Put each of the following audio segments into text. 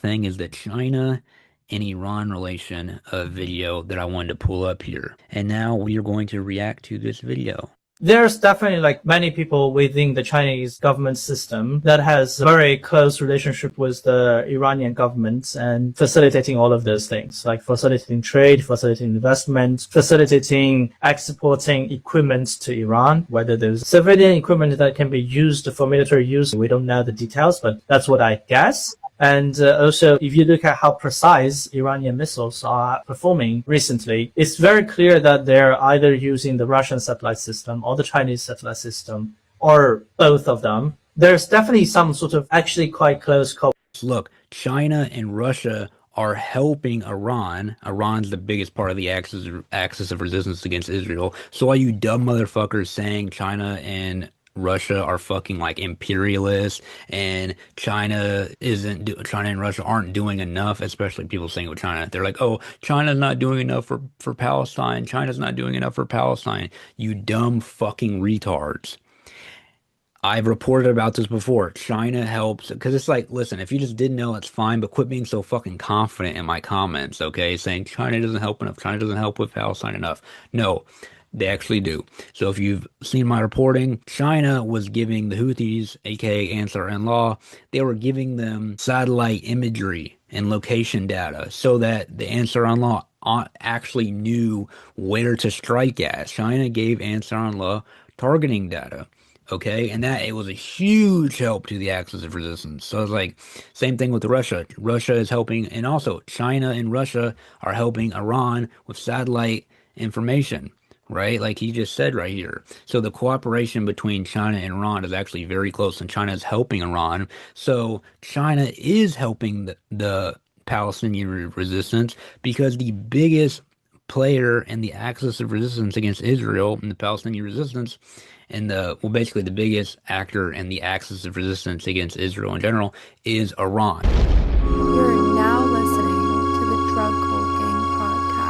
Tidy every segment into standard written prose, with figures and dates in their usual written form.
thing is the China and Iran relation video that I wanted to pull up here. And now we are going to react to this video. There's definitely like many people within the Chinese government system that has a very close relationship with the Iranian government and facilitating all of those things, like facilitating trade, facilitating investment, facilitating exporting equipment to Iran, whether there's civilian equipment that can be used for military use. We don't know the details, but that's what I guess. And also, if you look at how precise Iranian missiles are performing recently, it's very clear that they're either using the Russian satellite system or the Chinese satellite system, or both of them. There's definitely some sort of actually quite close cooperation. Look, China and Russia are helping Iran. Iran's the biggest part of the axis of resistance against Israel. So all you dumb motherfuckers saying China and Russia are fucking like imperialists and China and Russia aren't doing enough, especially people saying with China. They're like, oh, China's not doing enough for Palestine. China's not doing enough for Palestine. You dumb fucking retards. I've reported about this before. China helps because it's like, listen, if you just didn't know, it's fine, but quit being so fucking confident in my comments, okay? Saying China doesn't help enough, China doesn't help with Palestine enough. No, they actually do. So if you've seen my reporting, China was giving the Houthis, aka Ansar-Allah, they were giving them satellite imagery and location data so that the Ansar-Allah actually knew where to strike at. China gave Ansar-Allah targeting data. Okay, and that it was a huge help to the axis of resistance. So it's like same thing with Russia. Russia is helping, and also China and Russia are helping Iran with satellite information, right? Like he just said right here. So the cooperation between China and Iran is actually very close, and China is helping Iran. So China is helping the Palestinian resistance because the biggest player in the axis of resistance against Israel and the Palestinian resistance and basically the biggest actor in the axis of resistance against Israel in general is Iran. You're now listening to the Drug Cult Gang podcast.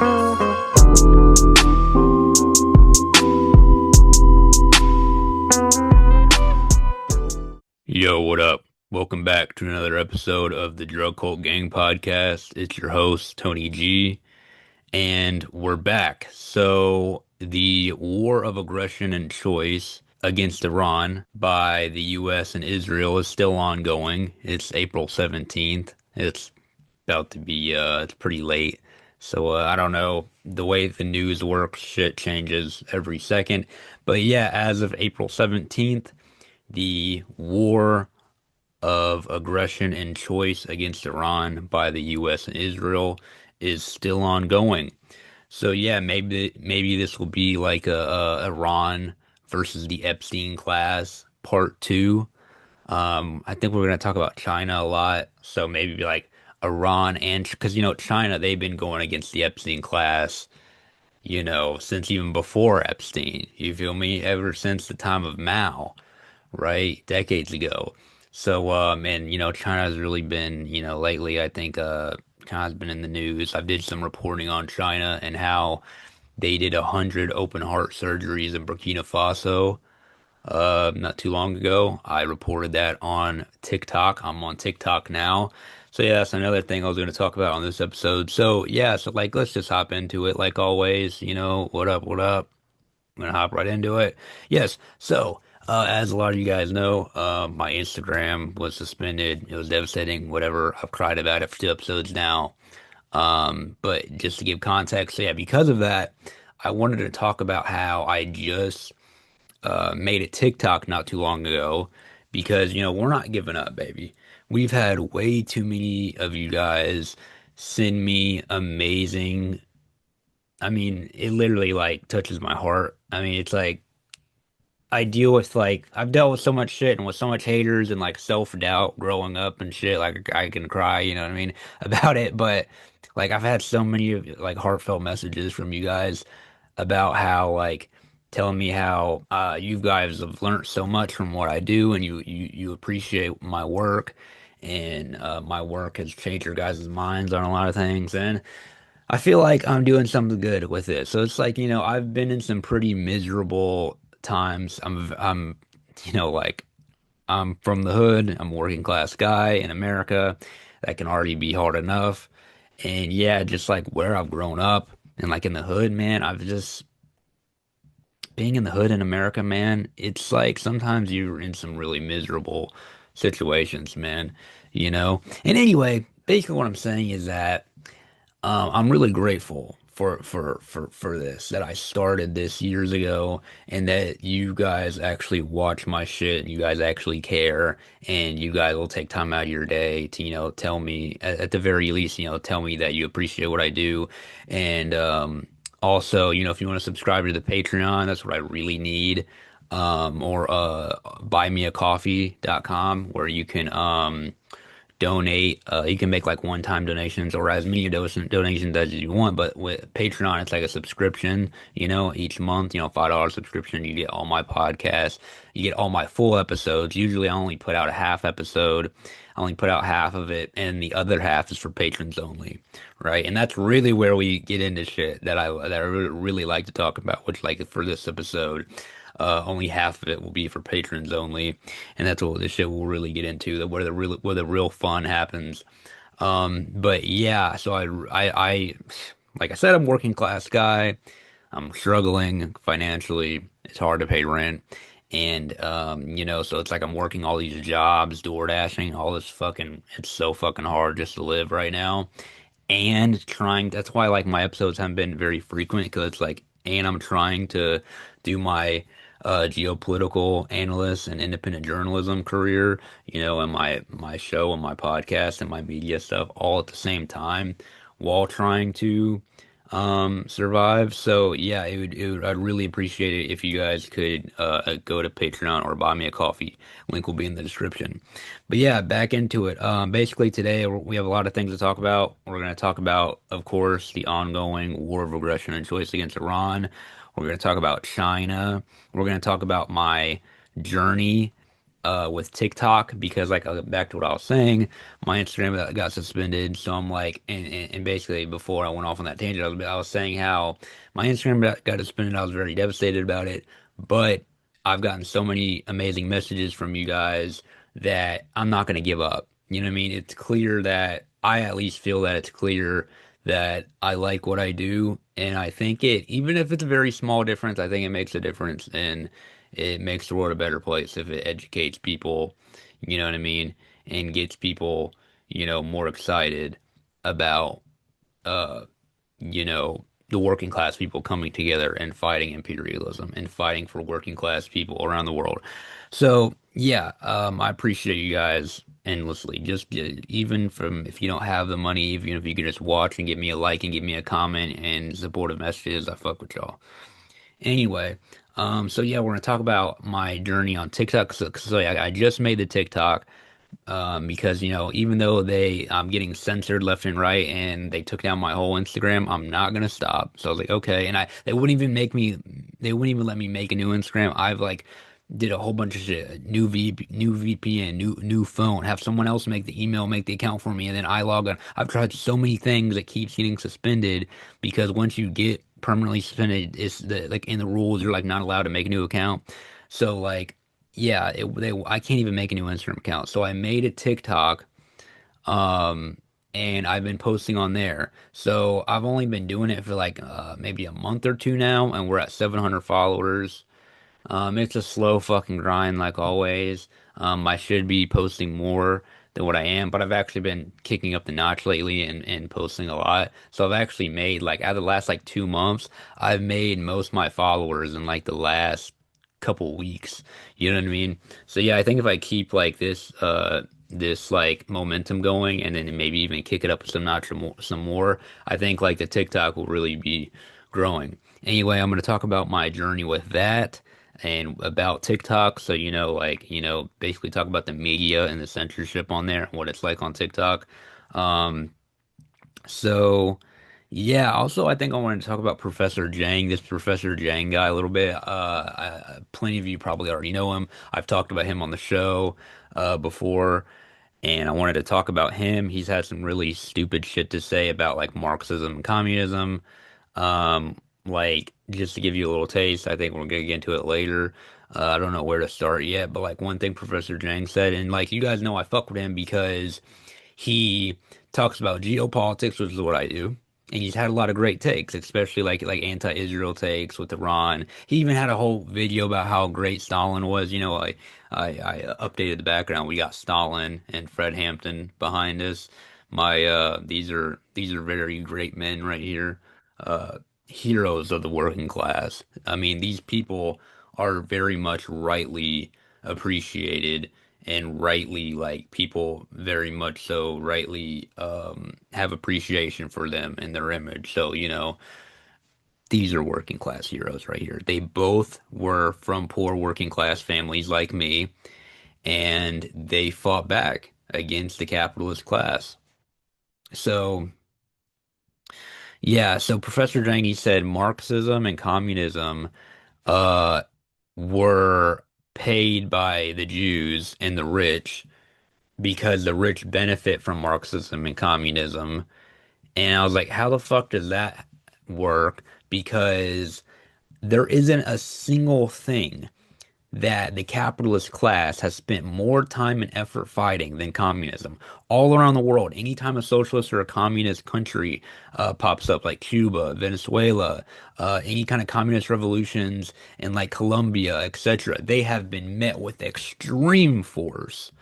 Yo, what up? Welcome back to another episode of the Drug Cult Gang podcast. It's your host, Tony G, and we're back. So the war of aggression and choice against Iran by the U.S. and Israel is still ongoing. It's April 17th. It's about to be, it's pretty late. So I don't know. The way the news works, shit changes every second. But yeah, as of April 17th, the war of aggression and choice against Iran by the U.S. and Israel is still ongoing. So yeah, maybe this will be like a Iran versus the Epstein class part 2. I think we're gonna talk about China a lot. So maybe like Iran and because China, they've been going against the Epstein class, since even before Epstein. You feel me? Ever since the time of Mao, right? Decades ago. So and China's really been, lately I think China's been in the news. I did some reporting on China and how they did 100 open heart surgeries in Burkina Faso not too long ago. I reported that on TikTok. I'm on TikTok now. So yeah, that's another thing I was going to talk about on this episode. So yeah, so like let's just hop into it like always. What up, what up? I'm gonna hop right into it. Yes, so as a lot of you guys know, my Instagram was suspended. It was devastating, whatever. I've cried about it for 2 episodes now. But just to give context, so yeah, because of that, I wanted to talk about how I just made a TikTok not too long ago because, we're not giving up, baby. We've had way too many of you guys send me amazing. I mean, it literally like touches my heart. I mean, it's like I've dealt with so much shit and with so much haters and like self-doubt growing up and shit. Like I can cry, you know what I mean, about it. But like I've had so many like heartfelt messages from you guys about how like telling me how you guys have learned so much from what I do and you appreciate my work and my work has changed your guys' minds on a lot of things and I feel like I'm doing something good with it. So it's like, I've been in some pretty miserable times. Like I'm from the hood. I'm a working class guy in America. that can already be hard enough. And yeah, just like where I've grown up and like in the hood, man, I've just being in the hood in America, man, it's like sometimes you're in some really miserable situations, man, you know? And anyway, basically what I'm saying is that I'm really grateful for this that I started this years ago and that you guys actually watch my shit, you guys actually care, and you guys will take time out of your day to, tell me at the very least, tell me that you appreciate what I do. And also, if you want to subscribe to the Patreon, that's what I really need. Or buymeacoffee.com where you can donate. You can make like one-time donations or as many donations as you want. But with Patreon, it's like a subscription, each month, $5 subscription. You get all my podcasts, you get all my full episodes. Usually I only put out a half episode. I only put out half of it, and the other half is for patrons only, right? And that's really where we get into shit that I really like to talk about, which like for this episode. Only half of it will be for patrons only, and that's what this shit will really get into, where the real fun happens. But yeah, so like I said, I'm a working class guy. I'm struggling financially. It's hard to pay rent. And so it's like I'm working all these jobs, door dashing, all this fucking, it's so fucking hard just to live right now. And that's why like my episodes haven't been very frequent because it's like, and I'm trying to do my geopolitical analyst and independent journalism career, and my show and my podcast and my media stuff all at the same time while trying to survive. So yeah, I'd really appreciate it if you guys could go to Patreon or buy me a coffee. Link will be in the description. But yeah, back into it. Basically today we have a lot of things to talk about. We're going to talk about, of course, the ongoing war of aggression and choice against Iran. We're going to talk about China. We're going to talk about my journey with TikTok because, like, back to what I was saying, my Instagram got suspended. So I'm like, and basically before I went off on that tangent, I was saying how my Instagram got suspended. I was very devastated about it, but I've gotten so many amazing messages from you guys that I'm not going to give up. You know what I mean? It's clear that I at least feel that it's clear that I like what I do, and I think even if it's a very small difference, I think it makes a difference, and it makes the world a better place if it educates people, you know what I mean, and gets people, more excited about, uh, the working class people coming together and fighting imperialism and fighting for working class people around the world. So yeah, I appreciate you guys endlessly. Just even from if you don't have the money, even if you can just watch and give me a like and give me a comment and supportive messages, I fuck with y'all. Anyway, so yeah, we're gonna talk about my journey on TikTok. So yeah, I just made the TikTok because even though I'm getting censored left and right, and they took down my whole Instagram, I'm not gonna stop. So I was like, okay, and they wouldn't even let me make a new Instagram. I've like did a whole bunch of shit, new VPN, new phone, have someone else make the email, make the account for me, and then I log on. I've tried so many things that keeps getting suspended because once you get permanently suspended, like in the rules, you're like not allowed to make a new account. So like. Yeah, I can't even make a new Instagram account. So I made a TikTok, um, and I've been posting on there. So I've only been doing it for like maybe a month or two now, and we're at 700 followers. It's a slow fucking grind like always. I should be posting more than what I am, but I've actually been kicking up the notch lately and posting a lot. So I've actually made like out of the last like 2 months, I've made most of my followers in like the last couple weeks. You know what I mean? So yeah, I think if I keep like this like momentum going and then maybe even kick it up some notch some more, I think like the TikTok will really be growing. Anyway, I'm going to talk about my journey with that and about TikTok. So, basically talk about the media and the censorship on there and what it's like on TikTok. Um, so yeah, also I think I wanted to talk about Professor Jang, this Professor Jang guy a little bit. Plenty of you probably already know him. I've talked about him on the show before, and I wanted to talk about him. He's had some really stupid shit to say about like Marxism and communism. Like just to give you a little taste, I think we're gonna get into it later. I don't know where to start yet, but like one thing Professor Jang said, and like you guys know I fuck with him because He talks about geopolitics, which is what I do. And he's had a lot of great takes, especially like anti-Israel takes with Iran. He even had a whole video about how great Stalin was. I updated the background. We got Stalin and Fred Hampton behind us. My these are very great men right here. Uh, Heroes of the working class. I mean, these people are very much rightly appreciated and rightly like people very much so rightly have appreciation for them and their image. So, these are working class heroes right here. They both were from poor working class families like me, and they fought back against the capitalist class. So, yeah, so Professor Zhang, he said Marxism and communism uh were paid by the Jews and the rich because the rich benefit from Marxism and communism. And I was like, how the fuck does that work? Because there isn't a single thing that the capitalist class has spent more time and effort fighting than communism. All around the world, anytime a socialist or a communist country pops up, like Cuba, Venezuela, any kind of communist revolutions in like Colombia, etc., they have been met with extreme force,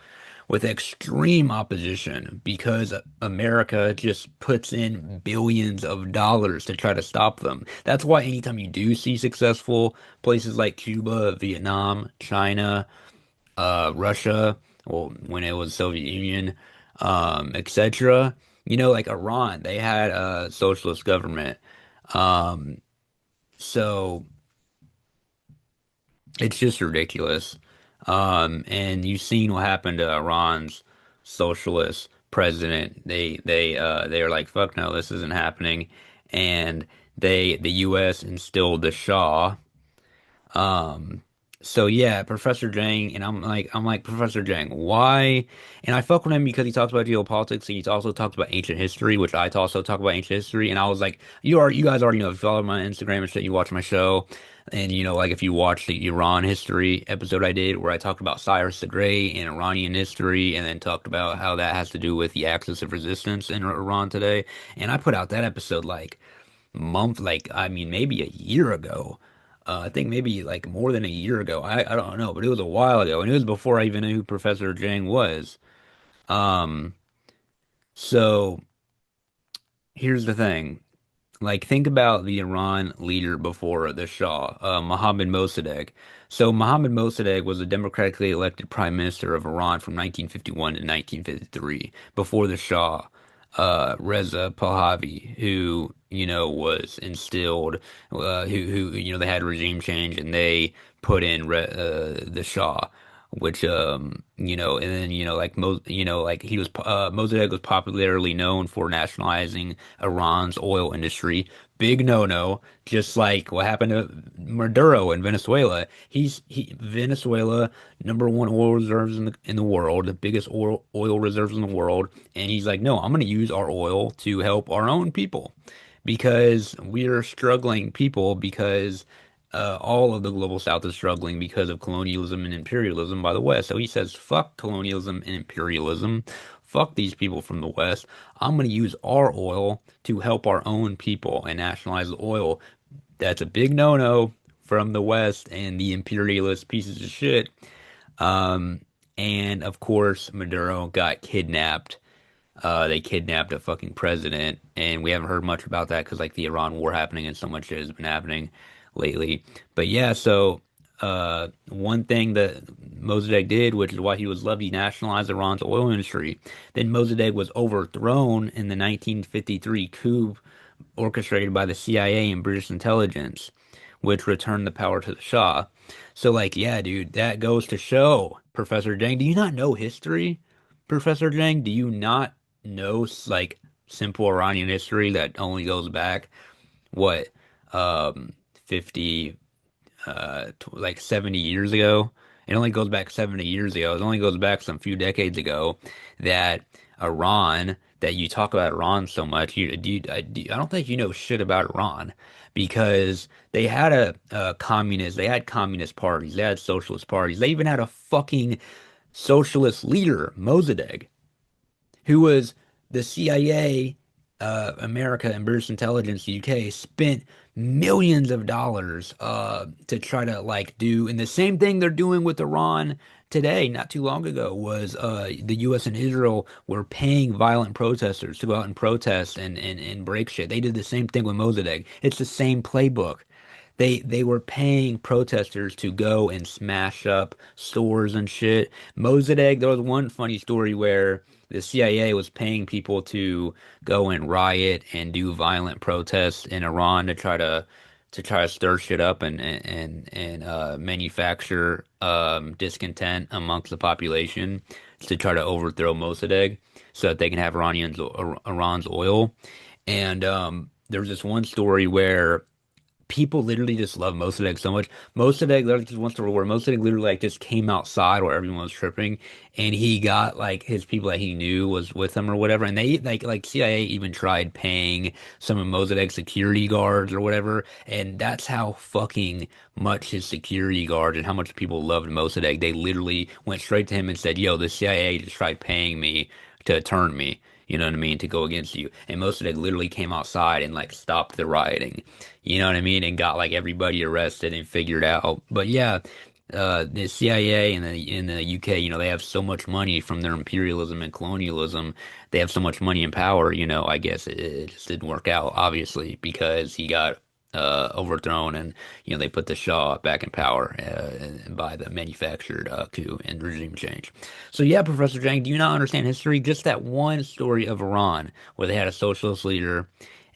with extreme opposition because America just puts in billions of dollars to try to stop them. That's why anytime you do see successful places like Cuba, Vietnam, China, Russia, well, when it was Soviet Union, etc., like Iran, they had a socialist government. Um, so it's just ridiculous. And you've seen what happened to Iran's socialist president. They are like, fuck no, this isn't happening. And the US instilled the Shah. Um, so yeah, Professor Jang, and I'm like, Professor Jang, why? And I fuck with him because he talks about geopolitics and he's also talks about ancient history, which I also talk about ancient history. And I was like, you guys already know, if you follow my Instagram and shit, you watch my show. And like if you watch the Iran history episode I did where I talked about Cyrus the Great and Iranian history and then talked about how that has to do with the axis of resistance in Iran today. And I put out that episode like I mean, maybe a year ago. I think maybe like more than a year ago. I don't know, but it was a while ago, and it was before I even knew who Professor Jang was. Um, so here's the thing. Like, think about the Iran leader before the Shah, Mohammad Mossadegh. So Mohammad Mossadegh was a democratically elected prime minister of Iran from 1951 to 1953, before the Shah, Reza Pahlavi, who was instilled, who they had regime change and they put in the Shah, which and then like like he was Mossadegh was popularly known for nationalizing Iran's oil industry. Big no-no, just like what happened to Maduro in Venezuela. Venezuela, number one oil reserves in the world, the biggest oil reserves in the world, and he's like, no, I'm going to use our oil to help our own people because we are struggling people because all of the global south is struggling because of colonialism and imperialism by the West. So he says, fuck colonialism and imperialism. Fuck these people from the West. I'm going to use our oil to help our own people and nationalize the oil. That's a big no-no from the West and the imperialist pieces of shit. Um, and of course, Maduro got kidnapped. They kidnapped a fucking president, and we haven't heard much about that because like the Iran war happening and so much shit has been happening lately. But yeah, so one thing that Mossadegh did, which is why he was loved, he nationalized Iran's oil industry. Then Mossadegh was overthrown in the 1953 coup orchestrated by the CIA and British intelligence, which returned the power to the Shah. So like, yeah, dude, that goes to show, Professor Jang, do you not know history? Professor Jang, do you not know like simple Iranian history that only goes back what 50 like 70 years ago? It only goes back 70 years ago. It only goes back some few decades ago that Iran, that you talk about Iran so much. I don't think you know shit about Iran because they had communist parties, they had socialist parties, they even had a fucking socialist leader, Mossadegh. who was the CIA, America, and British intelligence, UK, spent millions of dollars to try to like do, and the same thing they're doing with Iran today, not too long ago, was the US and Israel were paying violent protesters to go out and protest and break shit. They did the same thing with Mossadegh. It's the same playbook. They were paying protesters to go and smash up stores and shit. Mossadegh, there was one funny story where the CIA was paying people to go and riot and do violent protests in Iran to try to stir shit up and manufacture discontent amongst the population to try to overthrow Mossadegh so that they can have Iran's oil. And there was this one story where people literally just love Mossadegh so much. Mossadegh, there's just one story where Mossadegh literally like just came outside while everyone was tripping, and he got like his people that he knew was with him or whatever, and they like CIA even tried paying some of Mossadegh's security guards or whatever, and that's how fucking much his security guards and how much people loved Mossadegh. They literally went straight to him and said, "Yo, the CIA just tried paying me to turn me." You know what I mean? To go against you. And Mossadegh literally came outside and like stopped the rioting. You know what I mean? And got like everybody arrested and figured out. But yeah, the CIA and the UK, they have so much money from their imperialism and colonialism. They have so much money and power. I guess it just didn't work out, obviously, because he got overthrown, and they put the Shah back in power by the manufactured coup and regime change. So yeah, Professor Jang, do you not understand history? Just that one story of Iran where they had a socialist leader,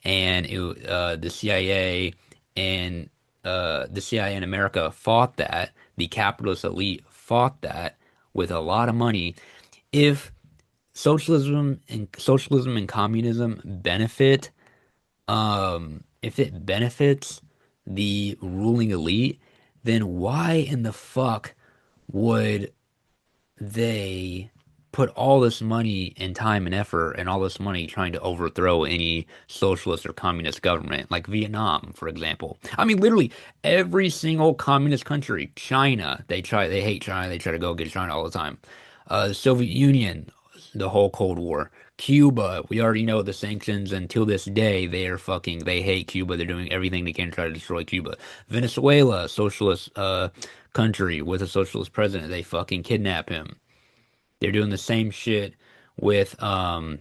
and the CIA and America fought that. The capitalist elite fought that with a lot of money. If socialism and communism benefit, if it benefits the ruling elite, then why in the fuck would they put all this money and time and effort and all this money trying to overthrow any socialist or communist government, like Vietnam, for example? I mean, literally every single communist country, China, they hate China, they try to go against China all the time. The Soviet Union, the whole Cold War. Cuba, we already know the sanctions until this day. They hate Cuba. They're doing everything they can to try to destroy Cuba. Venezuela, socialist country with a socialist president. They fucking kidnap him. They're doing the same shit with Maduro's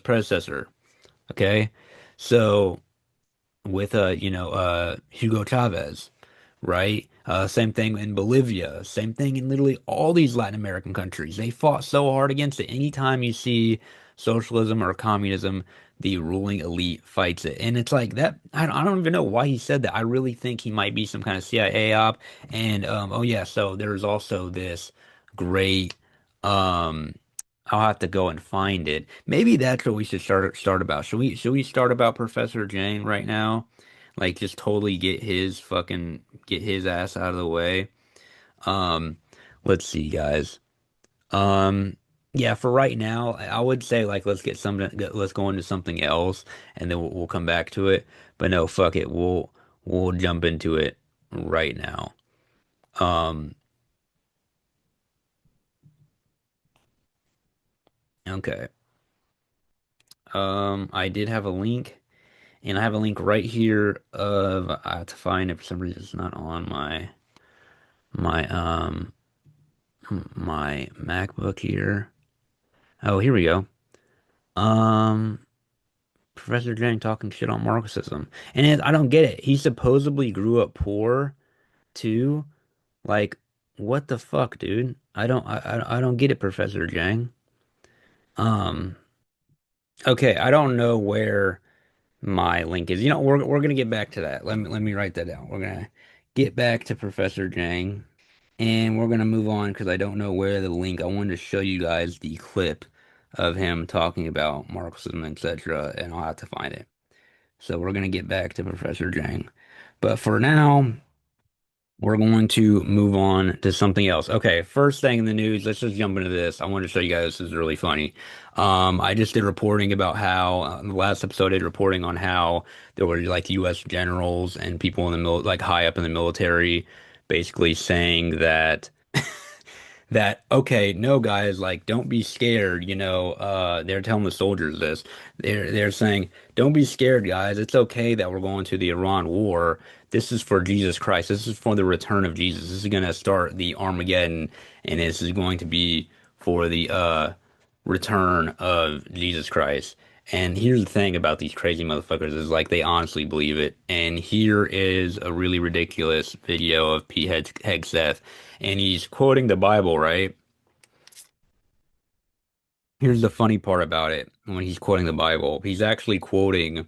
predecessor. Okay, so with Hugo Chavez, right? Same thing in Bolivia, same thing in literally all these Latin American countries. They fought so hard against it. Anytime you see socialism or communism, the ruling elite fights it. And it's like that. I don't even know why he said that. I really think he might be some kind of CIA op. And oh yeah, so there's also this great I'll have to go and find it. Maybe that's what we should start about. Should we start about Professor Jane right now? Like just totally get his ass out of the way. Um, let's see, guys. Um, yeah, for right now, I would say like let's go into something else, and then we'll come back to it. But no, fuck it. We'll jump into it right now. Um, okay. I did have a link. And I have a link right here of I have to find it for some reason it's not on my my MacBook here. Oh, here we go. Um Professor Jang talking shit on Marxism. I don't get it. He supposedly grew up poor too. Like what the fuck, dude? I don't get it, Professor Jang. Um okay, I don't know where my link is. We're gonna get back to that. Let me write that down. We're gonna get back to Professor Jang, and we're gonna move on because I don't know where the link. I wanted to show you guys the clip of him talking about Marxism, etc., and I'll have to find it. So we're gonna get back to Professor Jang, but for now. We're going to move on to something else. Okay, first thing in the news, let's just jump into this. I wanted to show you guys this is really funny. I just did reporting about how the last episode I did reporting on how there were like U.S. generals and people in the like high up in the military, basically saying that that, okay, no guys, like don't be scared, they're telling the soldiers this. They're saying, don't be scared, guys. It's okay that we're going to the Iran war. This is for Jesus Christ. This is for the return of Jesus. This is gonna start the Armageddon, and this is going to be for the return of Jesus Christ. And here's the thing about these crazy motherfuckers is like they honestly believe it. And here is a really ridiculous video of Pete Hegseth, and he's quoting the Bible, right? Here's the funny part about it. When he's quoting the Bible, he's actually quoting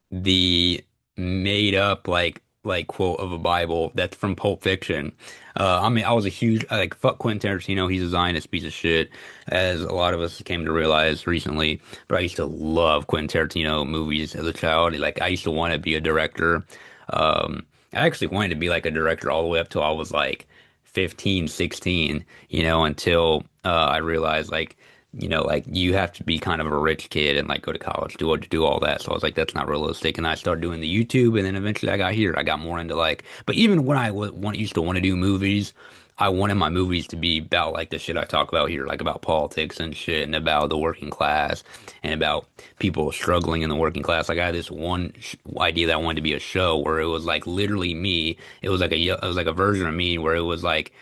the made up like quote of a Bible that's from Pulp Fiction. I mean, I was a huge like fuck Quentin Tarantino. He's a Zionist piece of shit, as a lot of us came to realize recently. But I used to love Quentin Tarantino movies as a child. Like I used to want to be a director. I actually wanted to be like a director all the way up till I was like 15, 16, until I realized like you have to be kind of a rich kid and like go to college, do all that. So I was like, that's not realistic. And I started doing the YouTube, and then eventually I got here. I got more into like, but even when I used to want to do movies, I wanted my movies to be about like the shit I talk about here, like about politics and shit, and about the working class, and about people struggling in the working class. Like I had this one idea that I wanted to be a show where it was like literally me. It was like a version of me where it was like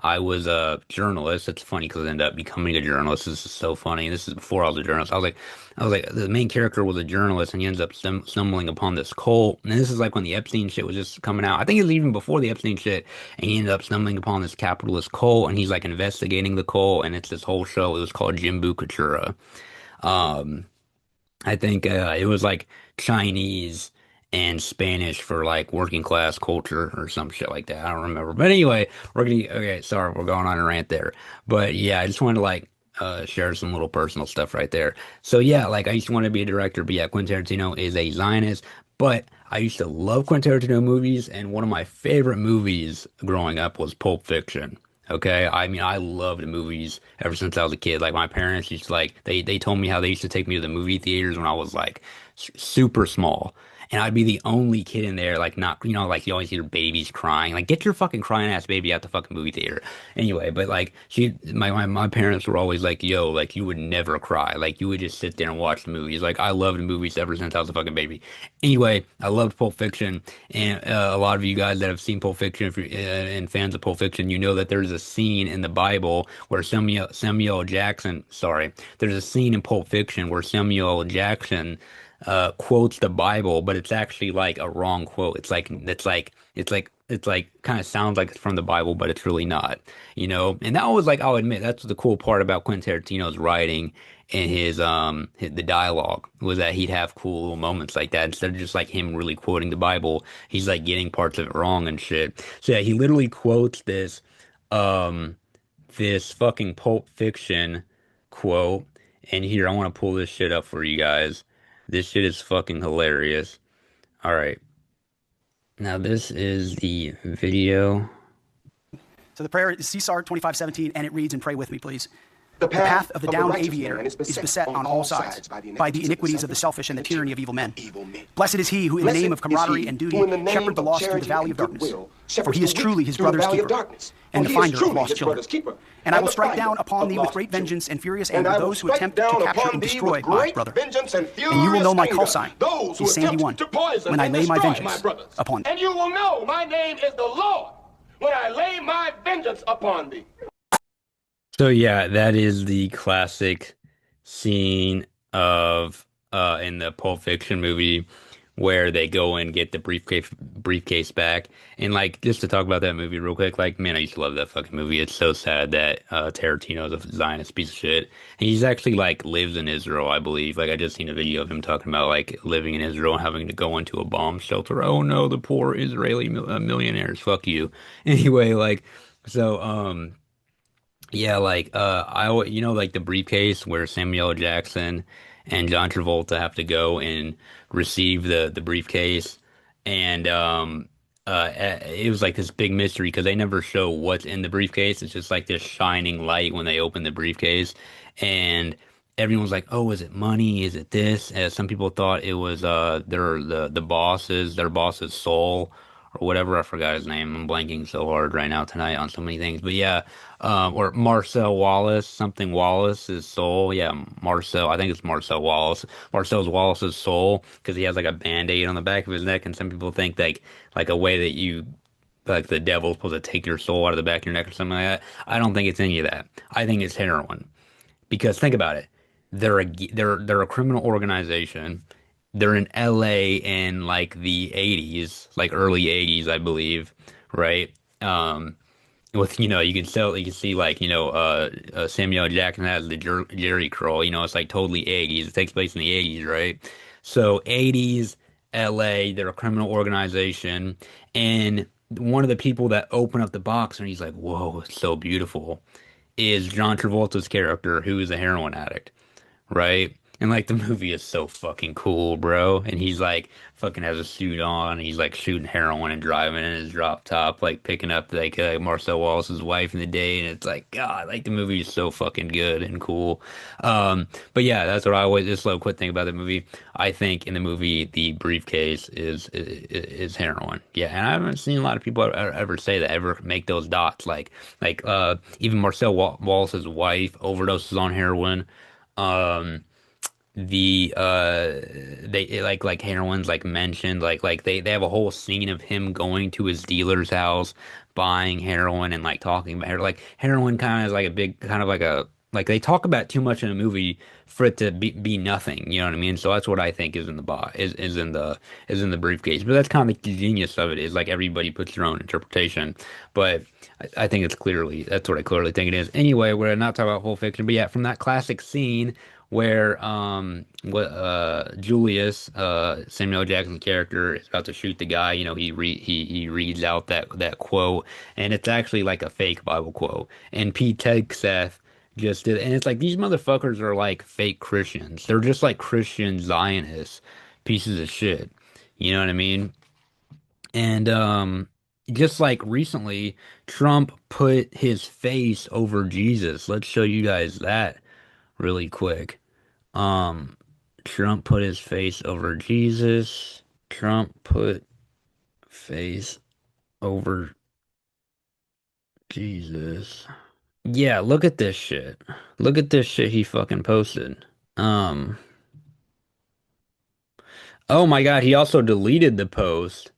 I was a journalist. It's funny because I ended up becoming a journalist. This is so funny. This is before I was a journalist. I was like, the main character was a journalist, and he ends up stumbling upon this cult. And this is like when the Epstein shit was just coming out. I think it was even before the Epstein shit. And he ended up stumbling upon this capitalist cult, and he's like investigating the cult. And it's this whole show. It was called Jimbu Katura. Um, I think it was like Chinese and Spanish for like working class culture or some shit like that. I don't remember. But anyway, okay, sorry, we're going on a rant there. But yeah, I just wanted to like share some little personal stuff right there. So yeah, like I used to want to be a director, but yeah, Quentin Tarantino is a Zionist. But I used to love Quentin Tarantino movies, and one of my favorite movies growing up was Pulp Fiction. Okay, I mean, I loved movies ever since I was a kid. Like my parents used to like they told me how they used to take me to the movie theaters when I was like super small, and I'd be the only kid in there, like not like you always hear babies crying, like get your fucking crying ass baby out the fucking movie theater. Anyway, but like my parents were always like, yo, like you would never cry, like you would just sit there and watch the movies. Like I loved movies ever since I was a fucking baby. Anyway, I loved Pulp Fiction, and a lot of you guys that have seen Pulp Fiction and fans of Pulp Fiction, you know that there's a scene in the Bible where Samuel Jackson, sorry, there's a scene in Pulp Fiction where Samuel Jackson quotes the Bible, but it's actually like a wrong quote. It's like kind of sounds like it's from the Bible, but it's really not, And that was like, I'll admit, that's the cool part about Quentin Tarantino's writing and the dialogue was that he'd have cool little moments like that instead of just like him really quoting the Bible. He's like getting parts of it wrong and shit. So yeah, he literally quotes um this fucking Pulp Fiction quote. And here, I want to pull this shit up for you guys. This shit is fucking hilarious. All right. Now, this is the video. So the prayer is Caesar 25:17, and it reads, and pray with me, please. The The path of the downed righteous aviator man is beset on all sides by the iniquities of the selfish and the tyranny of evil men. men. Blessed is he who, in the name of camaraderie and duty, shepherd the lost through the valley of darkness. For he is truly his brother's keeper, and the finder of lost children. And I will strike down upon thee with great vengeance and furious anger those who attempt to capture and destroy my brother. And you will know my call sign is Sandy One when I lay my vengeance upon thee. And you will know my name is the Lord when I lay my vengeance upon thee. So yeah, that is the classic scene of in the Pulp Fiction movie where they go and get the briefcase back. And like just to talk about that movie real quick, like man, I used to love that fucking movie. It's so sad that Tarantino's a Zionist piece of shit. And he's actually like lives in Israel, I believe. Like I just seen a video of him talking about like living in Israel and having to go into a bomb shelter. Oh no, the poor Israeli millionaires. Fuck you. Anyway, like so yeah, like like the briefcase where Samuel L. Jackson and John Travolta have to go and receive the briefcase, and it was like this big mystery because they never show what's in the briefcase. It's just like this shining light when they open the briefcase, and everyone's like, "Oh, is it money? Is it this?" Some people thought it was their boss's soul or whatever. I forgot his name. I'm blanking so hard right now tonight on so many things. But yeah, or Marcel Wallace, something Wallace, his soul. Yeah, Marcel. I think it's Marcel Wallace. Marcel's Wallace's soul because he has like a band-aid on the back of his neck, and some people think like a way that you like the devil's supposed to take your soul out of the back of your neck or something like that. I don't think it's any of that. I think it's heroin. Because think about it. They're a criminal organization. They're in LA in like the 80s, like early 80s, I believe, right? Um, with you can see like Samuel L. Jackson has the Jerry curl. It's like totally 80s. It takes place in the 80s, right? So 80s LA, they're a criminal organization, and one of the people that open up the box and he's like, "Whoa, it's so beautiful," is John Travolta's character, who is a heroin addict, right? And like the movie is so fucking cool, bro. And he's like fucking has a suit on. And he's like shooting heroin and driving in his drop top, like picking up like Marcel Wallace's wife in the day. And it's like God, like the movie is so fucking good and cool. But yeah, that's what I always just love. Quick thing about the movie. I think in the movie the briefcase is heroin. Yeah, and I haven't seen a lot of people ever say that, ever make those dots. Even Marcel Wallace's wife overdoses on heroin. Um, the they like heroin's like mentioned they have a whole scene of him going to his dealer's house buying heroin and like talking about like heroin kind of is like a big kind of like a like they talk about too much in a movie for it to be nothing, you know what I mean? So that's what I think is in the box is in the briefcase, but that's kind of the genius of it is like everybody puts their own interpretation, but I think it's clearly that's what I clearly think it is. Anyway, we're not talking about Pulp Fiction, but yeah, from that classic scene where Julius Samuel L. Jackson's character is about to shoot the guy, he reads out that quote, and it's actually like a fake Bible quote, and Pt.2 just did, and it's like these motherfuckers are like fake Christians. They're just like Christian Zionists, pieces of shit. You know what I mean? And just like recently, Trump put his face over Jesus. Let's show you guys that really quick. Um, Trump put his face over Jesus. Trump put face over Jesus. Yeah, look at this shit. Look at this shit he fucking posted. Um, oh my God, he also deleted the post.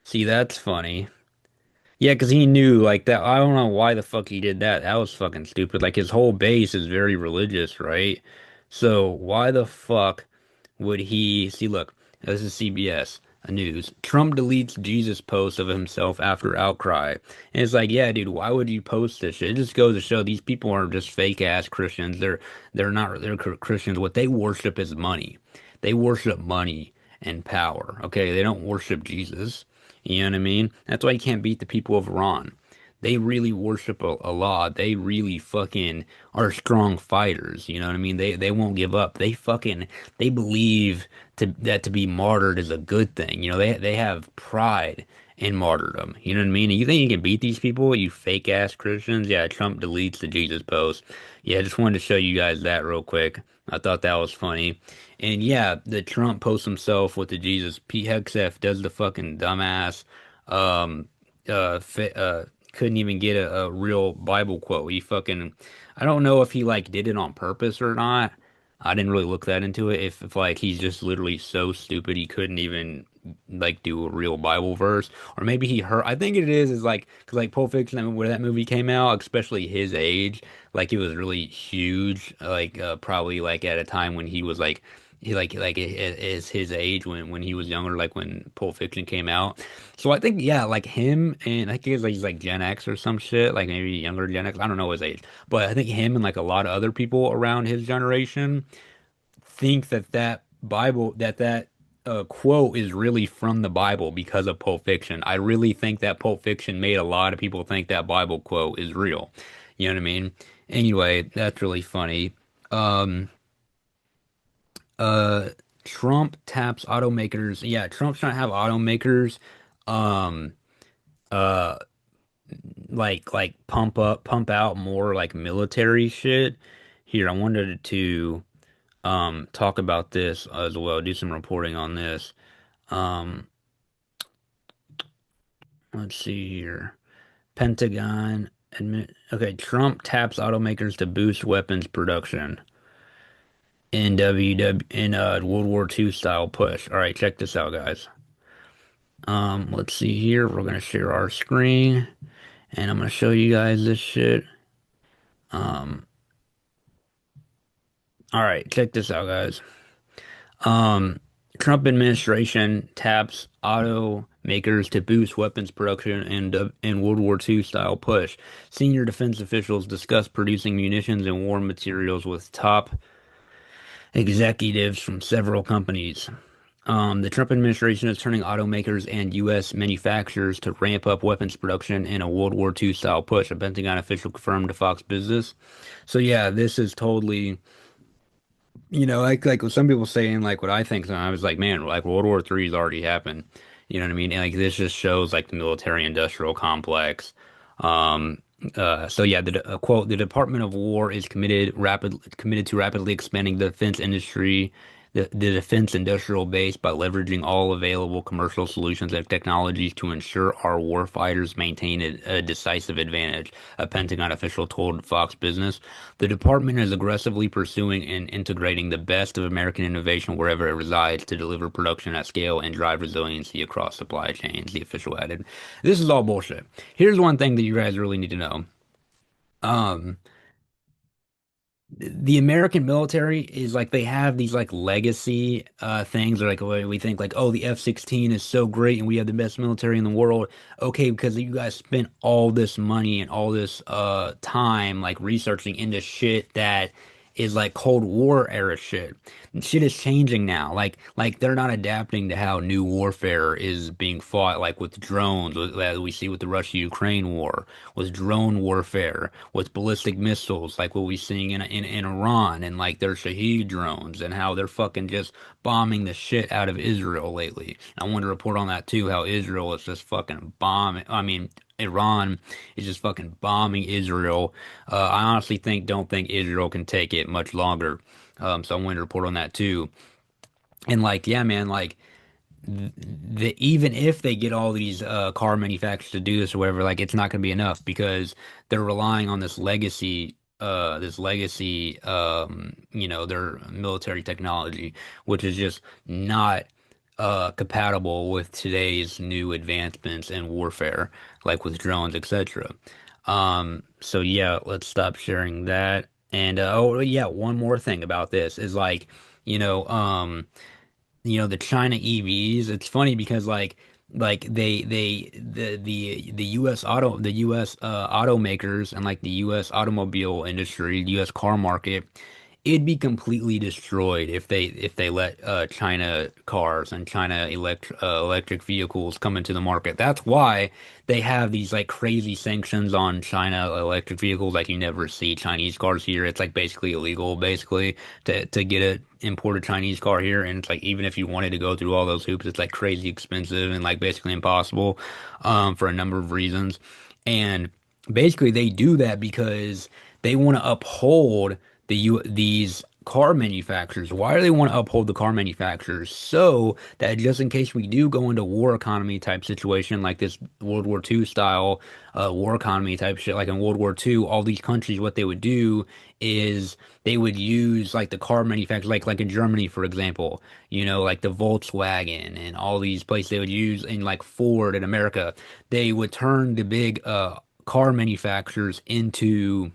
See, that's funny. Yeah, because he knew like that. I don't know why the fuck he did that. That was fucking stupid. Like his whole base is very religious, right? So why the fuck would he see? Look, this is CBS News. Trump deletes Jesus post of himself after outcry. And it's like, yeah, dude, why would you post this shit? It just goes to show these people are just fake ass Christians. They're not they're Christians. What they worship is money. They worship money and power. Okay, they don't worship Jesus. You know what I mean? That's why you can't beat the people of Iran. They really worship Allah. They really fucking are strong fighters. You know what I mean? They won't give up. They believe that to be martyred is a good thing. They have pride in martyrdom. You know what I mean? And you think you can beat these people, you fake ass Christians? Yeah, Trump deletes the Jesus post. Yeah, I just wanted to show you guys that real quick. I thought that was funny. And yeah, the Trump posts himself with the Jesus. Pete Hegseth does the fucking dumbass. Um, couldn't even get a real Bible quote. I don't know if he like did it on purpose or not. I didn't really look that into it. If like he's just literally so stupid he couldn't even like do a real Bible verse, or maybe he heard. I think it is like because like Pulp Fiction, I mean, when that movie came out, especially his age, like it was really huge. Like probably like at a time when he was like is his age when he was younger, like when Pulp Fiction came out. So I think yeah, like him and I think he's like Gen X or some shit, like maybe younger Gen X. I don't know his age, but I think him and like a lot of other people around his generation think that Bible that quote is really from the Bible because of Pulp Fiction. I really think that Pulp Fiction made a lot of people think that Bible quote is real. You know what I mean? Anyway, that's really funny. Um, uh, Trump taps automakers. Yeah, Trump's trying to have automakers, um, uh, like pump out more like military shit. Here, I wanted to talk about this as well, do some reporting on this. Um Let's see here. Pentagon admit okay, Trump taps automakers to boost weapons production in World War II style push. All right, check this out, guys. Let's see here. We're gonna share our screen and I'm gonna show you guys this shit. Um, all right, check this out, guys. Um, Trump administration taps automakers to boost weapons production in World War II style push. Senior defense officials discuss producing munitions and war materials with top executives from several companies. The Trump administration is turning automakers and U.S. manufacturers to ramp up weapons production in a World War II style push, a Pentagon official confirmed to Fox Business. So yeah, this is totally, like what some people saying, like what I think. So I was like, man, like World War III has already happened. You know what I mean? And like this just shows like the military industrial complex. Um, so yeah, quote, the Department of War is committed to rapidly expanding the defense industry, the defense industrial base by leveraging all available commercial solutions and technologies to ensure our warfighters maintain a decisive advantage, a Pentagon official told Fox Business. The department is aggressively pursuing and integrating the best of American innovation wherever it resides to deliver production at scale and drive resiliency across supply chains, the official added. This is all bullshit. Here's one thing that you guys really need to know. Um, the American military is like they have these like legacy things. They're like we think like, oh, the F-16 is so great and we have the best military in the world. Okay, because you guys spent all this money and all this time like researching into shit that is like Cold War era shit. And shit is changing now. Like they're not adapting to how new warfare is being fought, like with drones that we see with the Russia-Ukraine war, with drone warfare, with ballistic missiles, like what we're seeing in Iran and like their Shahed drones and how they're fucking just bombing the shit out of Israel lately. I want to report on that too, how Israel is just fucking bombing. I mean, Iran is just fucking bombing Israel. I honestly don't think Israel can take it much longer. So I wanted to report on that too. And like, yeah, man, like even if they get all these car manufacturers to do this or whatever, like it's not going to be enough because they're relying on this legacy, their military technology, which is just not compatible with today's new advancements in warfare, like with drones, etc. So yeah, let's stop sharing that. And oh yeah, one more thing about this is like, you know, um, the China EVs. It's funny because like the US automakers and like the US automobile industry, the US car market, it'd be completely destroyed if they let China cars and China electric vehicles come into the market. That's why they have these like crazy sanctions on China electric vehicles. Like you never see Chinese cars here. It's like basically illegal, basically to get a imported Chinese car here. And it's like even if you wanted to go through all those hoops, it's like crazy expensive and like basically impossible, for a number of reasons. And basically they do that because they want to uphold these car manufacturers. Why do they want to uphold the car manufacturers? So that just in case we do go into war economy type situation like this World War II style war economy type shit, like in World War II, all these countries, what they would do is they would use like the car manufacturers, like in Germany, for example, like the Volkswagen and all these places they would use, in like Ford in America, they would turn the big car manufacturers into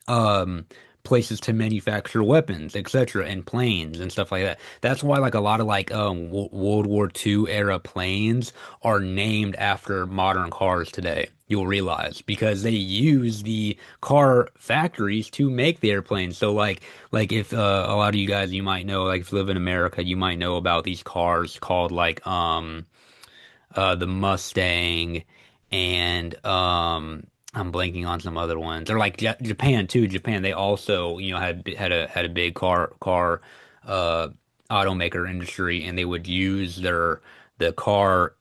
um places to manufacture weapons, etc., and planes and stuff like that. That's why like a lot of like World War II era planes are named after modern cars today. You'll realize because they use the car factories to make the airplanes. So like if a lot of you guys you might know, like if you live in America, you might know about these cars called like the Mustang and I'm blanking on some other ones. They're like Japan too. Japan, they also, had a big car uh automaker industry, and they would use the car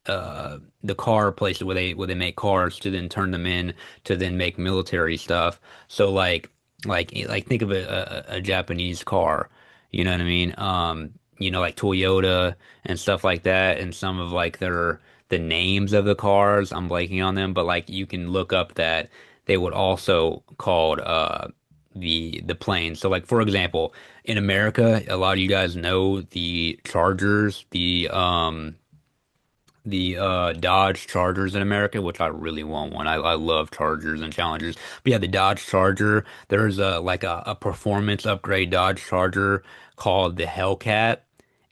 the car places where they make cars to then turn them in to then make military stuff. So like think of a Japanese car, you know what I mean? like Toyota and stuff like that, and some of like the names of the cars. I'm blanking on them, but like you can look up that they would also called the planes. So like for example, in America, a lot of you guys know the Chargers, the Dodge Chargers in America, which I really want one. I love Chargers and Challengers. But yeah, the Dodge Charger, there's a performance upgrade Dodge Charger called the Hellcat.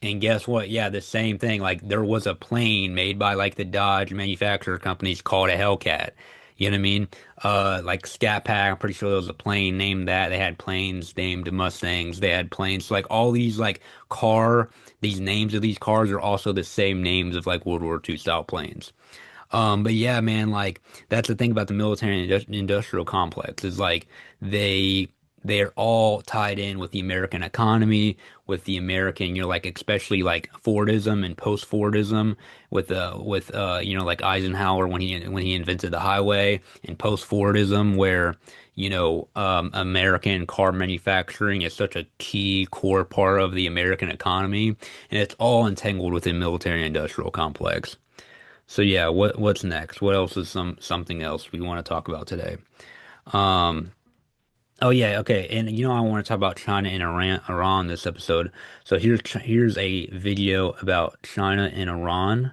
And guess what? Yeah, the same thing. Like there was a plane made by like the Dodge manufacturer companies called a Hellcat. You know what I mean? Like Scat Pack, I'm pretty sure there was a plane named that. They had planes named Mustangs. They had planes. So, like all these like car, these names of these cars are also the same names of like World War II style planes. But yeah, man, like that's the thing about the military and industrial complex is like they they're all tied in with the American economy, with the American, like especially like Fordism and post-Fordism with like Eisenhower when he invented the highway and post-Fordism where American car manufacturing is such a key core part of the American economy, and it's all entangled within military and industrial complex. So yeah, what's next? What else is something else we want to talk about today? Um, oh yeah, okay. And I want to talk about China and Iran this episode. So here's a video about China and Iran.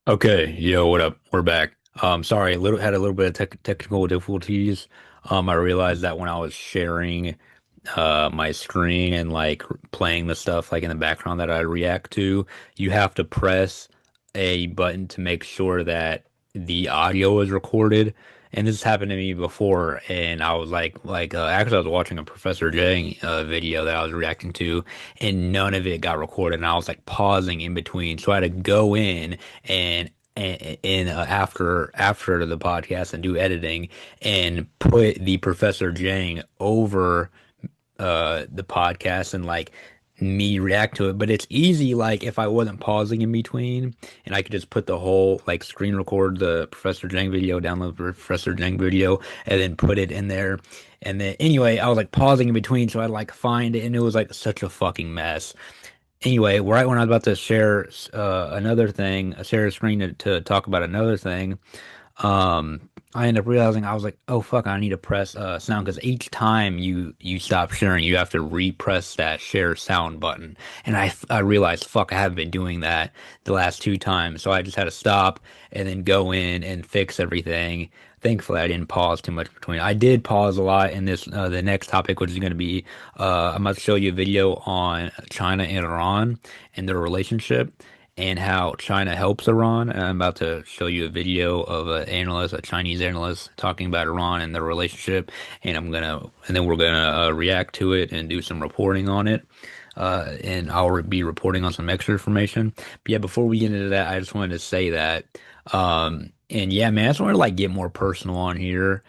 Okay, yo, what up? We're back. Sorry, had a little bit of technical difficulties. I realized that when I was sharing my screen and like playing the stuff like in the background that I react to, you have to press a button to make sure that the audio is recorded. And this happened to me before, and I was actually I was watching a Professor Jang video that I was reacting to, and none of it got recorded, and I was like pausing in between, so I had to go in and after the podcast and do editing and put the Professor Jang over the podcast and like me react to it. But it's easy like if I wasn't pausing in between and I could just put the whole like screen record the Professor Jang video, download the Professor Jang video, and then put it in there. And then anyway, I was like pausing in between so I'd like find it, and it was like such a fucking mess. Anyway, right when I was about to share another thing, share a screen to talk about another thing, I ended up realizing I was like, oh fuck, I need to press sound because each time you stop sharing, you have to repress that share sound button. And I realized, fuck, I haven't been doing that the last two times, so I just had to stop and then go in and fix everything. Thankfully, I didn't pause too much between. I did pause a lot in this the next topic, which is going to be I'm about to show you a video on China and Iran and their relationship and how China helps Iran. And I'm about to show you a video of a Chinese analyst, talking about Iran and their relationship, and then we're gonna react to it and do some reporting on it. And I'll be reporting on some extra information. But yeah, before we get into that, I just wanted to say that, and yeah, man, I just wanted to like get more personal on here,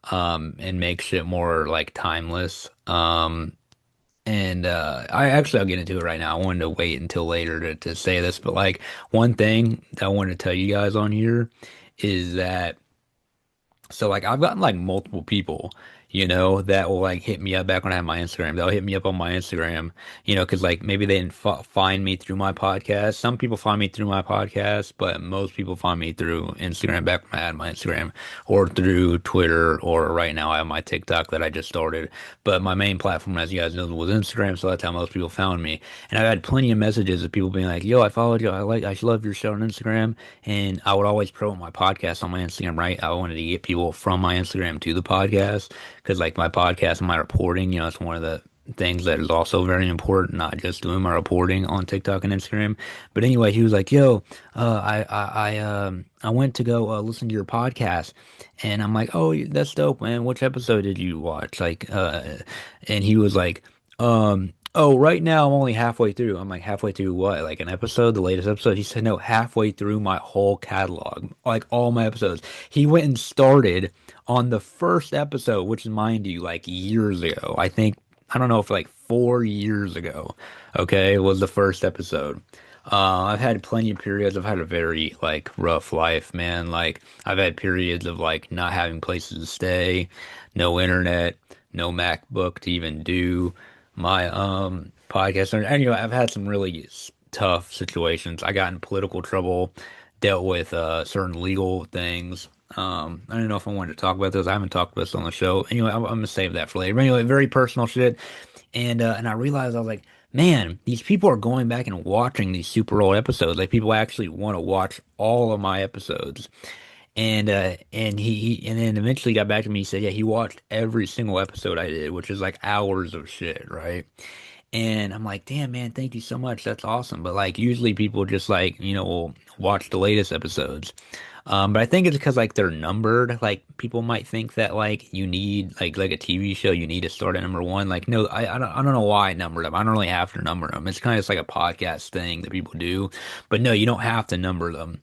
and make shit more like timeless. And I'll get into it right now. I wanted to wait until later to say this, but like one thing that I wanted to tell you guys on here is that so like I've gotten like multiple people, that will like hit me up back when I have my Instagram. They'll hit me up on my Instagram, because like maybe they didn't find me through my podcast. Some people find me through my podcast, but most people find me through Instagram back when I had my Instagram, or through Twitter, or right now I have my TikTok that I just started. But my main platform, as you guys know, was Instagram, so that's how most people found me. And I've had plenty of messages of people being like, "Yo, I followed you. I love your show on Instagram." And I would always promote my podcast on my Instagram, right? I wanted to get people from my Instagram to the podcast because, like, my podcast and my reporting, it's one of the things that is also very important, not just doing my reporting on TikTok and Instagram. But anyway, he was like, "Yo, I went to go listen to your podcast," and I'm like, "Oh, that's dope, man. Which episode did you watch?" Like, and he was like, "Oh, right now I'm only halfway through." I'm like, "Halfway through what? Like an episode, the latest episode?" He said, "No, halfway through my whole catalog, like all my episodes." He went and started on the first episode, which, mind you, like years ago. I don't know if like 4 years ago, okay, was the first episode. I've had plenty of periods. I've had a very like rough life, man. Like I've had periods of like not having places to stay, no internet, no MacBook to even do my podcast. And anyway, I've had some really tough situations. I got in political trouble, dealt with certain legal things. I don't know if I wanted to talk about those. I haven't talked about this on the show. Anyway, I'm gonna save that for later. But anyway, very personal shit. And I realized I was like, man, these people are going back and watching these super old episodes. Like people actually want to watch all of my episodes. And then eventually got back to me. He said, yeah, he watched every single episode I did, which is like hours of shit, right? And I'm like, damn, man, thank you so much. That's awesome. But like, usually people just like, will watch the latest episodes. But I think it's because like they're numbered. Like people might think that like you need like a TV show, you need to start at number one. Like no, I don't know why I numbered them. I don't really have to number them. It's kind of just like a podcast thing that people do. But no, you don't have to number them.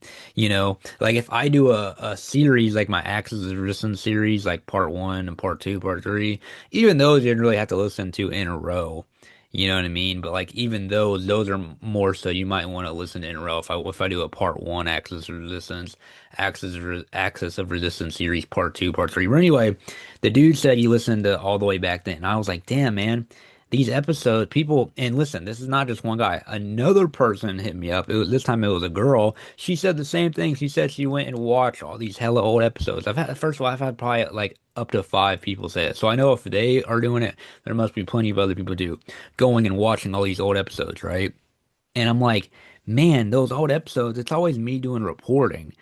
Like if I do a series like my Axis of Resistance series, like part one and part two, part three, even those you didn't really have to listen to in a row. You know what I mean? But like even those are more so you might want to listen in a row. If I do a part one Axis of Resistance series part two, part three. But anyway, the dude said he listened to all the way back then. And I was like, damn man, these episodes, people, and listen, this is not just one guy. Another person hit me up. This time it was a girl. She said the same thing. She said she went and watched all these hella old episodes. First of all, I've had probably like up to 5 people say it. So I know if they are doing it, there must be plenty of other people too, going and watching all these old episodes, right? And I'm like, man, those old episodes, it's always me doing reporting.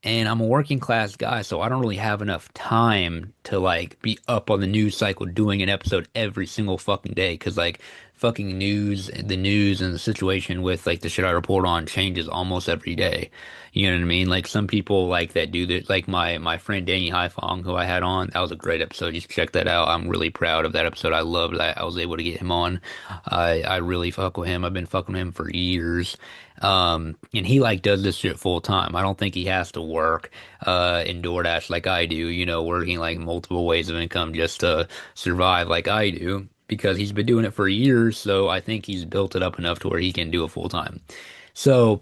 And I'm a working class guy, so I don't really have enough time to like be up on the news cycle doing an episode every single fucking day. Cause like fucking the news and the situation with like the shit I report on changes almost every day. You know what I mean? Like some people like that do that. Like my friend Danny Haifong, who I had on, that was a great episode. You should check that out. I'm really proud of that episode. I love that I was able to get him on. I really fuck with him. I've been fucking with him for years. And he like does this shit full time. I don't think he has to work in DoorDash like I do, working like multiple ways of income just to survive like I do because he's been doing it for years. So I think he's built it up enough to where he can do it full time. So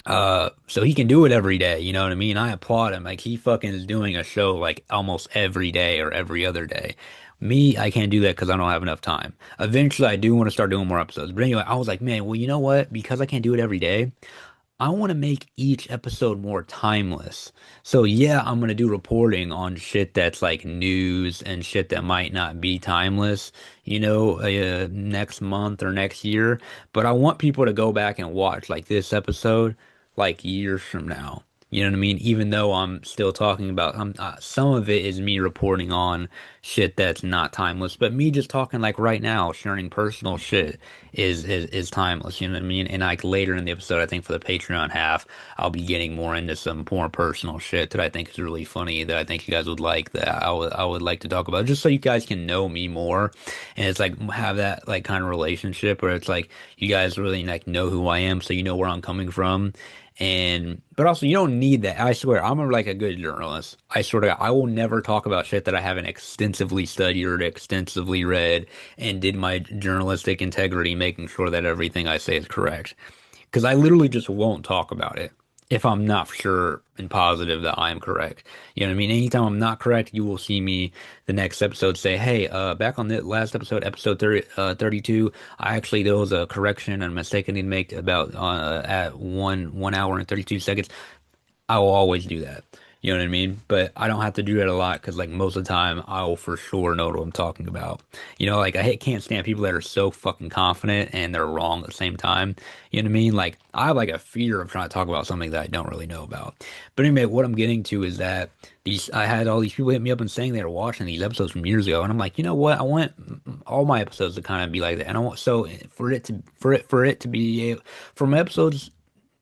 so he can do it every day, you know what I mean? I applaud him. Like he fucking is doing a show like almost every day or every other day. Me, I can't do that because I don't have enough time. Eventually, I do want to start doing more episodes. But anyway, I was like, man, well, you know what? Because I can't do it every day, I want to make each episode more timeless. So yeah, I'm gonna do reporting on shit that's like news and shit that might not be timeless, next month or next year. But I want people to go back and watch like this episode like years from now. You know what I mean? Even though I'm still talking about some of it is me reporting on shit that's not timeless, but me just talking like right now, sharing personal shit is timeless. You know what I mean? And like later in the episode, I think for the Patreon half, I'll be getting more into some more personal shit that I think is really funny that I think you guys would like that I would like to talk about just so you guys can know me more, and it's like have that like kind of relationship where it's like you guys really like know who I am, so you know where I'm coming from. But also you don't need that. I swear, I'm like a good journalist. I sort of, I will never talk about shit that I haven't extensively studied or extensively read and did my journalistic integrity making sure that everything I say is correct. Because I literally just won't talk about it if I'm not sure and positive that I'm correct. You know what I mean? Anytime I'm not correct, you will see me the next episode say, hey, back on the last episode, episode 32, there was a correction and a mistake I need to make about at 1 hour and 32 seconds. I will always do that. You know what I mean? But I don't have to do that a lot because, like, most of the time, I will for sure know what I'm talking about. Like, can't stand people that are so fucking confident and they're wrong at the same time. You know what I mean? Like, I have, like, a fear of trying to talk about something that I don't really know about. But anyway, what I'm getting to is that I had all these people hit me up and saying they were watching these episodes from years ago. And I'm like, you know what? I want all my episodes to kind of be like that. And I want, so for it to be, for my episodes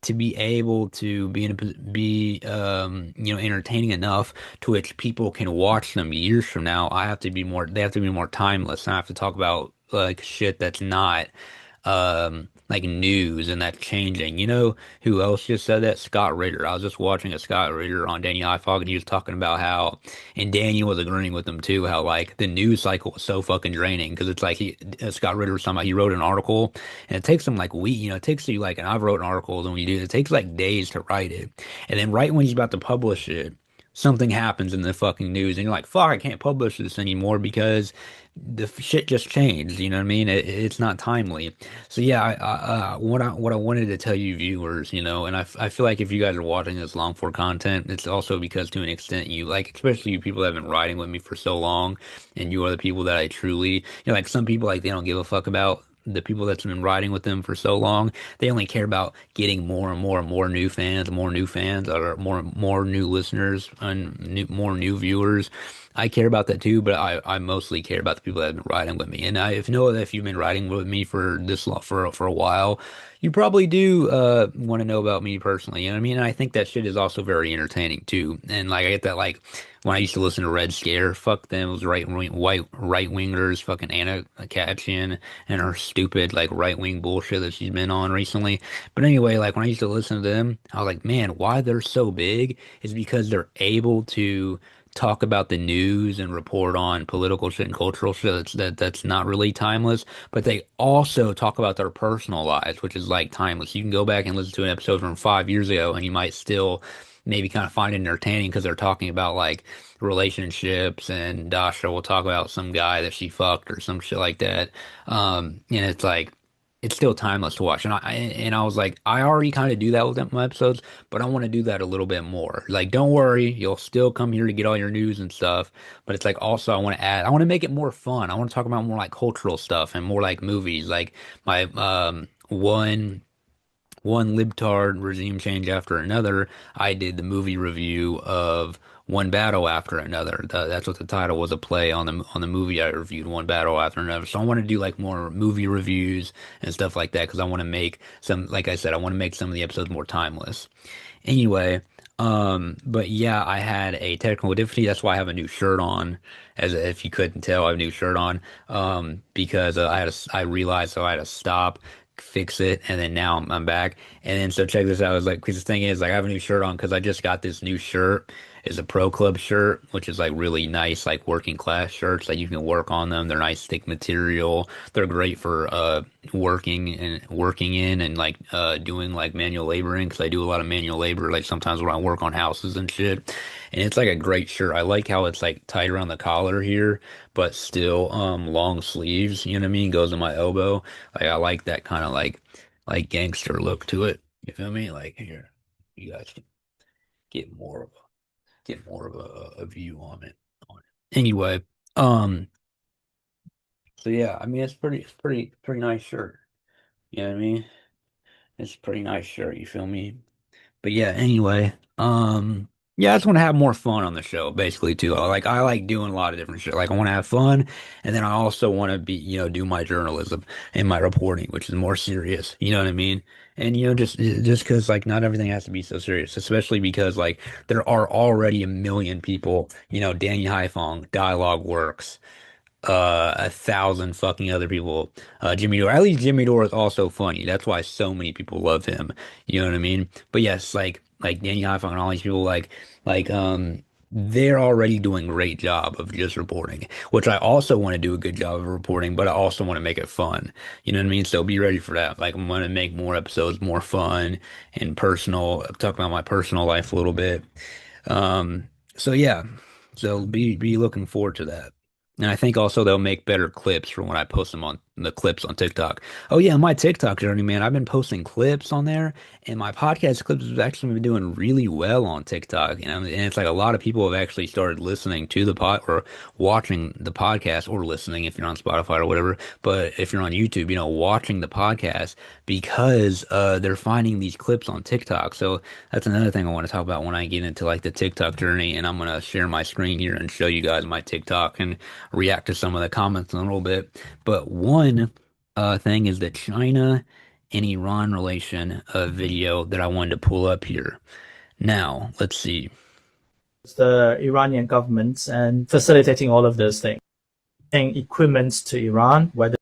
to be able to be entertaining enough to which people can watch them years from now, they have to be more timeless. I have to talk about like shit that's not like news and that's changing. You know who else just said that? Scott Ritter. I was just watching a Scott Ritter on Danny Ifog, and he was talking about how, and Danny was agreeing with him too, how like the news cycle was so fucking draining because it's like Scott Ritter was talking about he wrote an article and it takes him like it takes you like, and I've wrote an article and when you do it takes like days to write it, and then right when he's about to publish it, something happens in the fucking news and you're like, fuck, I can't publish this anymore because the shit just changed. You know what I mean? It's not timely. So yeah, what I wanted to tell you viewers, and I feel like if you guys are watching this long form content, it's also because to an extent you like, especially you people that have been riding with me for so long, and you are the people that I truly, like some people like they don't give a fuck about the people that's been riding with them for so long. They only care about getting more and more and more new fans, or more new listeners and more new viewers. I care about that too, but I mostly care about the people that have been riding with me. And if you've been riding with me for this long, for a while, you probably do want to know about me personally. You know what I mean? And I think that shit is also very entertaining too. And like I get that like when I used to listen to Red Scare, fuck them, it was right wingers, fucking Anna Katchian and her stupid like right wing bullshit that she's been on recently. But anyway, like when I used to listen to them, I was like, man, why they're so big is because they're able to talk about the news and report on political shit and cultural shit that's not really timeless, but they also talk about their personal lives, which is like timeless. You can go back and listen to an episode from 5 years ago and you might still maybe kind of find it entertaining because they're talking about like relationships, and Dasha will talk about some guy that she fucked or some shit like that. And it's like it's still timeless to watch. And I was like, I already kind of do that with my episodes, but I want to do that a little bit more. Like, don't worry, you'll still come here to get all your news and stuff. But it's like also I want to make it more fun. I want to talk about more like cultural stuff and more like movies. Like my one libtard regime change after another, I did the movie review of One Battle After Another. That's what the title was, a play on the movie I reviewed, One Battle After Another. So I want to do like more movie reviews and stuff like that because I want to make some, like I said, I want to make some of the episodes more timeless. Anyway, but yeah, I had a technical difficulty. That's why I have a new shirt on. As if you couldn't tell, I have a new shirt on. Because I realized so I had to stop, fix it, and then now I'm back. And then so check this out. It's like, 'cause the thing is, like, I have a new shirt on because I just got this new shirt. It's a Pro Club shirt, which is like really nice, like working class shirts that you can work on them. They're nice, thick material. They're great for working in and like doing like manual laboring because I do a lot of manual labor. Like sometimes when I work on houses and shit, and it's like a great shirt. I like how it's like tight around the collar here, but still long sleeves. You know what I mean? Goes to my elbow. Like I like that kind of like gangster look to it. You feel me? Like here, you guys can get more of a view on it. Anyway, so yeah, I mean it's pretty nice shirt. You know what I mean? It's a pretty nice shirt, you feel me? But yeah, anyway, yeah, I just want to have more fun on the show, basically too. I like doing a lot of different shit. Like I want to have fun, and then I also want to be, do my journalism and my reporting, which is more serious. You know what I mean? And just because like not everything has to be so serious, especially because like there are already a million people. Danny Haifong, Dialogue Works, 1,000 fucking other people. Jimmy Dore. At least Jimmy Dore is also funny. That's why so many people love him. You know what I mean? But yes, like Danny Haifong and all these people, they're already doing a great job of just reporting, which I also want to do a good job of reporting, but I also want to make it fun. You know what I mean? So be ready for that. Like I'm going to make more episodes more fun and personal, talk about my personal life a little bit. So yeah, so be looking forward to that. And I think also they'll make better clips from when I post them on the clips on TikTok. Oh yeah, my TikTok journey, man. I've been posting clips on there, and my podcast clips have actually been doing really well on TikTok. And it's like a lot of people have actually started listening to the pod or watching the podcast, or listening if you're on Spotify or whatever. But if you're on YouTube, watching the podcast because they're finding these clips on TikTok. So that's another thing I want to talk about when I get into like the TikTok journey. And I'm gonna share my screen here and show you guys my TikTok and react to some of the comments in a little bit. But one thing is the China and Iran relation video that I wanted to pull up here. Now, let's see. The Iranian government and facilitating all of those things, equipment to Iran, whether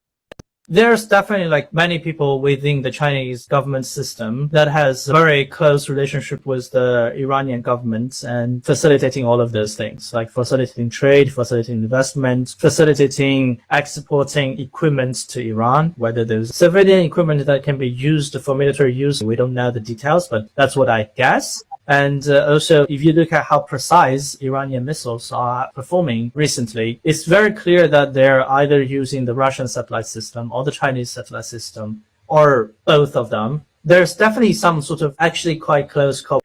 there's definitely like many people within the Chinese government system that has a very close relationship with the Iranian government and facilitating all of those things, like facilitating trade, facilitating investment, facilitating exporting equipment to Iran, whether there's civilian equipment that can be used for military use. We don't know the details, but that's what I guess. And also, if you look at how precise Iranian missiles are performing recently, it's very clear that they're either using the Russian satellite system or the Chinese satellite system, or both of them. There's definitely some sort of actually quite close cooperation.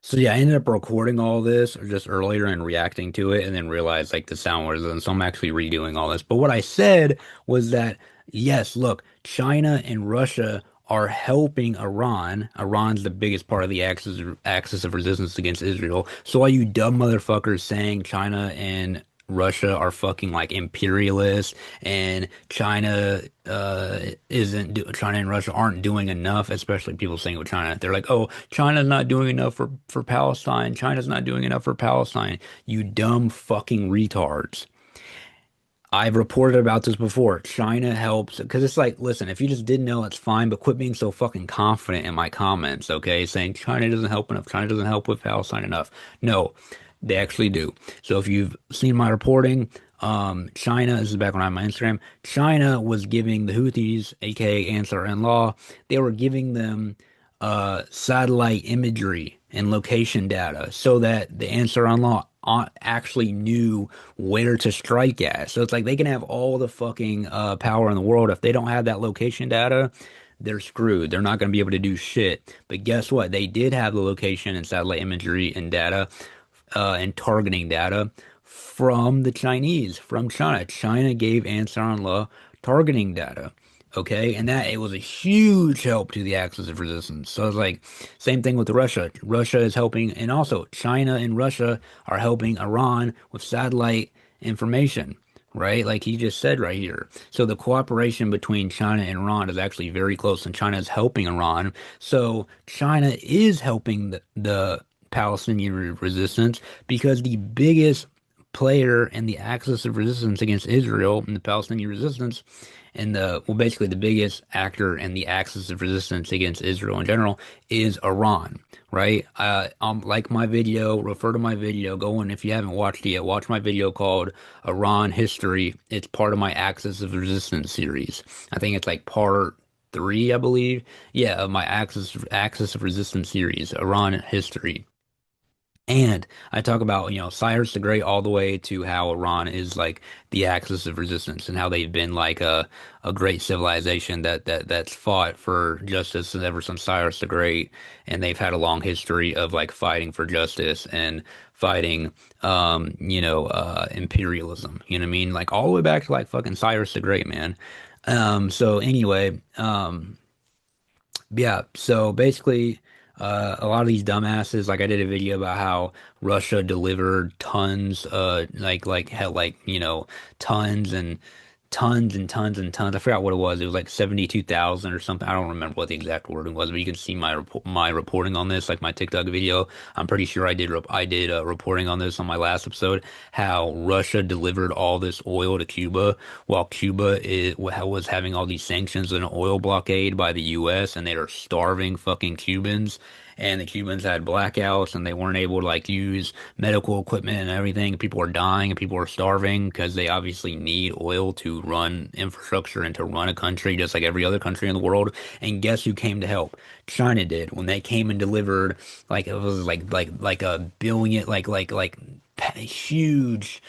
So yeah, I ended up recording all this just earlier and reacting to it, and then realized like the sound wasn't. So I'm actually redoing all this. But what I said was that yes, look, China and Russia are helping Iran. Iran's the biggest part of the axis of resistance against Israel. So all you dumb motherfuckers saying China and Russia are fucking like imperialists and China and Russia aren't doing enough, especially people saying with China. They're like, "Oh, China's not doing enough for Palestine. China's not doing enough for Palestine." You dumb fucking retards. I've reported about this before. China helps because it's like, listen, if you just didn't know, it's fine, but quit being so fucking confident in my comments, okay? Saying China doesn't help enough, China doesn't help with Palestine enough. No, they actually do. So if you've seen my reporting, China, this is back when I had my Instagram, China was giving the Houthis, aka Ansar-Allah, they were giving them satellite imagery and location data so that the Ansar-Allah actually knew where to strike at. So it's like they can have all the fucking power in the world. If they don't have that location data, they're screwed. They're not going to be able to do shit. But guess what? They did have the location and satellite imagery and data and targeting data from the Chinese, from China. China gave Ansar-Allah targeting data. Okay, and that it was a huge help to the axis of resistance. So it's like same thing with Russia. Russia is helping, and also China and Russia are helping Iran with satellite information, right? Like he just said right here. So the cooperation between China and Iran is actually very close, and China is helping Iran. So China is helping the Palestinian resistance because the biggest player in the axis of resistance against Israel and the Palestinian resistance and basically the biggest actor in the axis of resistance against Israel in general is Iran, right? Like my video, refer to my video, go on if you haven't watched it yet, watch my video called Iran History. It's part of my axis of resistance series. I think it's like part 3, I believe. Yeah, of my axis of resistance series, Iran History. And I talk about, Cyrus the Great all the way to how Iran is like the axis of resistance and how they've been like a great civilization that's fought for justice ever since Cyrus the Great, and they've had a long history of like fighting for justice and fighting imperialism. You know what I mean? Like all the way back to like fucking Cyrus the Great, man. So anyway, yeah, so basically, a lot of these dumbasses, like I did a video about how Russia delivered tons, tons and tons and tons and tons. I forgot what it was. It was like 72,000 or something. I don't remember what the exact wording was, but you can see my reporting on this, like my TikTok video. I'm pretty sure I did reporting on this on my last episode. How Russia delivered all this oil to Cuba while was having all these sanctions and an oil blockade by the U.S. and they are starving fucking Cubans. And the Cubans had blackouts and they weren't able to like use medical equipment and everything. People are dying and people are starving because they obviously need oil to run infrastructure and to run a country just like every other country in the world. And guess who came to help? China did when they came and delivered like it was like a billion huge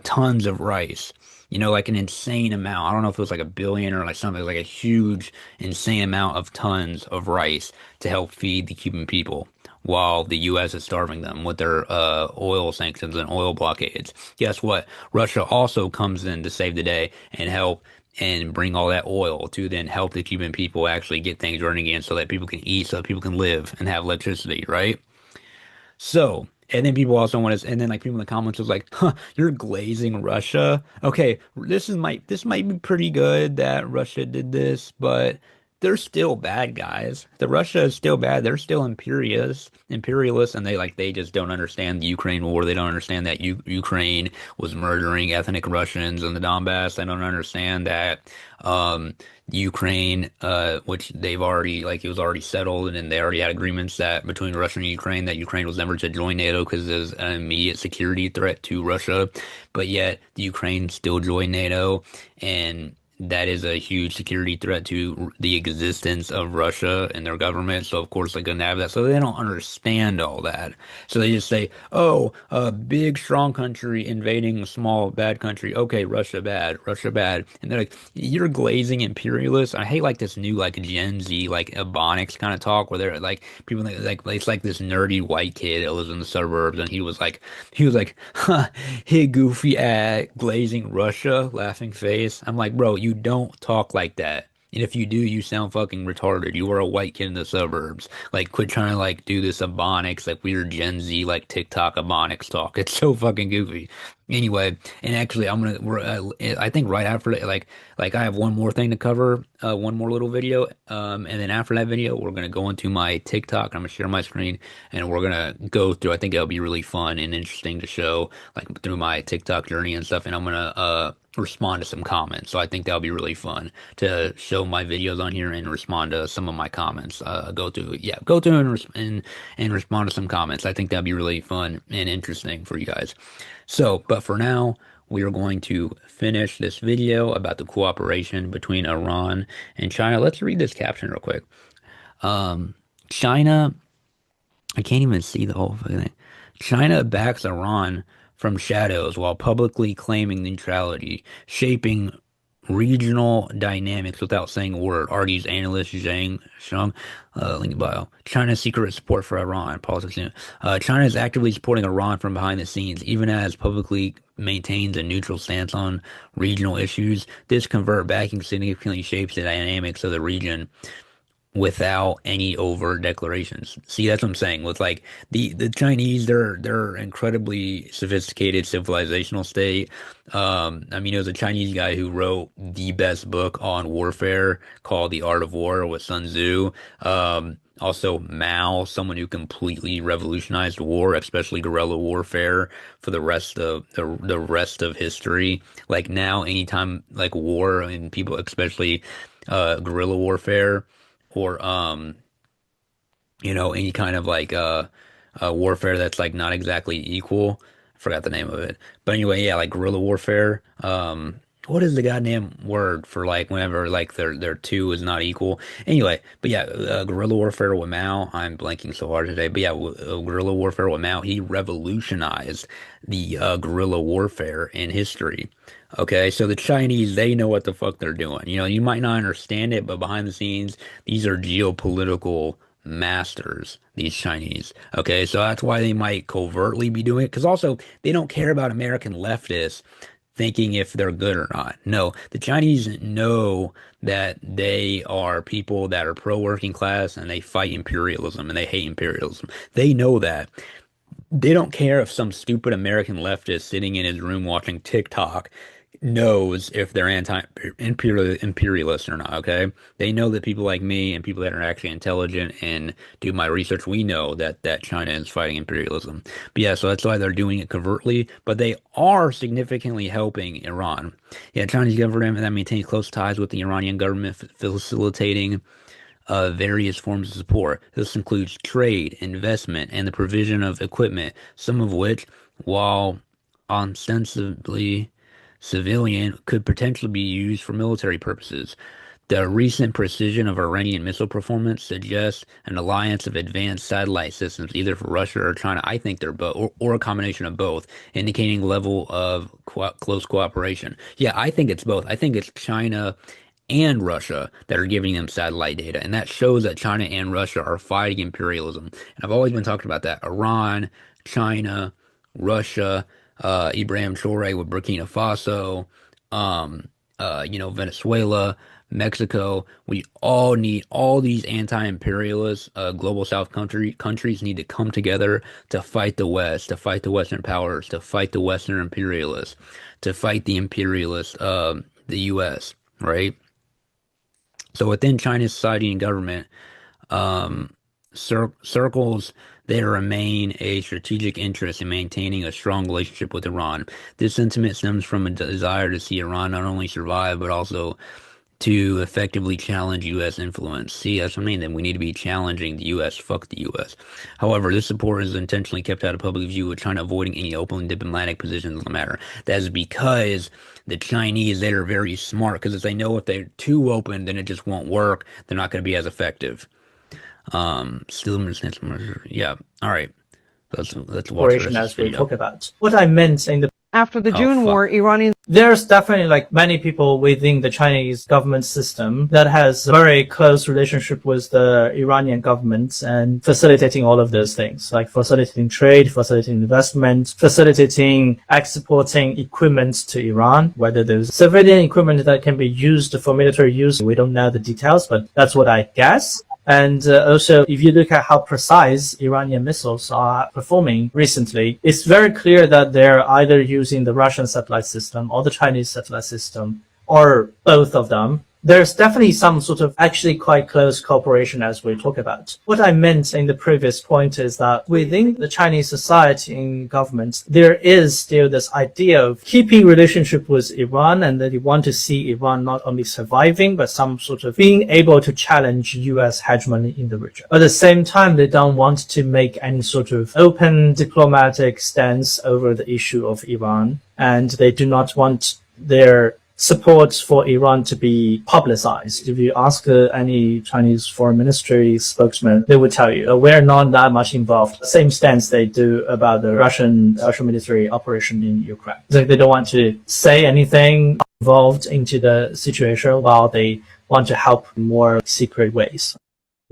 tons of rice. Like an insane amount. I don't know if it was like a billion or like something, like a huge, insane amount of tons of rice to help feed the Cuban people while the U.S. is starving them with their oil sanctions and oil blockades. Guess what? Russia also comes in to save the day and help and bring all that oil to then help the Cuban people actually get things running again so that people can eat, so that people can live and have electricity, right? So, and then people also want to, and then like people in the comments was like, "Huh, you're glazing Russia." Okay, this might be pretty good that Russia did this, but they're still bad guys. The Russia is still bad. They're still imperialists, and they just don't understand the Ukraine war. They don't understand that Ukraine was murdering ethnic Russians in the Donbass. They don't understand that Ukraine, which they've already it was already settled, and they already had agreements that between Russia and Ukraine that Ukraine was never to join NATO because there's an immediate security threat to Russia, but yet the Ukraine still joined NATO, and that is a huge security threat to the existence of Russia and their government. So of course they're gonna have that. So they don't understand all that. So they just say, "Oh, a big strong country invading a small bad country. Okay, Russia bad, Russia bad." And they're like, "You're glazing imperialist." I hate like this new like Gen Z like ebonics kind of talk where they're like people like it's like this nerdy white kid that lives in the suburbs, and he was like, "Huh, hey goofy at glazing Russia, laughing face." I'm like, bro, you don't talk like that. And if you do, you sound fucking retarded. You are a white kid in the suburbs. Like, quit trying to like do this ebonics, like weird Gen Z, like TikTok ebonics talk. It's so fucking goofy. Anyway, and actually, I think right after that, like I have one more thing to cover, one more little video, and then after that video, we're gonna go into my TikTok. I'm gonna share my screen, and we're gonna go through. I think it'll be really fun and interesting to show, like through my TikTok journey and stuff. And I'm gonna respond to some comments. So I think that'll be really fun to show my videos on here and respond to some of my comments. Go through and respond to some comments. I think that'd be really fun and interesting for you guys. So, but for now, we are going to finish this video about the cooperation between Iran and China. Let's read this caption real quick. China, I can't even see the whole thing. China backs Iran from shadows while publicly claiming neutrality, shaping regional dynamics without saying a word, argues analyst Zhang Sheng, link in bio. China's secret support for Iran, politics. China is actively supporting Iran from behind the scenes, even as publicly maintains a neutral stance on regional issues. This covert backing significantly shapes the dynamics of the region without any overt declarations. See, that's what I'm saying. With like the Chinese, they're incredibly sophisticated civilizational state. I mean, it was a Chinese guy who wrote the best book on warfare called The Art of War with Sun Tzu. Also Mao, someone who completely revolutionized war, especially guerrilla warfare, for the rest of the rest of history. Like now, anytime like war and people, especially guerrilla warfare or any kind of like warfare that's like not exactly equal. I forgot the name of it. But anyway, yeah, like guerrilla warfare. What is the goddamn word for like whenever like their two is not equal? Anyway, but yeah, guerrilla warfare with Mao. I'm blanking so hard today. But yeah, guerrilla warfare with Mao. He revolutionized the guerrilla warfare in history. Okay, so the Chinese, they know what the fuck they're doing. You know, you might not understand it, but behind the scenes, these are geopolitical masters, these Chinese. Okay, so that's why they might covertly be doing it, because also they don't care about American leftists thinking if they're good or not. No, the Chinese know that they are people that are pro-working class and they fight imperialism and they hate imperialism. They know that. They don't care if some stupid American leftist sitting in his room watching TikTok knows if they're anti-imperialist or not, okay? They know that people like me and people that are actually intelligent and do my research, we know that China is fighting imperialism. But yeah, so that's why they're doing it covertly, but they are significantly helping Iran. Yeah, Chinese government that maintains close ties with the Iranian government, facilitating various forms of support. This includes trade, investment, and the provision of equipment, some of which, while ostensibly civilian, could potentially be used for military purposes. The recent precision of Iranian missile performance suggests an alliance of advanced satellite systems, either for Russia or China. I think they're both, or a combination of both, indicating level of close cooperation. Yeah, I think it's both. I think it's China and Russia that are giving them satellite data. And that shows that China and Russia are fighting imperialism. And I've always been talking about that. Iran, China, Russia, Ibrahim Traore with Burkina Faso, Venezuela, Mexico. We all need all these anti-imperialist global South countries need to come together to fight the West, to fight the Western powers, to fight the Western imperialists, to fight the imperialists, the U.S., right? So within China's society and government, circles, there remain a strategic interest in maintaining a strong relationship with Iran. This sentiment stems from a desire to see Iran not only survive, but also to effectively challenge U.S. influence. See, that's what I mean. Then we need to be challenging the U.S. Fuck the U.S. However, this support is intentionally kept out of public view, with China avoiding any open diplomatic positions on the matter. That is because the Chinese, they are very smart, because if they know if they're too open, then it just won't work. They're not going to be as effective. Yeah. All right. Let's watch the rest of this As we video. talk about. What I meant in the After the June war, Iranians there's definitely like many people within the Chinese government system that has a very close relationship with the Iranian government and facilitating all of those things, like facilitating trade, facilitating investment, facilitating exporting equipment to Iran, whether there's civilian equipment that can be used for military use. We don't know the details, but that's what I guess. And also, if you look at how precise Iranian missiles are performing recently, it's very clear that they're either using the Russian satellite system or the Chinese satellite system, or both of them. There's definitely some sort of actually quite close cooperation as we talk about. What I meant in the previous point is that within the Chinese society and government, there is still this idea of keeping relationship with Iran, and that they want to see Iran not only surviving, but some sort of being able to challenge US hegemony in the region. At the same time, they don't want to make any sort of open diplomatic stance over the issue of Iran, and they do not want their support for Iran to be publicized. If you ask any Chinese foreign ministry spokesman, they would tell you, we're not that much involved. Same stance they do about the Russian military operation in Ukraine. So they don't want to say anything involved into the situation, while they want to help in more secret ways.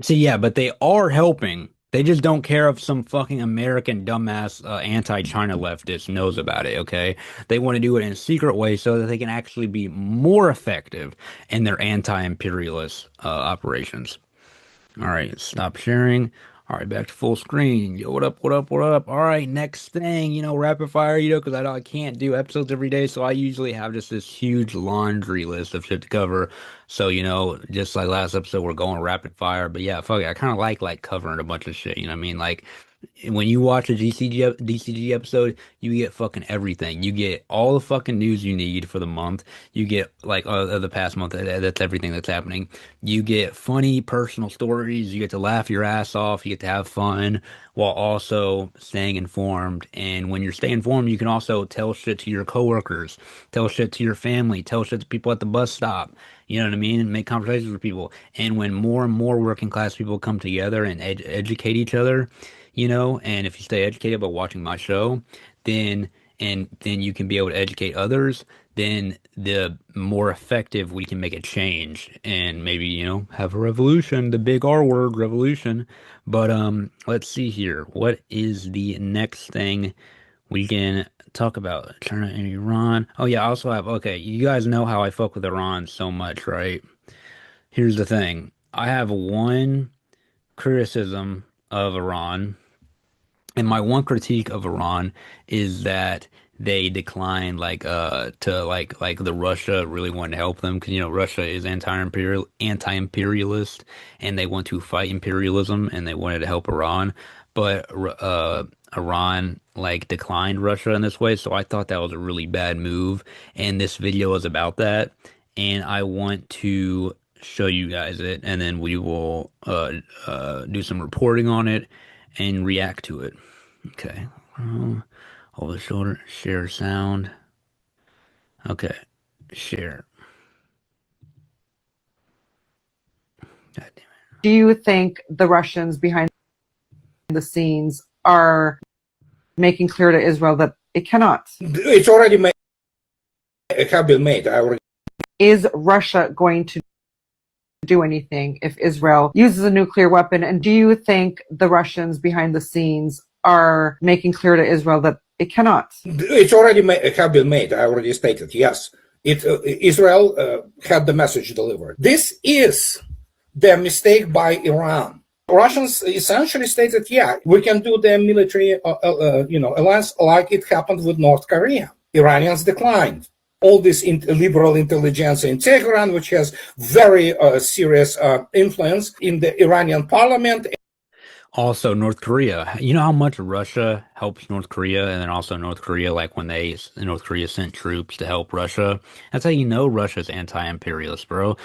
See, yeah, but they are helping. They just don't care if some fucking American dumbass anti-China leftist knows about it, okay? They want to do it in a secret way so that they can actually be more effective in their anti-imperialist operations. All right, stop sharing. All right, back to full screen. Yo, what up, what up, what up? All right, next thing, rapid fire, because I can't do episodes every day, so I usually have just this huge laundry list of shit to cover. So, just like last episode, we're going rapid fire. But yeah, fuck it, I kind of like covering a bunch of shit, you know what I mean? Like, when you watch a DCG episode, you get fucking everything. You get all the fucking news you need for the month. You get like the past month. That's everything that's happening. You get funny personal stories. You get to laugh your ass off. You get to have fun while also staying informed. And when you're staying informed, you can also tell shit to your coworkers, tell shit to your family, tell shit to people at the bus stop. You know what I mean? And make conversations with people. And when more and more working class people come together and educate each other, and if you stay educated by watching my show, then you can be able to educate others, then the more effective we can make a change, and maybe, have a revolution, the big R word, revolution. But let's see here. What is the next thing we can talk about? China and Iran. Oh yeah, I also have, okay, you guys know how I fuck with Iran so much, right? Here's the thing. I have one criticism of Iran, and my one critique of Iran is that they declined to the Russia really wanted to help them, because Russia is anti-imperialist, and they want to fight imperialism, and they wanted to help Iran, but Iran declined Russia in this way. So I thought that was a really bad move, and this video is about that, and I want to show you guys it, and then we will do some reporting on it and react to it. Okay. Over the shoulder, share sound. Okay, share. God damn it. Do you think the Russians behind the scenes are making clear to Israel that it cannot? It's already made. It have been made. Is Russia going to do anything if Israel uses a nuclear weapon? And do you think the Russians behind the scenes are making clear to Israel that it cannot? It's already have been made. I already stated, yes. Israel had the message delivered. This is the mistake by Iran. Russians essentially stated, yeah, we can do the military alliance like it happened with North Korea. Iranians declined. All this liberal intelligentsia in Tehran, which has very serious influence in the Iranian parliament. Also, North Korea. You know how much Russia helps North Korea, and then also North Korea, like when North Korea sent troops to help Russia. That's how you know Russia's anti-imperialist, bro.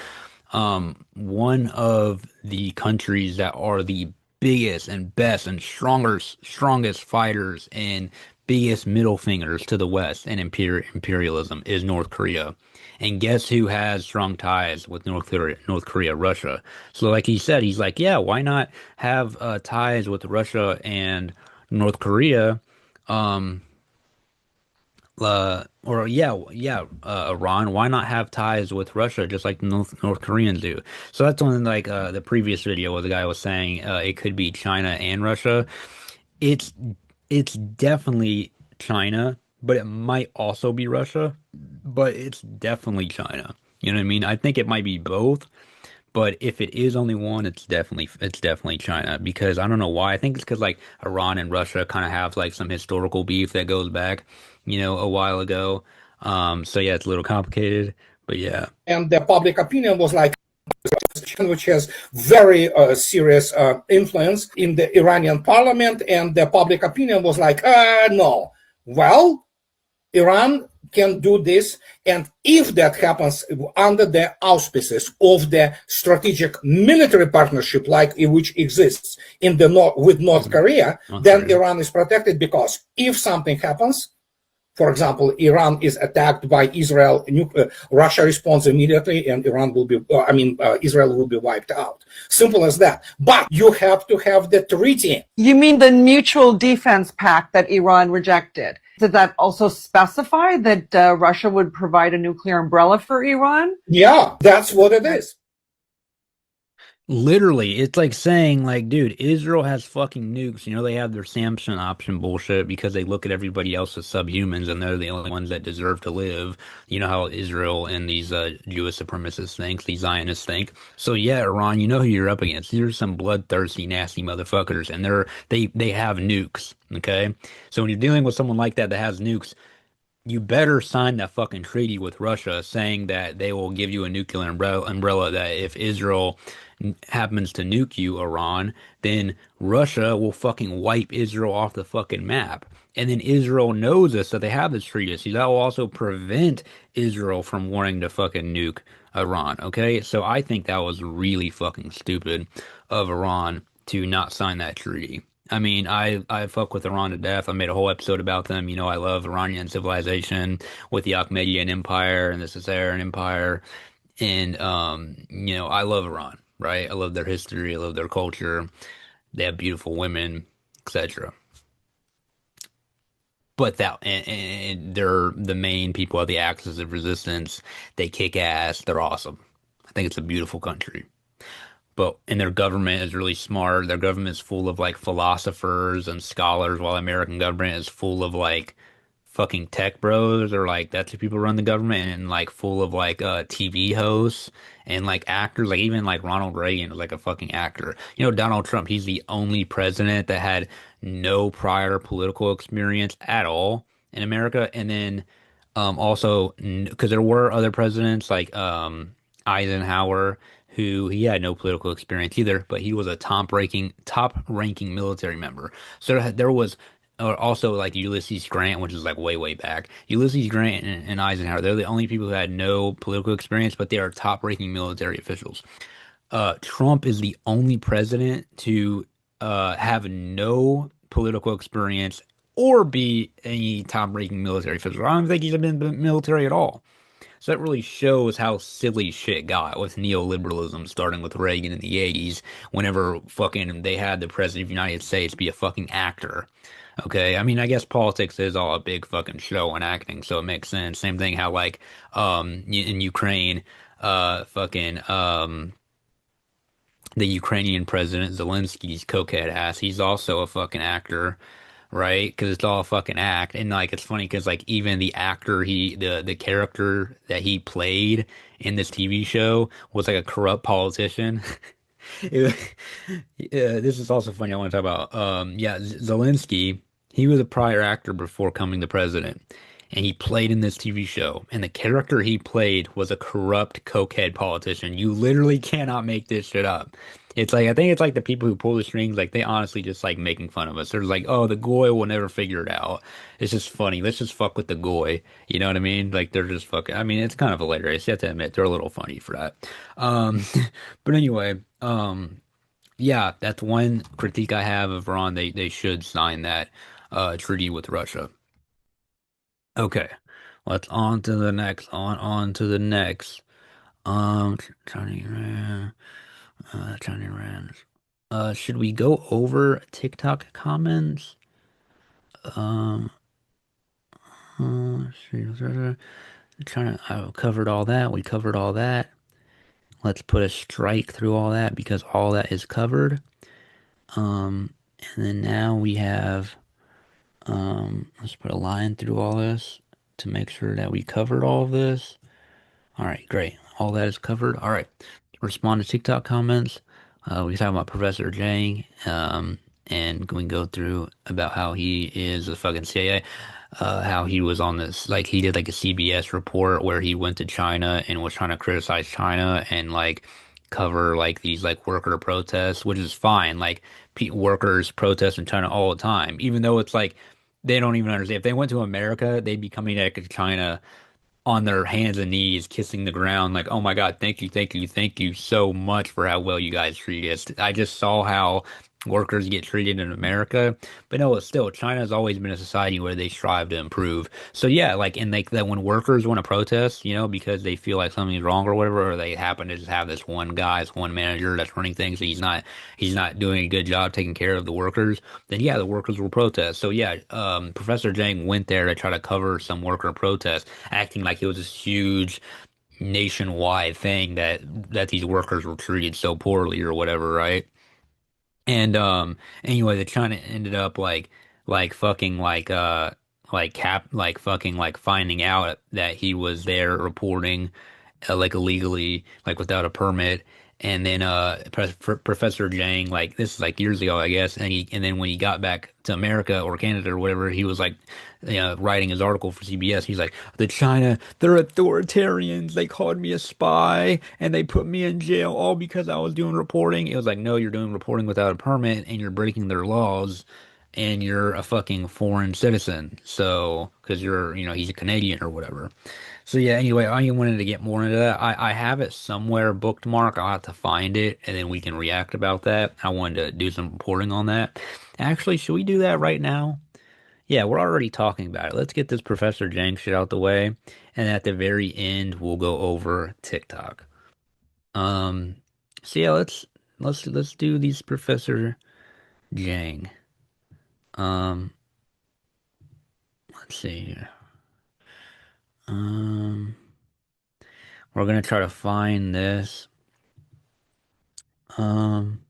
One of the countries that are the biggest and best and strongest fighters and biggest middle fingers to the West and imperialism is North Korea. And guess who has strong ties with North Korea? North Korea, Russia. So like he said, he's like, yeah, why not have ties with Russia and North Korea? Um, or Iran. Why not have ties with Russia just like the North Koreans do? So that's when like the previous video where the guy was saying it could be China and Russia. It's it's definitely China, but it might also be Russia, but it's definitely China. You know what I mean? I think it might be both, but if it is only one, it's definitely China because I don't know why. I think it's because like Iran and Russia kind of have like some historical beef that goes back, a while ago. So yeah, it's a little complicated, but yeah. And the public opinion was like, which has very serious influence in the Iranian parliament, and the public opinion was like, no. Well, Iran can do this, and if that happens under the auspices of the strategic military partnership, like which exists in the with North Korea, then Iran is protected because if something happens, for example, Iran is attacked by Israel, Russia responds immediately, and Israel will be wiped out. Simple as that. But you have to have the treaty. You mean the mutual defense pact that Iran rejected? Did that also specify that Russia would provide a nuclear umbrella for Iran? Yeah, that's what it is. Literally, it's like saying, like, dude, Israel has fucking nukes. They have their Samson option bullshit because they look at everybody else as subhumans and they're the only ones that deserve to live. You know how Israel and these Jewish supremacists think, these Zionists think. So yeah, Iran, you know who you're up against. These are some bloodthirsty, nasty motherfuckers, and they have nukes. Okay, so when you're dealing with someone like that has nukes, you better sign that fucking treaty with Russia saying that they will give you a nuclear umbrella that if Israel happens to nuke you, Iran, then Russia will fucking wipe Israel off the fucking map. And then Israel knows this, so they have this treaty. So that will also prevent Israel from wanting to fucking nuke Iran, okay? So I think that was really fucking stupid of Iran to not sign that treaty. I mean, I fuck with Iran to death. I made a whole episode about them. I love Iranian civilization with the Akhmedian Empire and the Caesarean Empire. And I love Iran, right? I love their history, I love their culture. They have beautiful women, etc. But and they're the main people of the axis of resistance. They kick ass. They're awesome. I think it's a beautiful country. And their government is really smart. Their government is full of like philosophers and scholars, while the American government is full of like fucking tech bros, or like that's who people run the government, and like full of like TV hosts and like actors. Like even like Ronald Reagan is like a fucking actor. Donald Trump, he's the only president that had no prior political experience at all in America. And then also because there were other presidents like Eisenhower, who he had no political experience either, but he was a top ranking military member. So there was also like Ulysses Grant, which is like way back. Ulysses Grant and Eisenhower, they're the only people who had no political experience, but they are top-ranking military officials. Trump is the only president to have no political experience or be any top-ranking military official. I don't think he's been in the military at all. So that really shows how silly shit got with neoliberalism, starting with Reagan in the 80s, whenever fucking they had the president of the United States be a fucking actor. Okay, I mean, I guess politics is all a big fucking show and acting, so it makes sense. Same thing how like in Ukraine, fucking the Ukrainian president Zelensky's cokehead ass, he's also a fucking actor, right? Because it's all a fucking act. And like it's funny because like even the actor the character that he played in this TV show was like a corrupt politician. Yeah, this is also funny. I want to talk about Zelensky. He was a prior actor before coming the president, and he played in this TV show, and the character he played was a corrupt cokehead politician. You literally cannot make this shit up. It's like I think it's like the people who pull the strings, like they honestly just like making fun of us. They're like, oh, the goy will never figure it out. It's just funny. Let's just fuck with the goy. You know what I mean? Like they're just fucking. I mean, it's kind of hilarious. You have to admit they're a little funny for that. Um, but anyway, yeah, that's one critique I have of Iran. They should sign that treaty with Russia. Okay, let's on to the next. On to the next. China Iran. China Iran. Should we go over TikTok comments? Um, China. I covered all that. We covered all that. Let's put a strike through all that because all that is covered. And then now we have. Let's put a line through all this to make sure that we covered all of this. All right, great. All that is covered. All right. Respond to TikTok comments. We talking about Professor Jang, and we can go through about how he is a fucking CIA, how he was on this, like he did like a CBS report where he went to China and was trying to criticize China and like cover like these like worker protests, which is fine. Like workers protest in China all the time, even though it's like they don't even understand. If they went to America, they'd be coming back to China on their hands and knees, kissing the ground, like, oh my God, thank you so much for how well you guys treat us. I just saw how workers get treated in America, but no, still, China has always been a society where they strive to improve. So yeah, like, and like that when workers want to protest, because they feel like something's wrong or whatever, or they happen to just have this one guy, this one manager that's running things, so he's not doing a good job taking care of the workers, then yeah, the workers will protest. So yeah, Professor Zhang went there to try to cover some worker protest, acting like it was this huge nationwide thing that these workers were treated so poorly or whatever, right? And anyway, the China ended up like fucking like fucking like finding out that he was there reporting like illegally, like without a permit. And then Professor Jang, like this is like years ago, I guess, and then when he got back to America or Canada or whatever, he was like writing his article for CBS. He's like, the China, they're authoritarians. They called me a spy and they put me in jail all because I was doing reporting. It was like, no, you're doing reporting without a permit and you're breaking their laws and you're a fucking foreign citizen. So, because he's a Canadian or whatever. So yeah, anyway, I wanted to get more into that. I have it somewhere bookmarked. I'll have to find it and then we can react about that. I wanted to do some reporting on that. Actually, should we do that right now? Yeah, we're already talking about it. Let's get this Professor Jang shit out the way, and at the very end, we'll go over TikTok. Um, so yeah, let's do these Professor Jang. Um, let's see here. Um, we're gonna try to find this. Um,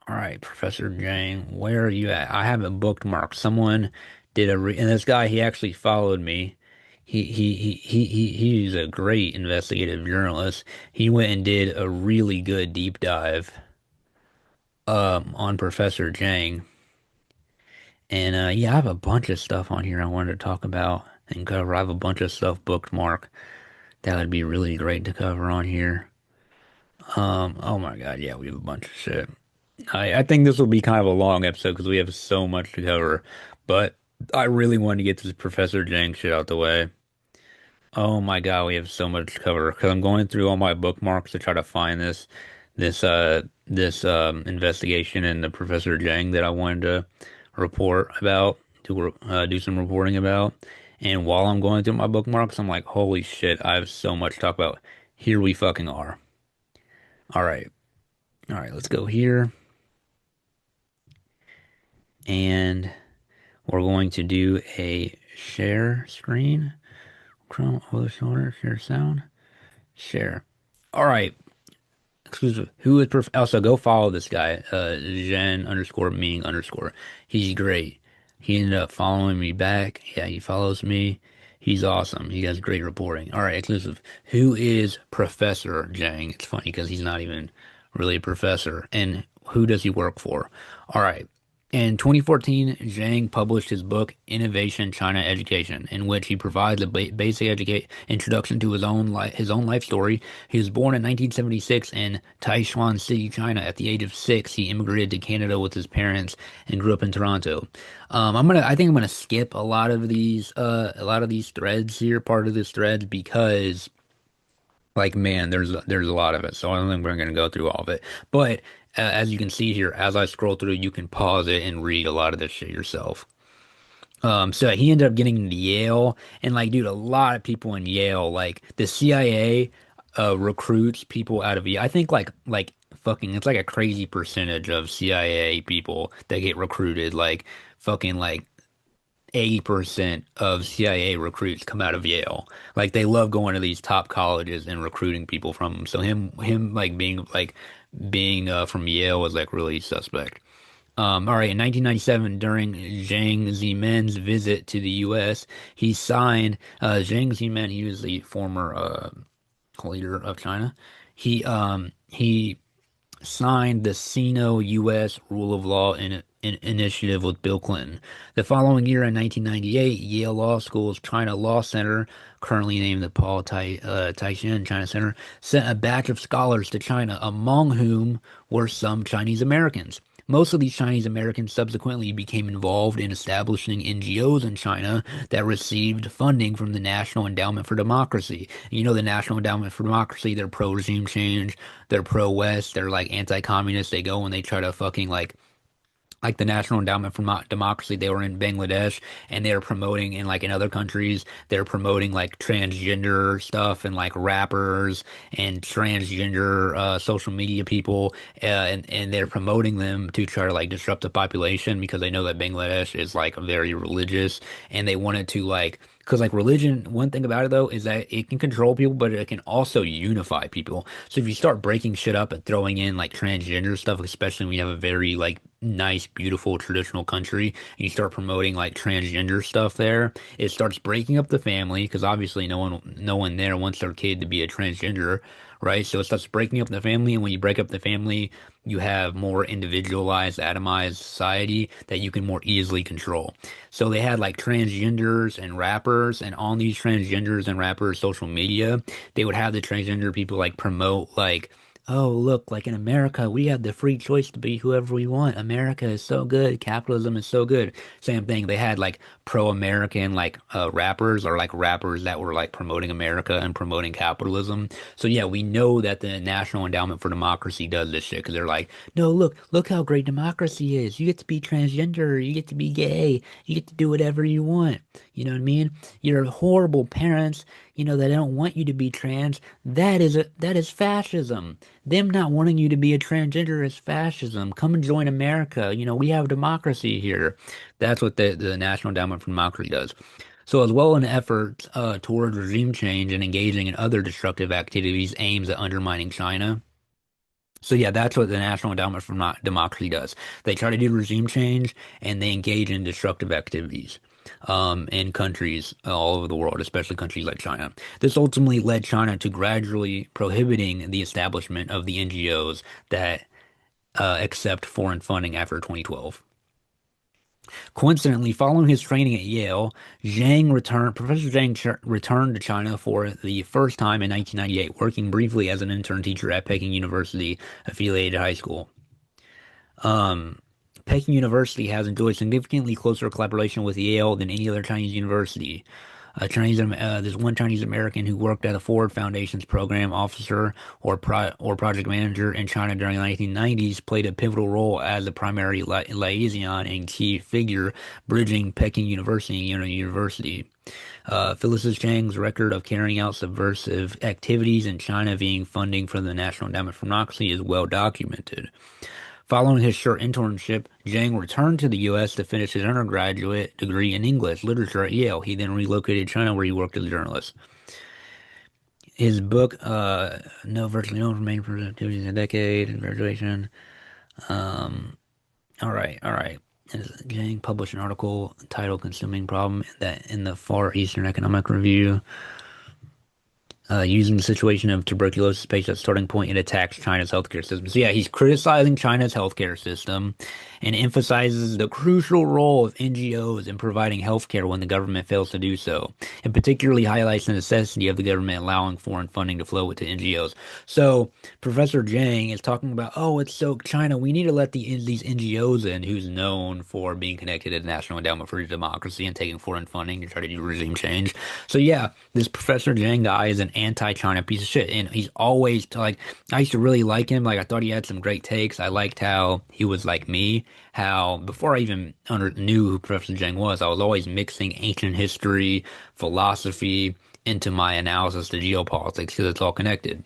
all right, Professor Jang, where are you at? I have it bookmarked. Someone did and this guy, he actually followed me. He's a great investigative journalist. He went and did a really good deep dive on Professor Jang. And yeah, I have a bunch of stuff on here I wanted to talk about and cover. I have a bunch of stuff bookmarked that would be really great to cover on here. Oh my God, yeah, we have a bunch of shit. I think this will be kind of a long episode because we have so much to cover, but I really wanted to get this Professor Jang shit out the way. Oh my God, we have so much to cover because I'm going through all my bookmarks to try to find this investigation into Professor Jang that I wanted to report about, to do some reporting about. And while I'm going through my bookmarks, I'm like, holy shit, I have so much to talk about. Here we fucking are. All right. All right, let's go here. And we're going to do a share screen. Chrome, shoulder, share sound, share. All right. Exclusive. Who is also go follow this guy, Jen underscore Ming underscore. He's great. He ended up following me back. Yeah, he follows me. He's awesome. He does great reporting. All right, exclusive. Who is Professor Jang? It's funny because he's not even really a professor. And who does he work for? All right. In 2014, Zhang published his book Innovation China Education, in which he provides a basic introduction to his own life story. He was born in 1976 in Taishuan City, China. At the age of 6, he immigrated to Canada with his parents and grew up in Toronto. I think I'm gonna skip a lot of these threads here, part of this thread, because like, man, there's a lot of it, so I don't think we're gonna go through all of it. But as you can see here, as I scroll through, you can pause it and read a lot of this shit yourself. So he ended up getting into Yale, and like, dude, a lot of people in Yale, like the CIA, recruits people out of Yale. I think like fucking, it's like a crazy percentage of CIA people that get recruited, like fucking like 80% of CIA recruits come out of Yale. Like they love going to these top colleges and recruiting people from them. So him being from Yale was like really suspect. All right, in 1997, during Jiang Zemin's visit to the U.S., he signed Jiang Zemin. He was the former leader of China. He signed the Sino-U.S. Rule of Law initiative with Bill Clinton. The following year, in 1998, Yale Law School's China Law Center, currently named the Taishan China Center, sent a batch of scholars to China, among whom were some Chinese Americans. Most of these Chinese Americans subsequently became involved in establishing NGOs in China that received funding from the National Endowment for Democracy. You know, the National Endowment for Democracy, they're pro-regime change, they're pro-West, they're like anti-communist. They go and they try to fucking like the National Endowment for Democracy, they were in Bangladesh and they were promoting in other countries, they're promoting like transgender stuff and like rappers and transgender social media people, and they're promoting them to try to like disrupt the population because they know that Bangladesh is like very religious and they wanted to like because like religion, one thing about it though is that it can control people, but it can also unify people. So if you start breaking shit up and throwing in like transgender stuff, especially when you have a very like nice, beautiful, traditional country, and you start promoting like transgender stuff there, it starts breaking up the family because obviously no one there wants their kid to be a transgender, right? So it starts breaking up the family, and when you break up the family, you have more individualized, atomized society that you can more easily control. So they had like transgenders and rappers, and on these transgenders and rappers' social media, they would have the transgender people like promote like, oh, look, like in America, we have the free choice to be whoever we want. America is so good. Capitalism is so good. Same thing. They had like pro-American like rappers, or like rappers that were like promoting America and promoting capitalism. So yeah, we know that the National Endowment for Democracy does this shit because they're like, no, look how great democracy is. You get to be transgender, you get to be gay, you get to do whatever you want. You know what I mean? Your horrible parents, you know, that don't want you to be trans. That is fascism. Them not wanting you to be a transgender is fascism. Come and join America. You know, we have democracy here. That's what the National Endowment for Democracy does. So, as well in efforts towards regime change and engaging in other destructive activities aims at undermining China. So, yeah, that's what the National Endowment for Democracy does. They try to do regime change and they engage in destructive activities in countries all over the world, especially countries like China. This ultimately led China to gradually prohibiting the establishment of the NGOs that accept foreign funding after 2012. Coincidentally, following his training at Yale, Professor Zhang returned to China for the first time in 1998, working briefly as an intern teacher at Peking University affiliated high school. Peking University has enjoyed significantly closer collaboration with Yale than any other Chinese university. There's one Chinese American who worked at the Ford Foundation's program officer or project manager in China during the 1990s, played a pivotal role as a primary liaison and key figure bridging Peking University and University. Phyllis Chang's record of carrying out subversive activities in China via funding from the National Endowment for Democracy is well documented. Following his short internship, Zhang returned to the U.S. to finish his undergraduate degree in English literature at Yale. He then relocated to China, where he worked as a journalist. His book, virtually no remained for activities in a decade, and graduation. All right, all right. Zhang published an article titled "Consuming Problem" in the Far Eastern Economic Review. using the situation of tuberculosis patients as a starting point, it attacks China's healthcare system. So yeah, he's criticizing China's healthcare system and emphasizes the crucial role of NGOs in providing healthcare when the government fails to do so. It particularly highlights the necessity of the government allowing foreign funding to flow to NGOs. So Professor Zhang is talking about, oh, it's so China, we need to let these NGOs in, who's known for being connected to the National Endowment for Democracy and taking foreign funding to try to do regime change. So yeah, this Professor Zhang guy is an anti-China piece of shit, and he's always like, I used to really like him. Like I thought he had some great takes. I liked how he was like me. How before I even knew who Professor Zhang was, I was always mixing ancient history, philosophy into my analysis of geopolitics because it's all connected,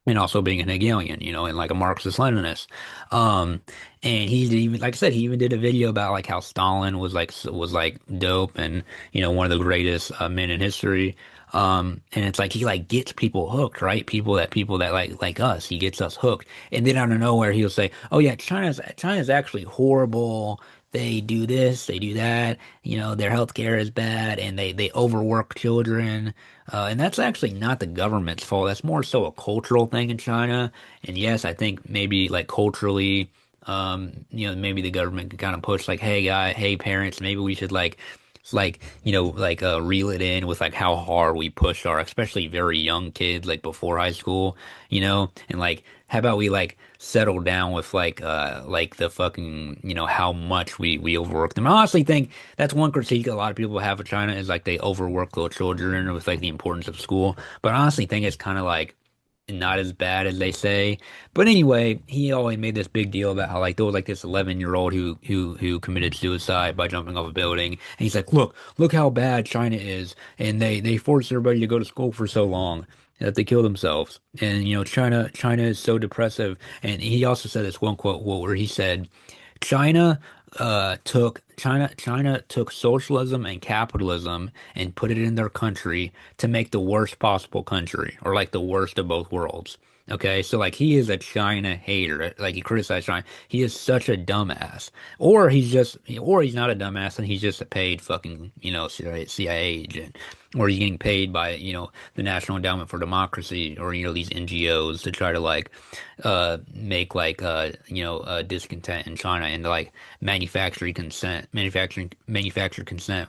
and also being an Hegelian, and like a Marxist-Leninist. Um, and he even, like I said, he even did a video about like how Stalin was like dope and one of the greatest men in history. And it's like he like gets people hooked, right? People that like us, he gets us hooked. And then out of nowhere, he'll say, "Oh yeah, China's actually horrible. They do this, they do that. Their healthcare is bad, and they overwork children." And that's actually not the government's fault. That's more so a cultural thing in China. And yes, I think maybe like culturally, maybe the government could kind of push like, hey parents, maybe we should reel it in with like how hard we push our, especially very young kids, like before high school, and like, how about we like settle down with like the fucking, how much we overwork them. I honestly think that's one critique a lot of people have of China is like they overwork little children with like the importance of school. But I honestly think it's kind of like not as bad as they say. But anyway, he always made this big deal about how like there was like this 11-year-old who committed suicide by jumping off a building. And he's like, look how bad China is, and they forced everybody to go to school for so long that they kill themselves. And China is so depressive. And he also said this one quote where he said, China China took socialism and capitalism and put it in their country to make the worst possible country, or like the worst of both worlds. Okay, so like he is a China hater. Like he criticized China. He is such a dumbass. Or he's not a dumbass and he's just a paid fucking, CIA agent. Or he's getting paid by, the National Endowment for Democracy, or, these NGOs to try to like make like discontent in China and like manufacture consent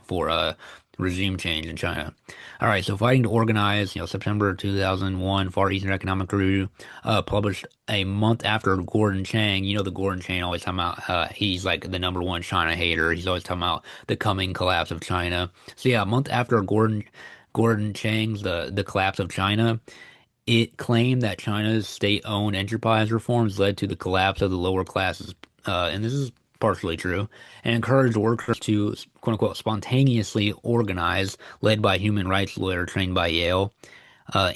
for regime change in China. All right, so fighting to organize, September 2001, Far Eastern Economic Review published a month after Gordon Chang. The Gordon Chang always talking about he's like the number one China hater. He's always talking about the coming collapse of China. So yeah, a month after Gordon Chang's the collapse of China, it claimed that China's state-owned enterprise reforms led to the collapse of the lower classes, and this is partially true, and encouraged workers to quote unquote spontaneously organize, led by human rights lawyer trained by Yale, uh,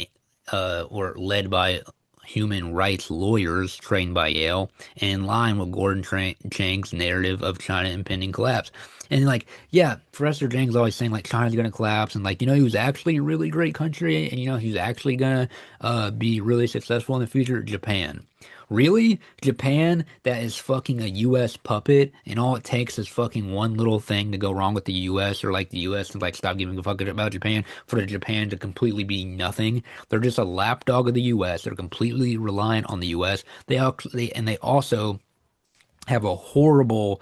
or led by human rights lawyers trained by Yale, in line with Chang's narrative of China impending collapse. And like, yeah, Professor Zhang's always saying like China's gonna collapse, and like, he was actually a really great country, and he's actually gonna be really successful in the future. Japan. Really? Japan, that is fucking a US puppet, and all it takes is fucking one little thing to go wrong with the US, or like the US to like stop giving a fuck about Japan, for the Japan to completely be nothing. They're just a lapdog of the US. They're completely reliant on the US. They also have a horrible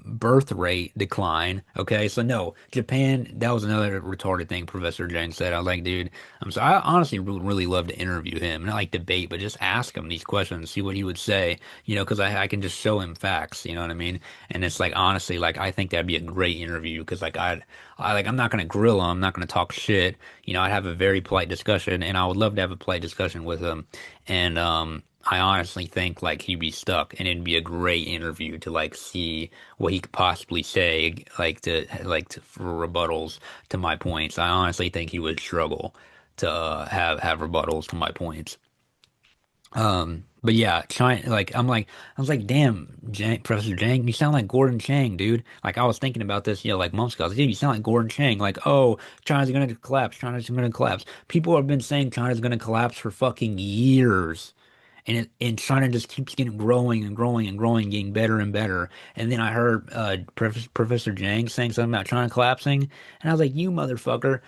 birth rate decline. Okay, so no, Japan, that was another retarded thing Professor Jang said. I was like, dude, I'm sorry. I honestly would really love to interview him, not like debate, but just ask him these questions, see what he would say, because I can just show him facts, you know what I mean? And it's like, honestly, like I think that'd be a great interview, because like I'm not gonna grill him, I'm not gonna talk shit, I'd have a very polite discussion, and I would love to have a polite discussion with him. And I honestly think like he'd be stuck, and it'd be a great interview to like see what he could possibly say, for rebuttals to my points. I honestly think he would struggle to have rebuttals to my points. But yeah, China, I was like, damn, Professor Jang, you sound like Gordon Chang, dude. Like I was thinking about this, like months ago. I was like, dude, you sound like Gordon Chang. Like, oh, China's gonna collapse. China's gonna collapse. People have been saying China's gonna collapse for fucking years. And China just keeps getting growing and growing and growing, getting better and better. And then I heard Professor Jang saying something about China collapsing, and I was like, "You motherfucker!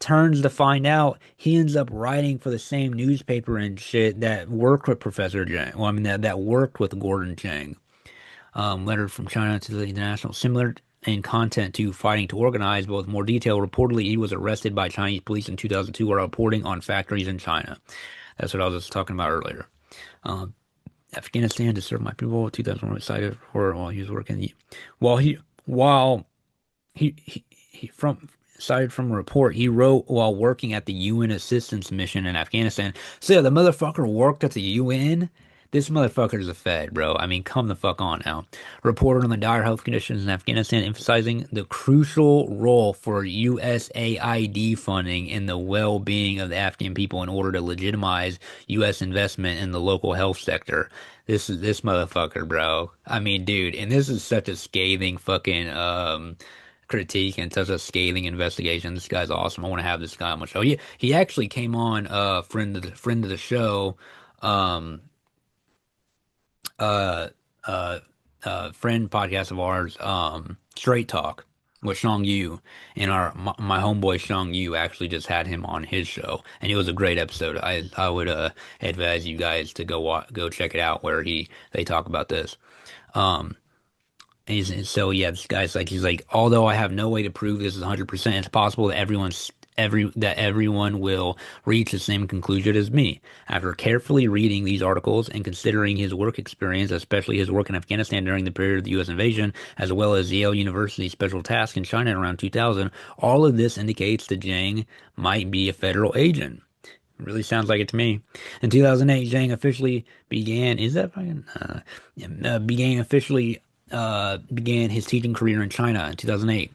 turns to find out he ends up writing for the same newspaper and shit that worked with Professor Chang. Well, I mean that worked with Gordon Chang. Letter from China to the International, similar in content to Fighting to Organize, but with more detail. Reportedly, he was arrested by Chinese police in 2002 while reporting on factories in China. That's what I was just talking about earlier. Um, Afghanistan to serve my people. 2001 cited for while he was working. While he from cited from a report he wrote while working at the UN assistance mission in Afghanistan. So yeah, the motherfucker worked at the UN. This motherfucker is a fed, bro. I mean, come the fuck on now. Reported on the dire health conditions in Afghanistan, emphasizing the crucial role for USAID funding in the well-being of the Afghan people in order to legitimize U.S. investment in the local health sector. This is this motherfucker, bro. I mean, dude, and this is such a scathing fucking critique and such a scathing investigation. This guy's awesome. I want to have this guy on my show. He actually came on friend of the show. Um uh, uh, friend podcast of ours, Straight Talk with Shang Yu, and my homeboy Shang Yu actually just had him on his show, and it was a great episode. I would advise you guys to go check it out where they talk about this. Um, so yeah, this guy's like he's like, although I have no way to prove this is 100%, it's possible that everyone will reach the same conclusion as me. After carefully reading these articles and considering his work experience, especially his work in Afghanistan during the period of the U.S. invasion, as well as Yale University's special task in China around 2000, all of this indicates that Zhang might be a federal agent. It really sounds like it to me. In 2008, Zhang officially began. Is that fucking? Began his teaching career in China in 2008.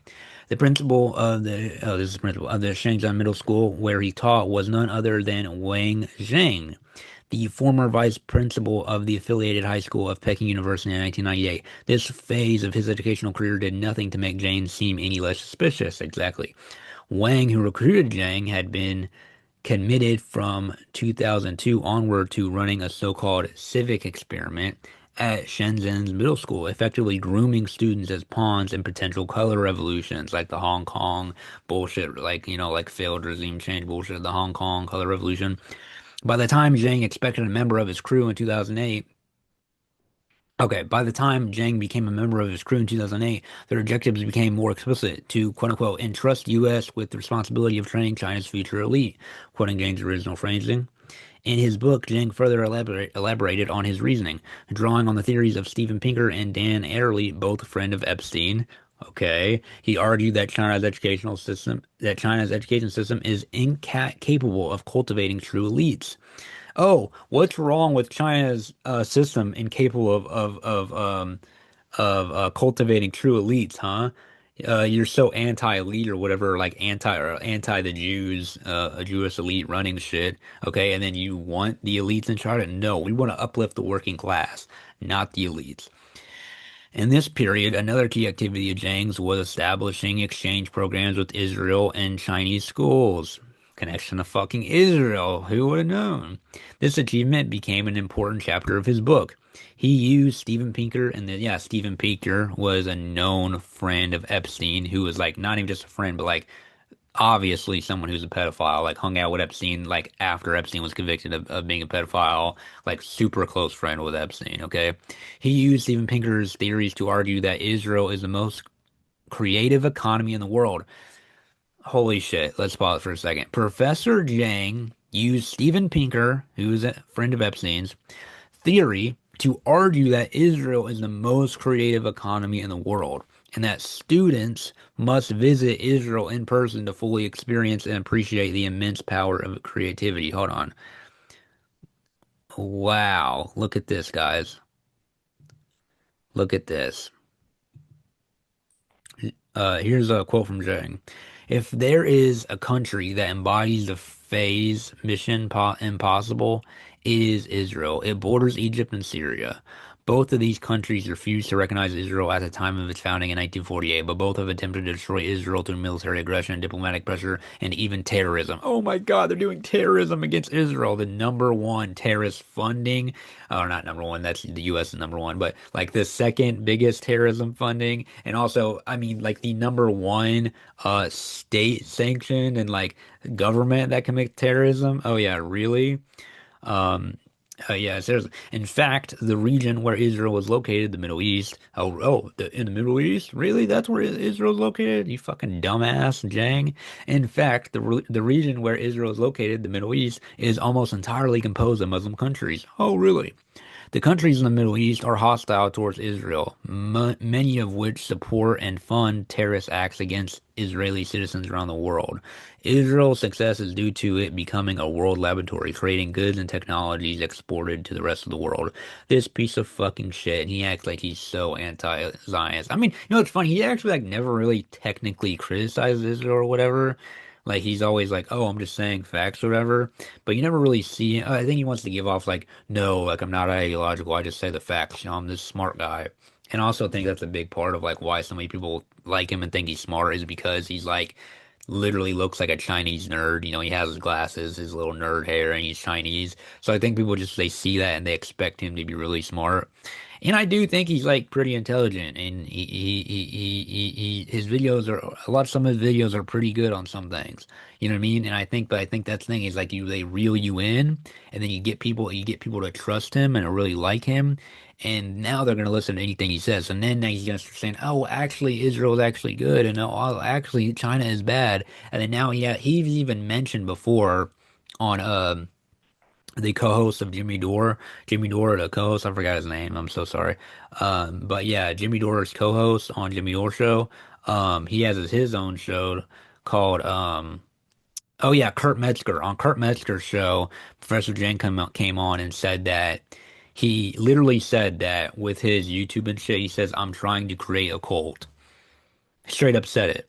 The principal of the Shenzhen Middle School where he taught was none other than Wang Zheng, the former vice principal of the affiliated high school of Peking University in 1998. This phase of his educational career did nothing to make Zheng seem any less suspicious. Exactly. Wang, who recruited Zheng, had been committed from 2002 onward to running a so-called civic experiment at Shenzhen's middle school, effectively grooming students as pawns in potential color revolutions like the Hong Kong bullshit, like failed regime change bullshit, the Hong Kong color revolution. By the time Zhang expected a member of his crew in 2008, by the time Zhang became a member of his crew in 2008, their objectives became more explicit to, quote unquote, entrust U.S. with the responsibility of training China's future elite, quoting Zhang's original phrasing. In his book, Zhang further elaborated on his reasoning, drawing on the theories of Steven Pinker and Dan Ariely, both a friend of Epstein. Okay, he argued that China's education system is incapable of cultivating true elites. Oh, what's wrong with China's system incapable of cultivating true elites, huh? You're so anti-elite or whatever, like anti the Jews, a Jewish elite running shit. Okay, and then you want the elites in China? No, we want to uplift the working class, not the elites. In this period, another key activity of Zhang's was establishing exchange programs with Israel and Chinese schools. Connection to fucking Israel, who would have known? This achievement became an important chapter of his book. He used Steven Pinker, and Steven Pinker was a known friend of Epstein, who was like not even just a friend, but like obviously someone who's a pedophile, like hung out with Epstein, like after Epstein was convicted of being a pedophile, like super close friend with Epstein, okay? He used Steven Pinker's theories to argue that Israel is the most creative economy in the world. Holy shit, let's pause for a second. Professor Zhang used Steven Pinker, who's a friend of Epstein's, theory to argue that Israel is the most creative economy in the world, and that students must visit Israel in person to fully experience and appreciate the immense power of creativity. Hold on. Wow, look at this, guys. Look at this. Here's a quote from Zhang. If there is a country that embodies the phase mission impossible, it is Israel. It borders Egypt and Syria, Both of these countries refused to recognize Israel at the time of its founding in 1948, but both have attempted to destroy Israel through military aggression, diplomatic pressure, and even terrorism. Oh my God, they're doing terrorism against Israel, the number one terrorist funding. Oh, not number one, that's the US is number one, but like the second biggest terrorism funding. And also, I mean, like the number one state sanctioned and like government that commits terrorism. Oh yeah, really? Um, yeah, seriously. In fact, the region where Israel was located, the Middle East. In the Middle East? Really? That's where Israel's located? You fucking dumbass, Jang. In fact, the region where Israel is located, the Middle East, is almost entirely composed of Muslim countries. Oh, really? The countries in the Middle East are hostile towards Israel, many of which support and fund terrorist acts against Israeli citizens around the world. Israel's success is due to it becoming a world laboratory, creating goods and technologies exported to the rest of the world. This piece of fucking shit, and he acts like he's so anti-Zionist. I mean, it's funny, he actually like never really technically criticizes Israel or whatever. Like he's always like, "Oh, I'm just saying facts or whatever," but you never really see. I think he wants to give off like, "No, like I'm not ideological. I just say the facts. I'm this smart guy." And I also think that's a big part of like why so many people like him and think he's smart is because he's like literally looks like a Chinese nerd. He has his glasses, his little nerd hair, and he's Chinese. So I think people just they see that and they expect him to be really smart. And I do think he's like pretty intelligent, and his videos are a lot. Some of his videos are pretty good on some things. You know what I mean? And I think that's the thing is like they reel you in, and then you get people to trust him and to really like him, and now they're gonna listen to anything he says. And then he's gonna start saying, "Oh, actually, Israel is actually good," and "Oh, actually, China is bad." And then now, yeah, he's even mentioned before on the co-host of Jimmy Dore, the co-host, I forgot his name. I'm so sorry. But yeah, Jimmy Dore's co-host on Jimmy Dore show. He has his own show called oh yeah, Kurt Metzger. On Kurt Metzger's show, Professor Jen came on and said that he literally said that with his YouTube and shit, he says, "I'm trying to create a cult." Straight up said it.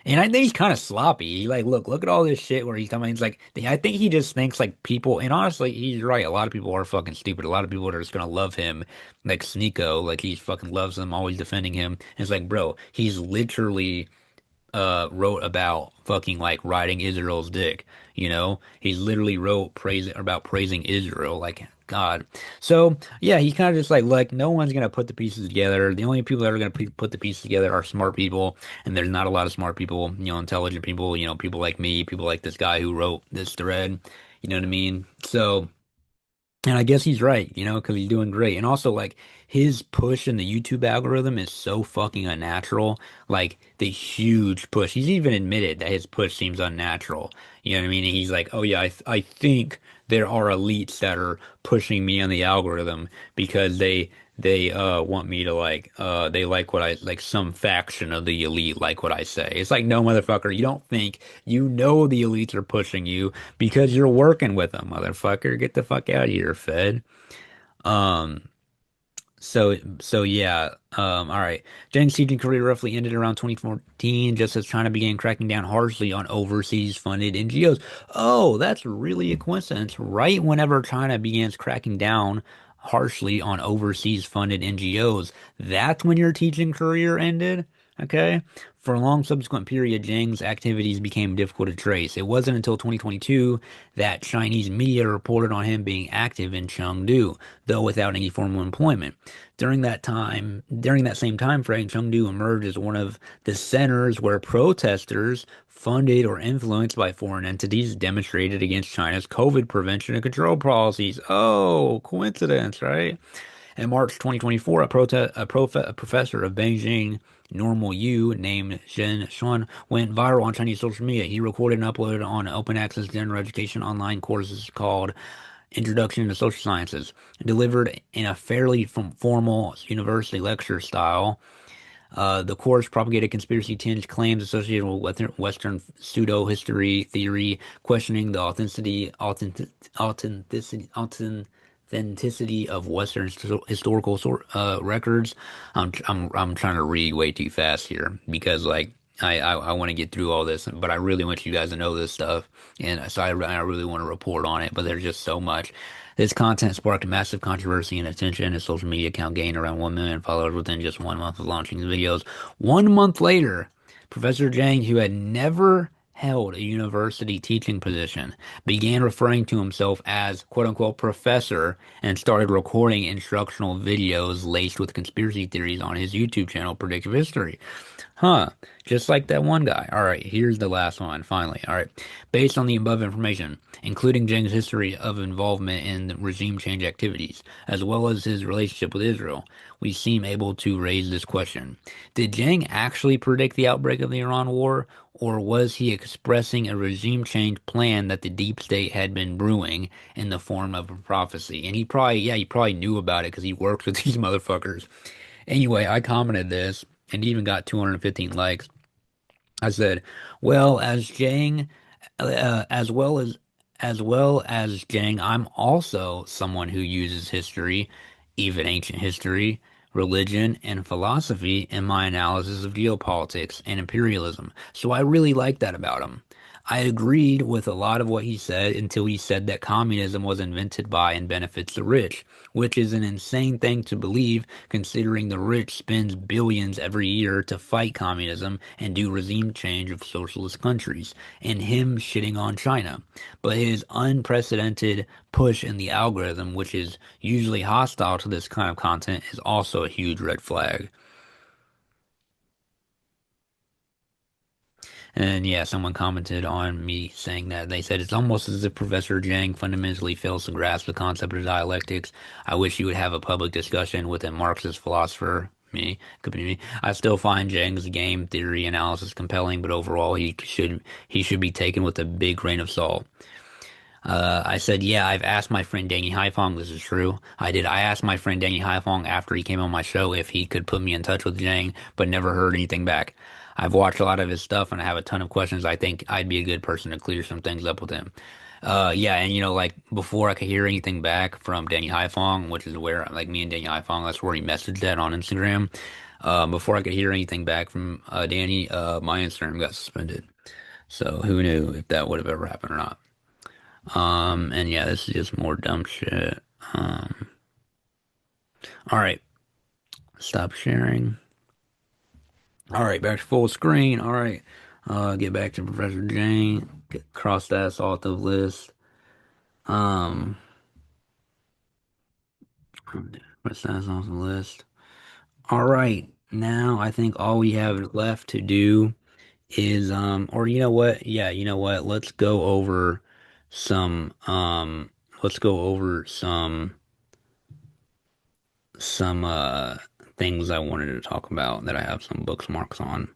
And I think he's kind of sloppy. He like, look at all this shit where he's coming. He's like, I think he just thinks like people, and honestly, he's right. A lot of people are fucking stupid. A lot of people are just gonna love him, like Sneeko, like he fucking loves them, always defending him. And it's like, bro, he's literally wrote about fucking like riding Israel's dick. He literally wrote praising Israel, like God. So yeah, he kind of just like no one's gonna put the pieces together. The only people that are gonna put the pieces together are smart people, and there's not a lot of smart people. Intelligent people. People like me, people like this guy who wrote this thread. You know what I mean? So. And I guess he's right, because he's doing great. And also, like, his push in the YouTube algorithm is so fucking unnatural. Like, the huge push. He's even admitted that his push seems unnatural. You know what I mean? And he's like, oh, yeah, I think there are elites that are pushing me on the algorithm because they want me to they like what I like some faction of the elite like what I say. It's like no motherfucker, you don't think the elites are pushing you because you're working with them, motherfucker. Get the fuck out of here, Fed. Um so yeah, all right. Deng's teaching career roughly ended around 2014, just as China began cracking down harshly on overseas funded NGOs. Oh, that's really a coincidence. Right whenever China begins cracking down harshly on overseas funded NGOs, that's when your teaching career ended? Okay. For a long subsequent period, Zhang's activities became difficult to trace. It wasn't until 2022 that Chinese media reported on him being active in Chengdu, though without any formal employment. During that same time frame, Chengdu emerged as one of the centers where protesters funded or influenced by foreign entities demonstrated against China's COVID prevention and control policies. Oh, coincidence, right? In March 2024, a professor of Beijing Normal U named Zhen Xuan went viral on Chinese social media. He recorded and uploaded on open access general education online courses called Introduction to Social Sciences, delivered in a fairly formal university lecture style. The course propagated conspiracy-tinged claims associated with Western pseudo-history theory, questioning the authenticity of Western historical records. I'm trying to read way too fast here because like I want to get through all this, but I really want you guys to know this stuff, and so I really want to report on it. But there's just so much. This content sparked massive controversy and attention. His social media account gained around 1 million followers within just 1 month of launching the videos. 1 month later, Professor Jang, who had never held a university teaching position, began referring to himself as quote unquote professor and started recording instructional videos laced with conspiracy theories on his YouTube channel, Predictive History. Huh. Just like that one guy. All right, here's the last one, finally. All right. Based on the above information, including Jang's history of involvement in regime change activities, as well as his relationship with Israel, we seem able to raise this question. Did Jang actually predict the outbreak of the Iran war, or was he expressing a regime change plan that the deep state had been brewing in the form of a prophecy? And he probably knew about it because he worked with these motherfuckers. Anyway, I commented this and even got 215 likes. I said, "Well, as Jang, as well as Jang, I'm also someone who uses history, even ancient history, religion, and philosophy in my analysis of geopolitics and imperialism. So I really like that about him." I agreed with a lot of what he said until he said that communism was invented by and benefits the rich, which is an insane thing to believe considering the rich spends billions every year to fight communism and do regime change of socialist countries, and him shitting on China. But his unprecedented push in the algorithm, which is usually hostile to this kind of content, is also a huge red flag. And yeah, someone commented on me saying that they said it's almost as if Professor Jang fundamentally fails to grasp the concept of dialectics. I wish you would have a public discussion with a Marxist philosopher. Me, could be me. I still find Jang's game theory analysis compelling, but overall he should be taken with a big grain of salt. I said, yeah, I've asked my friend Danny Haifong, this is true. I did. I asked my friend Danny Haifong after he came on my show if he could put me in touch with Jang, but never heard anything back. I've watched a lot of his stuff and I have a ton of questions. I think I'd be a good person to clear some things up with him. Yeah, and like before I could hear anything back from Danny Haifong, which is where like me and Danny Haifong, that's where he messaged that on Instagram. Before I could hear anything back from Danny, my Instagram got suspended. So who knew if that would have ever happened or not. And yeah, this is just more dumb shit. All right, stop sharing. All right, back to full screen. All right, get back to Professor Jane. Cross that off the list. Cross that off the list. All right, now I think all we have left to do is or you know what? Yeah, you know what? Some let's go over some things I wanted to talk about that I have some bookmarks on.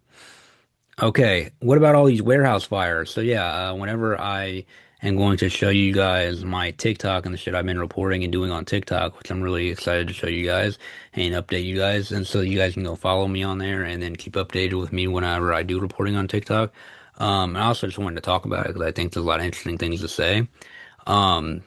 Okay, what about all these warehouse fires? So yeah, whenever I am going to show you guys my TikTok and the shit I've been reporting and doing on TikTok, which I'm really excited to show you guys and update you guys, and so you guys can go follow me on there and then keep updated with me whenever I do reporting on TikTok. And I also just wanted to talk about it because I think there's a lot of interesting things to say. Um,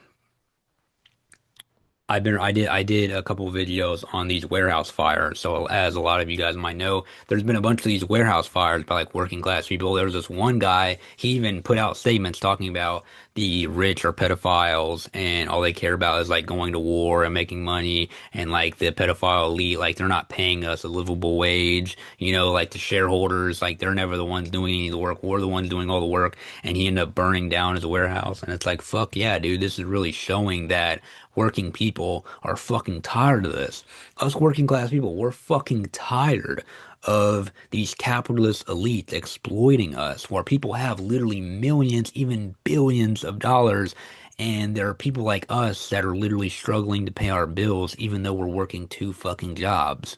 I did a couple of videos on these warehouse fires. So as a lot of you guys might know, there's been a bunch of these warehouse fires by like working class people. There was this one guy, he even put out statements talking about the rich are pedophiles and all they care about is like going to war and making money, and like the pedophile elite, like they're not paying us a livable wage, like the shareholders, like they're never the ones doing any of the work. We're the ones doing all the work. And he ended up burning down his warehouse. And it's like, fuck yeah, dude, this is really showing that working people are fucking tired of this. Us working class people, we're fucking tired of these capitalist elites exploiting us, where people have literally millions, even billions of dollars, and there are people like us that are literally struggling to pay our bills, even though we're working two fucking jobs.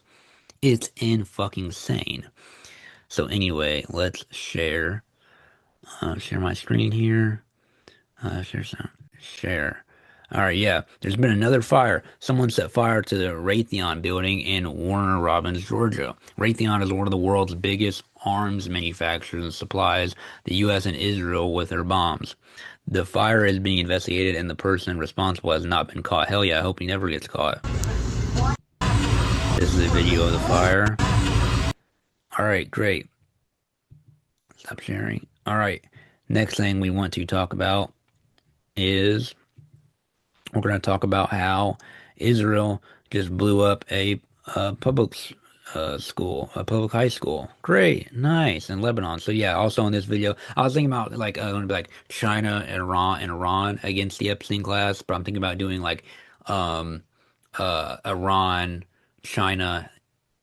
It's in fucking insane. So anyway, let's share my screen here. Share. All right, yeah. There's been another fire. Someone set fire to the Raytheon building in Warner Robins, Georgia. Raytheon is one of the world's biggest arms manufacturers and supplies the U.S. and Israel with their bombs. The fire is being investigated and the person responsible has not been caught. Hell yeah, I hope he never gets caught. This is a video of the fire. All right, great. Stop sharing. All right. Next thing we want to talk about is we're going to talk about how Israel just blew up a public school, a public high school. Great, nice, in Lebanon. So yeah, also in this video, I was thinking about like going to be like China and Iran against the Epstein class, but I'm thinking about doing like um, Iran, China,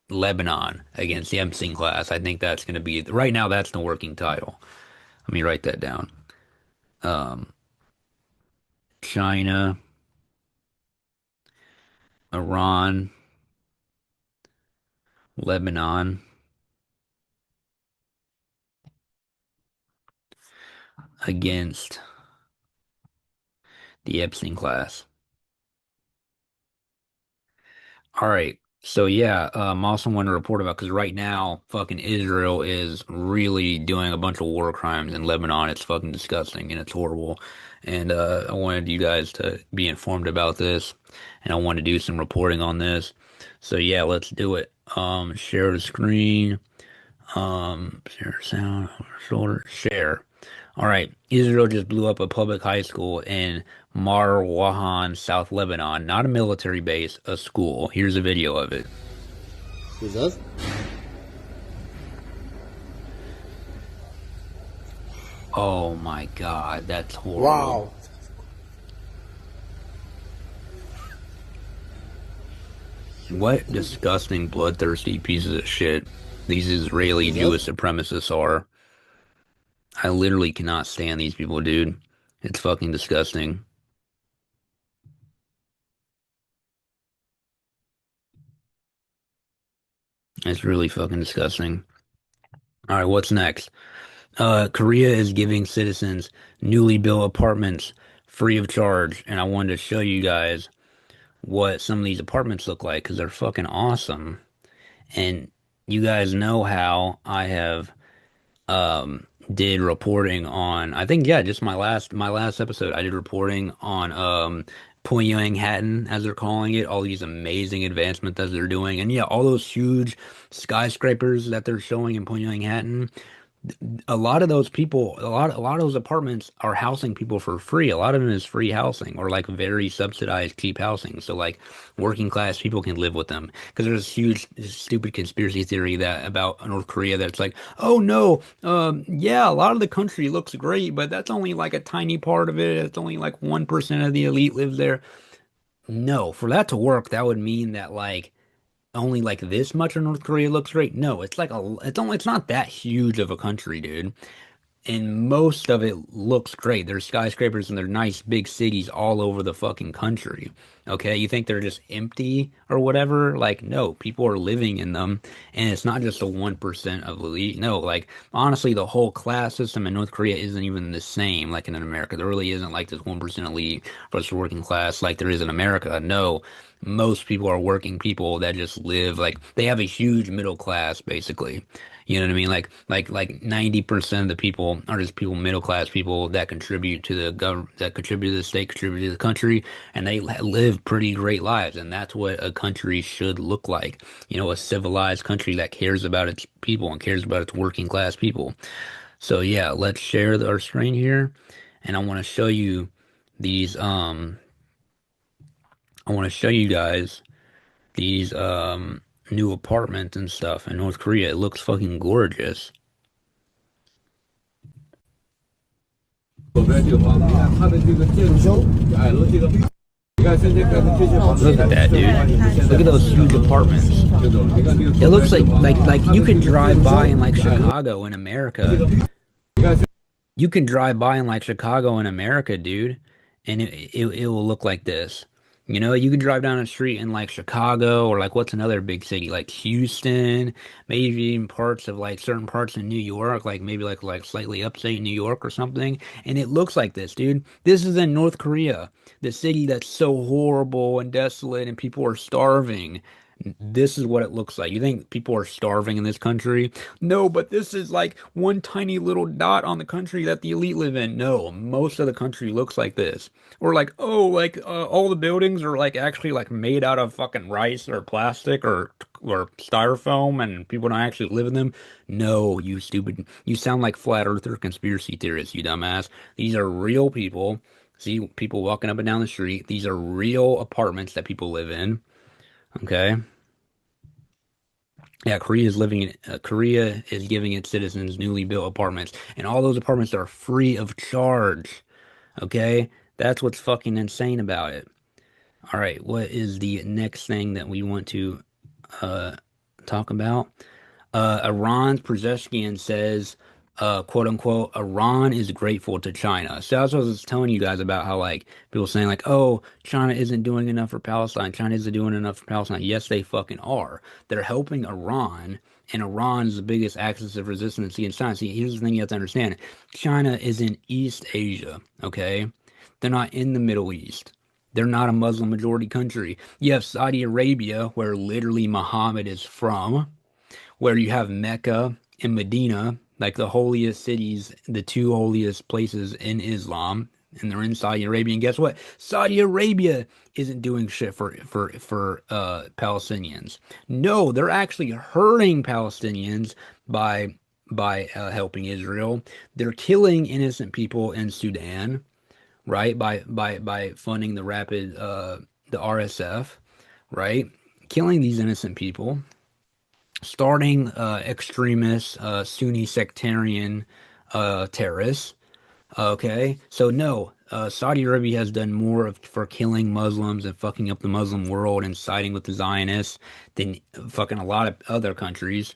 Lebanon against the Epstein class. I think that's going to be right now. That's the working title. Let me write that down. Um, China, Iran, Lebanon against the Epstein class. All right. So yeah, I'm also want to report about because right now, fucking Israel is really doing a bunch of war crimes in Lebanon. It's fucking disgusting and it's horrible. And I wanted you guys to be informed about this, and I want to do some reporting on this. So yeah, let's do it. Share the screen. Share sound, shoulder, share. All right. Israel just blew up a public high school in Marwahan, South Lebanon. Not a military base, a school. Here's a video of it. Who's that? Oh my God, that's horrible. Wow. What disgusting, bloodthirsty pieces of shit these Israeli Jewish supremacists are. I literally cannot stand these people, dude. It's fucking disgusting. It's really fucking disgusting. All right, what's next? Korea is giving citizens newly built apartments free of charge, and I wanted to show you guys what some of these apartments look like because they're fucking awesome. And you guys know how I have did reporting on I think yeah just my last episode I did reporting on Pyongyang Hatton as they're calling it, all these amazing advancements that they're doing, and yeah, all those huge skyscrapers that they're showing in Pyongyang Hatton. A lot of those people, a lot of those apartments are housing people for free. A lot of them is free housing or like very subsidized cheap housing. So like working class people can live with them. Because there's this huge stupid conspiracy theory that about North Korea that's like, oh no, yeah, a lot of the country looks great, but that's only like a tiny part of it. It's only like 1% of the elite lives there. No, for that to work, that would mean that like only like this much of North Korea looks great. No, it's not that huge of a country, dude. And most of it looks great. There's skyscrapers and there's nice big cities all over the fucking country. Okay, you think they're just empty or whatever? Like, no, people are living in them, and it's not just the 1% of elite. No, like honestly, the whole class system in North Korea isn't even the same like in America. There really isn't like this 1% elite versus working class like there is in America. No, most people are working people that just live like they have a huge middle class basically. You know what I mean? Like 90% of the people are just people, middle class people that contribute to the government, that contribute to the state, contribute to the country, and they live pretty great lives. And that's what a country should look like. You know, a civilized country that cares about its people and cares about its working class people. So yeah, let's share our screen here, and I want to show you these. I want to show you guys these new apartments and stuff in North Korea. It looks fucking gorgeous. Look at that, dude. Look at those huge apartments. It looks like you can drive by in like Chicago in America. You can drive by in like Chicago in America, dude, and it will look like this. You know, you can drive down the street in like Chicago or like what's another big city like Houston, maybe even parts of like certain parts of New York, like maybe like slightly upstate New York or something, and it looks like this, dude. This is in North Korea, the city that's so horrible and desolate and people are starving. This is what it looks like. You think people are starving in this country? No, but this is like one tiny little dot on the country that the elite live in. No, most of the country looks like this. Or like, oh, like all the buildings are like actually like made out of fucking rice or plastic or styrofoam and people don't actually live in them. No, you stupid. You sound like flat earther conspiracy theorists, you dumbass. These are real people. See people walking up and down the street. These are real apartments that people live in. Okay. Yeah, Korea is giving its citizens newly built apartments, and all those apartments are free of charge. Okay? That's what's fucking insane about it. All right, what is the next thing that we want to uh talk about? Iran's Pezeshkian says, quote unquote, Iran is grateful to China. So that's what I was telling you guys about how like people saying like, oh, China isn't doing enough for Palestine. China isn't doing enough for Palestine. Yes, they fucking are. They're helping Iran, and Iran is the biggest axis of resistance against China. See, here's the thing you have to understand. China is in East Asia, okay? They're not in the Middle East. They're not a Muslim majority country. You have Saudi Arabia, where literally Muhammad is from, where you have Mecca and Medina, like the holiest cities, the two holiest places in Islam, and they're in Saudi Arabia. And guess what? Saudi Arabia isn't doing shit for Palestinians. No, they're actually hurting Palestinians by helping Israel. They're killing innocent people in Sudan, right? By funding the RSF, right? Killing these innocent people, starting extremist Sunni sectarian terrorists. Okay, so no, Saudi Arabia has done more for killing Muslims and fucking up the Muslim world and siding with the Zionists than fucking a lot of other countries,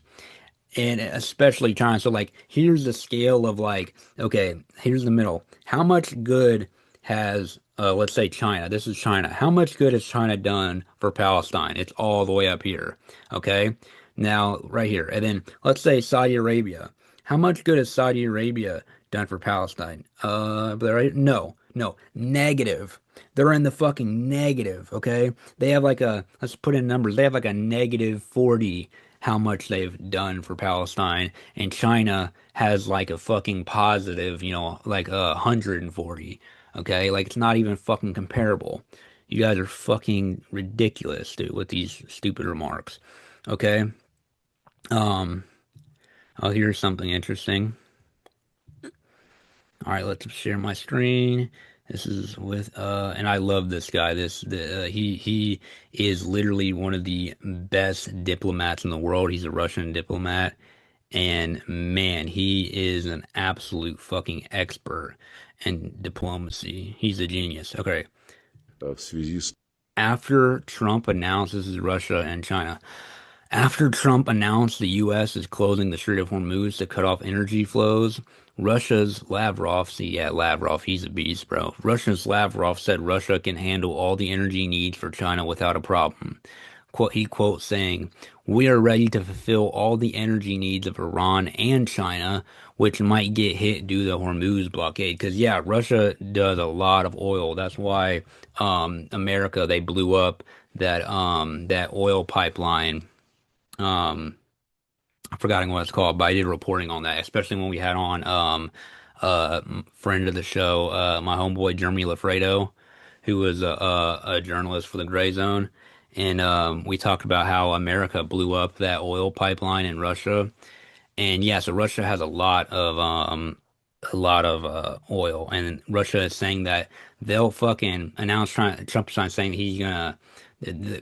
and especially China. So like, here's the scale of like, okay, here's the middle. How much good has let's say China? This is China. How much good has China done for Palestine? It's all the way up here. Okay. Now, right here. And then let's say Saudi Arabia. How much good has Saudi Arabia done for Palestine? Right? No, no, negative. They're in the fucking negative, okay? They have like a, let's put in numbers. They have like a negative 40 how much they've done for Palestine, and China has like a fucking positive, like 140, okay? Like it's not even fucking comparable. You guys are fucking ridiculous, dude, with these stupid remarks, okay? Um, oh, here's something interesting. All right, let's share my screen. This is with and I love this guy. He is literally one of the best diplomats in the world. He's a Russian diplomat, and man, he is an absolute fucking expert in diplomacy. He's a genius. Okay. В связи с After Trump announced, this is Russia and China. After Trump announced the U.S. is closing the Strait of Hormuz to cut off energy flows, Russia's Lavrov, see, yeah, Lavrov, he's a beast, bro. Russia's Lavrov said Russia can handle all the energy needs for China without a problem. He quotes saying, "We are ready to fulfill all the energy needs of Iran and China, which might get hit due to the Hormuz blockade." Because, yeah, Russia does a lot of oil. That's why America, they blew up that oil pipeline. I'm forgetting what it's called, but I did reporting on that, especially when we had on friend of the show, my homeboy Jeremy Lafredo, who was a journalist for the Gray Zone, and we talked about how America blew up that oil pipeline in Russia, and yeah, so Russia has a lot of oil, and Russia is saying that they'll fucking announce Trump is saying he's gonna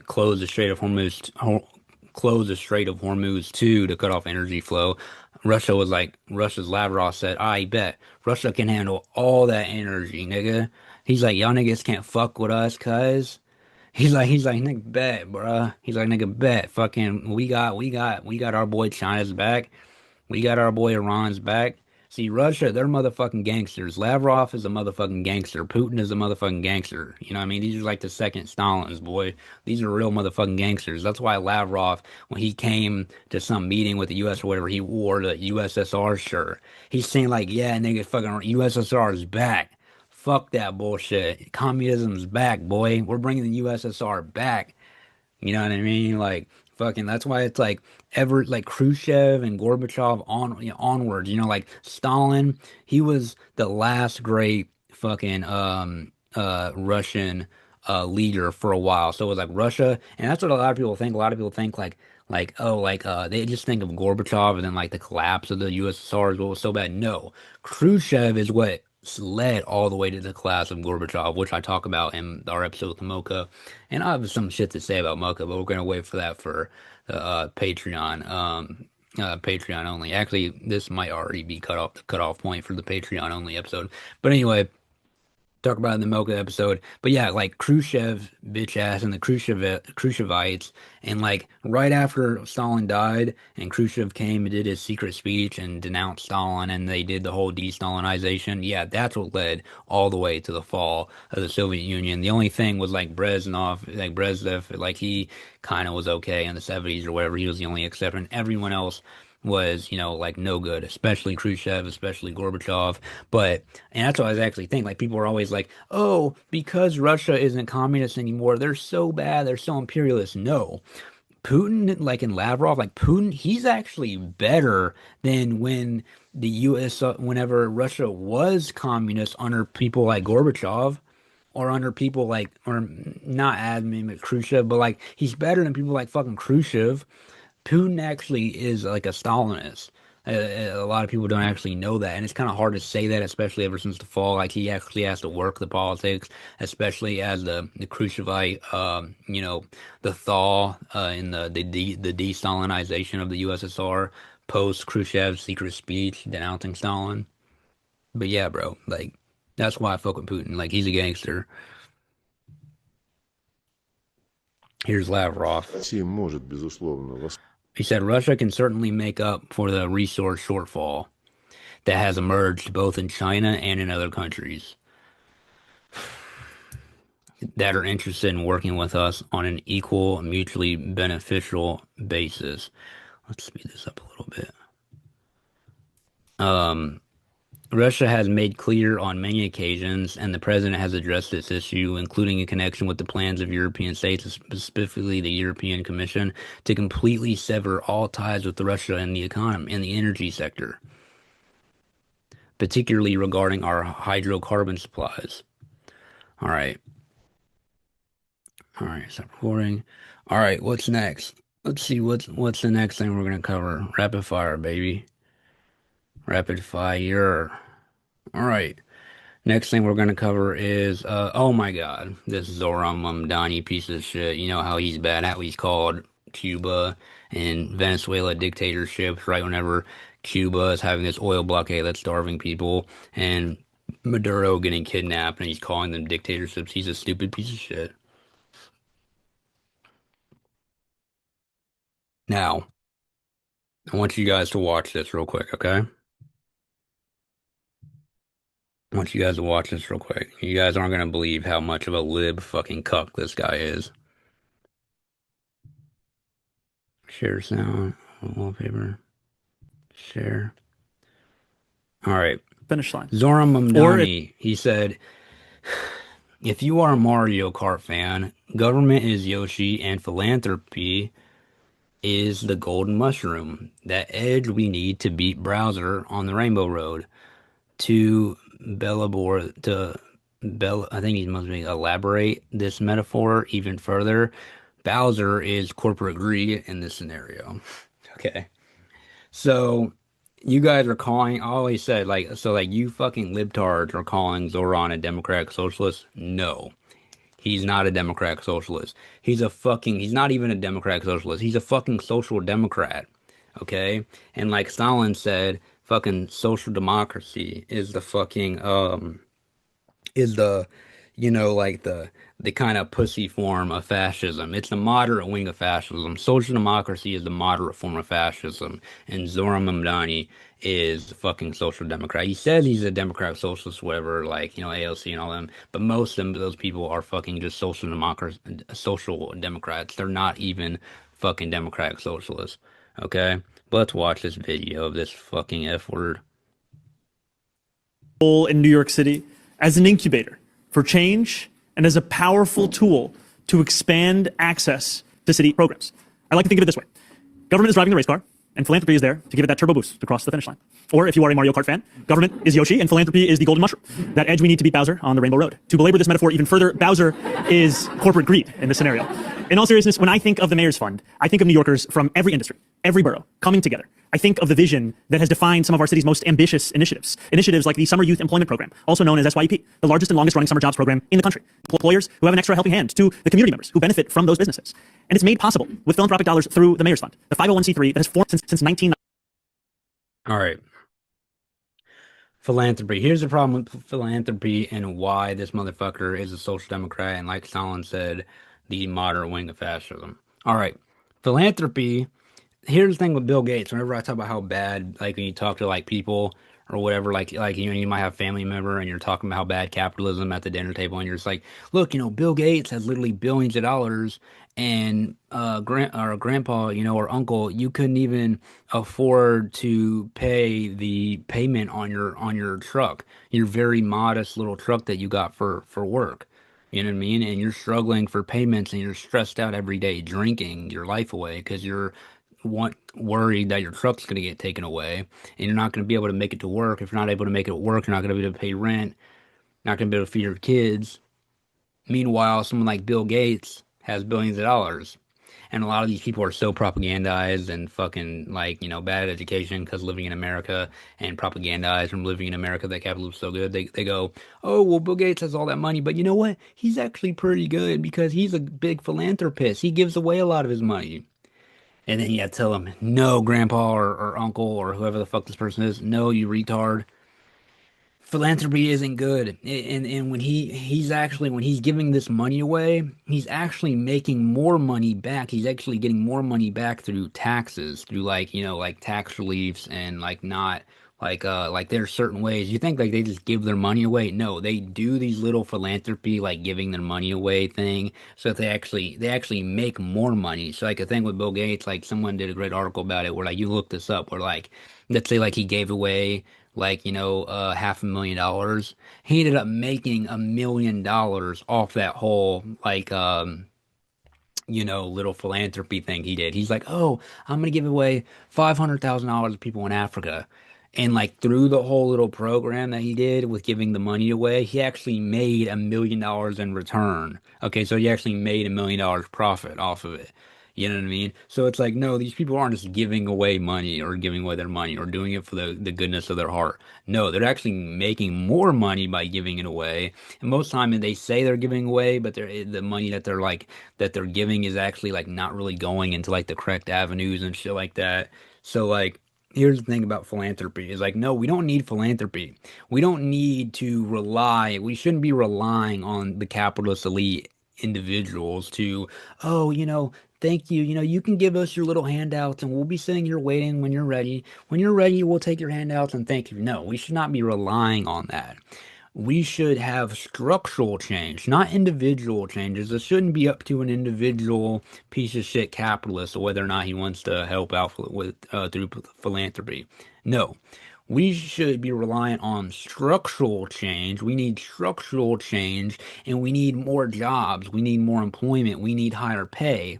close the Strait of Hormuz close the Strait of Hormuz too to cut off energy flow. Russia's Lavrov said, I bet Russia can handle all that energy, nigga. He's like, y'all niggas can't fuck with us, cuz. He's like, nigga, bet, bruh. He's like, nigga, bet. Fucking, we got our boy China's back. We got our boy Iran's back. See, Russia, they're motherfucking gangsters. Lavrov is a motherfucking gangster. Putin is a motherfucking gangster. You know what I mean? These are like the second Stalins, boy. These are real motherfucking gangsters. That's why Lavrov, when he came to some meeting with the U.S. or whatever, he wore the USSR shirt. He's saying like, yeah, nigga, fucking USSR is back. Fuck that bullshit. Communism's back, boy. We're bringing the USSR back. You know what I mean? Like fucking that's why it's like ever like Khrushchev and Gorbachev on onwards, like Stalin, he was the last great fucking Russian leader for a while. So it was like Russia, and that's what a lot of people think. A lot of people think like oh like they just think of Gorbachev and then like the collapse of the USSR is what was so bad. No. Khrushchev is what led all the way to the collapse of Gorbachev, which I talk about in our episode with Mocha. And I have some shit to say about Mocha, but we're gonna wait for that for the Patreon. Patreon only. Actually, this might already be cut off point for the Patreon only episode. But anyway, talk about it in the Mocha episode. But yeah, like Khrushchev, bitch ass, and the Khrushchevites, and like right after Stalin died, and Khrushchev came and did his secret speech and denounced Stalin, and they did the whole de-Stalinization. Yeah, that's what led all the way to the fall of the Soviet Union. The only thing was like Brezhnev, like he kind of was okay in the 70s or whatever. He was the only exception. Everyone else was, like no good, especially Khrushchev, especially Gorbachev. And that's what I was actually thinking. Like people are always like, oh, because Russia isn't communist anymore, they're so bad, they're so imperialist. No. Putin, like in Lavrov, like Putin, he's actually better than when the US, whenever Russia was communist under people like Gorbachev or under people like, or not admin, Khrushchev, but like he's better than people like fucking Khrushchev. Putin actually is like a Stalinist. A lot of people don't actually know that, and it's kind of hard to say that, especially ever since the fall. Like he actually has to work the politics, especially as the Khrushchevite, the thaw in the de-Stalinization of the USSR post Khrushchev's secret speech denouncing Stalin. But yeah, bro, like that's why I fuck with Putin. Like he's a gangster. Here's Lavrov. Россия может, безусловно, He said Russia can certainly make up for the resource shortfall that has emerged both in China and in other countries that are interested in working with us on an equal, mutually beneficial basis. Let's speed this up a little bit. Russia has made clear on many occasions, and the president has addressed this issue, including in connection with the plans of European states, specifically the European Commission, to completely sever all ties with Russia in the economy and the energy sector, particularly regarding our hydrocarbon supplies. All right. All right, stop recording. All right, what's next? Let's see what's the next thing we're gonna cover. Rapid fire, baby. Rapid fire. All right. Next thing we're going to cover is, oh my God, this Zoran Mamdani piece of shit. You know how he's bad, how he's called Cuba and Venezuela dictatorships right whenever Cuba is having this oil blockade that's starving people and Maduro getting kidnapped and he's calling them dictatorships. He's a stupid piece of shit. Now, I want you guys to watch this real quick, okay? I want you guys to watch this real quick. You guys aren't gonna believe how much of a lib fucking cuck this guy is. Share sound, wallpaper, share. All right. Finish line. Zoran Mamdani, he said, if you are a Mario Kart fan, government is Yoshi and philanthropy is the golden mushroom. That edge we need to beat Browser on the Rainbow Road. To I think he must elaborate this metaphor even further. Bowser is corporate greed in this scenario. Okay. So you guys are calling, I always said, you fucking libtards are calling Zoran a democratic socialist? No. He's not a democratic socialist. He's not even a democratic socialist. He's a fucking social democrat. Okay? And like Stalin said, fucking social democracy is the fucking the kind of pussy form of fascism. It's the moderate wing of fascism. Social democracy is the moderate form of fascism, and Zoran Mamdani is the fucking social democrat. He says he's a democratic socialist, whatever, AOC and all them, but most of those people are fucking just social democrats. They're not even fucking democratic socialists. Okay? But let's watch this video of this fucking F word. In New York City as an incubator for change and as a powerful tool to expand access to city programs. I like to think of it this way. Government is driving the race car, and philanthropy is there to give it that turbo boost to cross the finish line. Or if you are a Mario Kart fan, government is Yoshi, and philanthropy is the golden mushroom, that edge we need to beat Bowser on the Rainbow Road. To belabor this metaphor even further, Bowser is corporate greed in this scenario. In all seriousness, when I think of the Mayor's Fund, I think of New Yorkers from every industry, every borough, coming together. I think of the vision that has defined some of our city's most ambitious initiatives. Initiatives like the Summer Youth Employment Program, also known as SYEP, the largest and longest running summer jobs program in the country. Employers who have an extra helping hand to the community members who benefit from those businesses. And it's made possible with philanthropic dollars through the Mayor's Fund, the 501c3 that has formed since 1990. All right. Philanthropy. Here's the problem with philanthropy and why this motherfucker is a social democrat and, like Stalin said, the moderate wing of fascism. All right. Philanthropy. Here's the thing with Bill Gates. Whenever I talk about how bad, like when you talk to like people or whatever, like you know, you might have a family member and you're talking about how bad capitalism at the dinner table, and you're just like, look, you know, Bill Gates has literally billions of dollars, and grandpa, you know, or uncle, you couldn't even afford to pay the payment on your truck, your very modest little truck that you got for work. You know what I mean? And you're struggling for payments and you're stressed out every day, drinking your life away because you're worried that your truck's going to get taken away and you're not going to be able to make it to work. If you're not able to make it to work, you're not going to be able to pay rent, not going to be able to feed your kids. Meanwhile, someone like Bill Gates has billions of dollars. And a lot of these people are so propagandized and fucking like, you know, bad education because living in America, and propagandized from living in America that capitalism is so good. They go, oh, well, Bill Gates has all that money, but you know what? He's actually pretty good because he's a big philanthropist. He gives away a lot of his money. And then you have to tell him, no, grandpa or uncle or whoever the fuck this person is, no, you retard. Philanthropy isn't good. And when he's actually, when he's giving this money away, he's actually making more money back. He's actually getting more money back through taxes, through like, you know, like tax reliefs and like not like there's certain ways. You think like they just give their money away? No, they do these little philanthropy like giving their money away thing so that they actually make more money. So like a thing with Bill Gates, like someone did a great article about it where like you look this up where like let's say like he gave away like, you know, $500,000. He ended up making $1 million off that whole like you know, little philanthropy thing he did. He's like, oh, I'm gonna give away $500,000 to people in Africa. And like through the whole little program that he did with giving the money away, he actually made $1 million in return. Okay, so he actually made $1 million profit off of it. You know what I mean? So it's like, no, these people aren't just giving away money or giving away their money or doing it for the goodness of their heart. No, they're actually making more money by giving it away. And most time they say they're giving away, but the money that they're like that they're giving is actually like not really going into like the correct avenues and shit like that. So like here's the thing about philanthropy is like, no, we don't need philanthropy. We don't need to we shouldn't be relying on the capitalist elite individuals to, oh, you know, thank you. You know, you can give us your little handouts and we'll be sitting here waiting when you're ready. When you're ready, we'll take your handouts and thank you. No, we should not be relying on that. We should have structural change, not individual changes. It shouldn't be up to an individual piece of shit capitalist or whether or not he wants to help out with through philanthropy. No, we should be reliant on structural change. We need structural change, and we need more jobs. We need more employment. We need higher pay.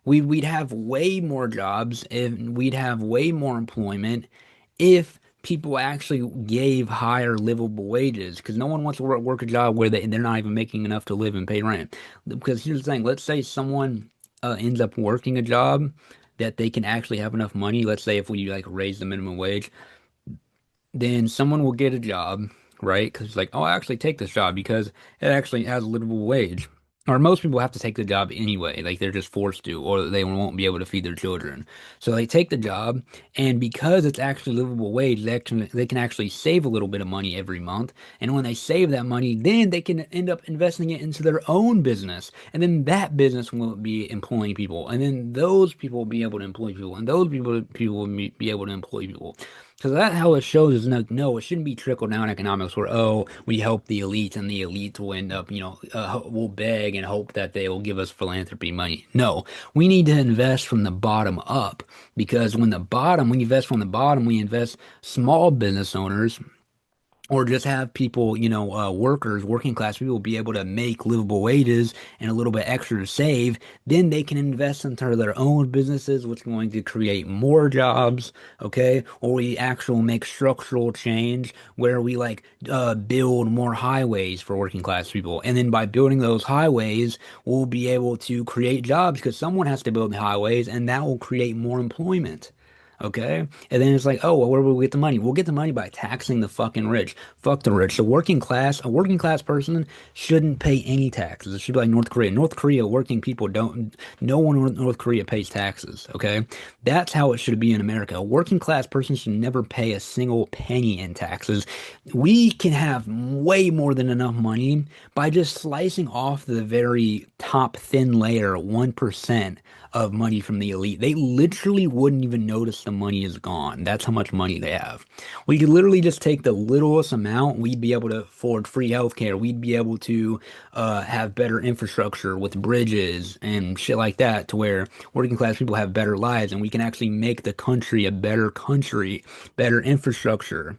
We'd have way more jobs and we'd have way more employment if people actually gave higher livable wages, because no one wants to work a job where they're not even making enough to live and pay rent. Because here's the thing, let's say someone ends up working a job that they can actually have enough money. Let's say if we like raise the minimum wage, then someone will get a job, right? Because it's like, oh, I actually take this job because it actually has a livable wage. Or most people have to take the job anyway, like they're just forced to, or they won't be able to feed their children. So they take the job, and because it's actually livable wage, they can actually save a little bit of money every month. And when they save that money, then they can end up investing it into their own business, and then that business will be employing people, and then those people will be able to employ people, and those people will be able to employ people. Because that's how it shows is no, it shouldn't be trickle down economics where, oh, we help the elite and the elite will end up, you know, will beg and hope that they will give us philanthropy money. No, we need to invest from the bottom up, because when we invest from the bottom, we invest small business owners or just have people, workers, working class people be able to make livable wages and a little bit extra to save, then they can invest into their own businesses, which is going to create more jobs, okay? Or we actually make structural change where we build more highways for working class people. And then by building those highways, we'll be able to create jobs because someone has to build the highways and that will create more employment. Okay? And then it's like, oh, well, where will we get the money? We'll get the money by taxing the fucking rich. Fuck the rich. A working class person shouldn't pay any taxes. It should be like North Korea. North Korea, working people don't, no one in North Korea pays taxes. Okay? That's how it should be in America. A working class person should never pay a single penny in taxes. We can have way more than enough money by just slicing off the very top thin layer, 1% of money from the elite. They literally wouldn't even notice the money is gone. That's how much money they have. We could literally just take the littlest amount. We'd be able to afford free healthcare. We'd be able to have better infrastructure with bridges and shit like that to where working class people have better lives and we can actually make the country, better infrastructure.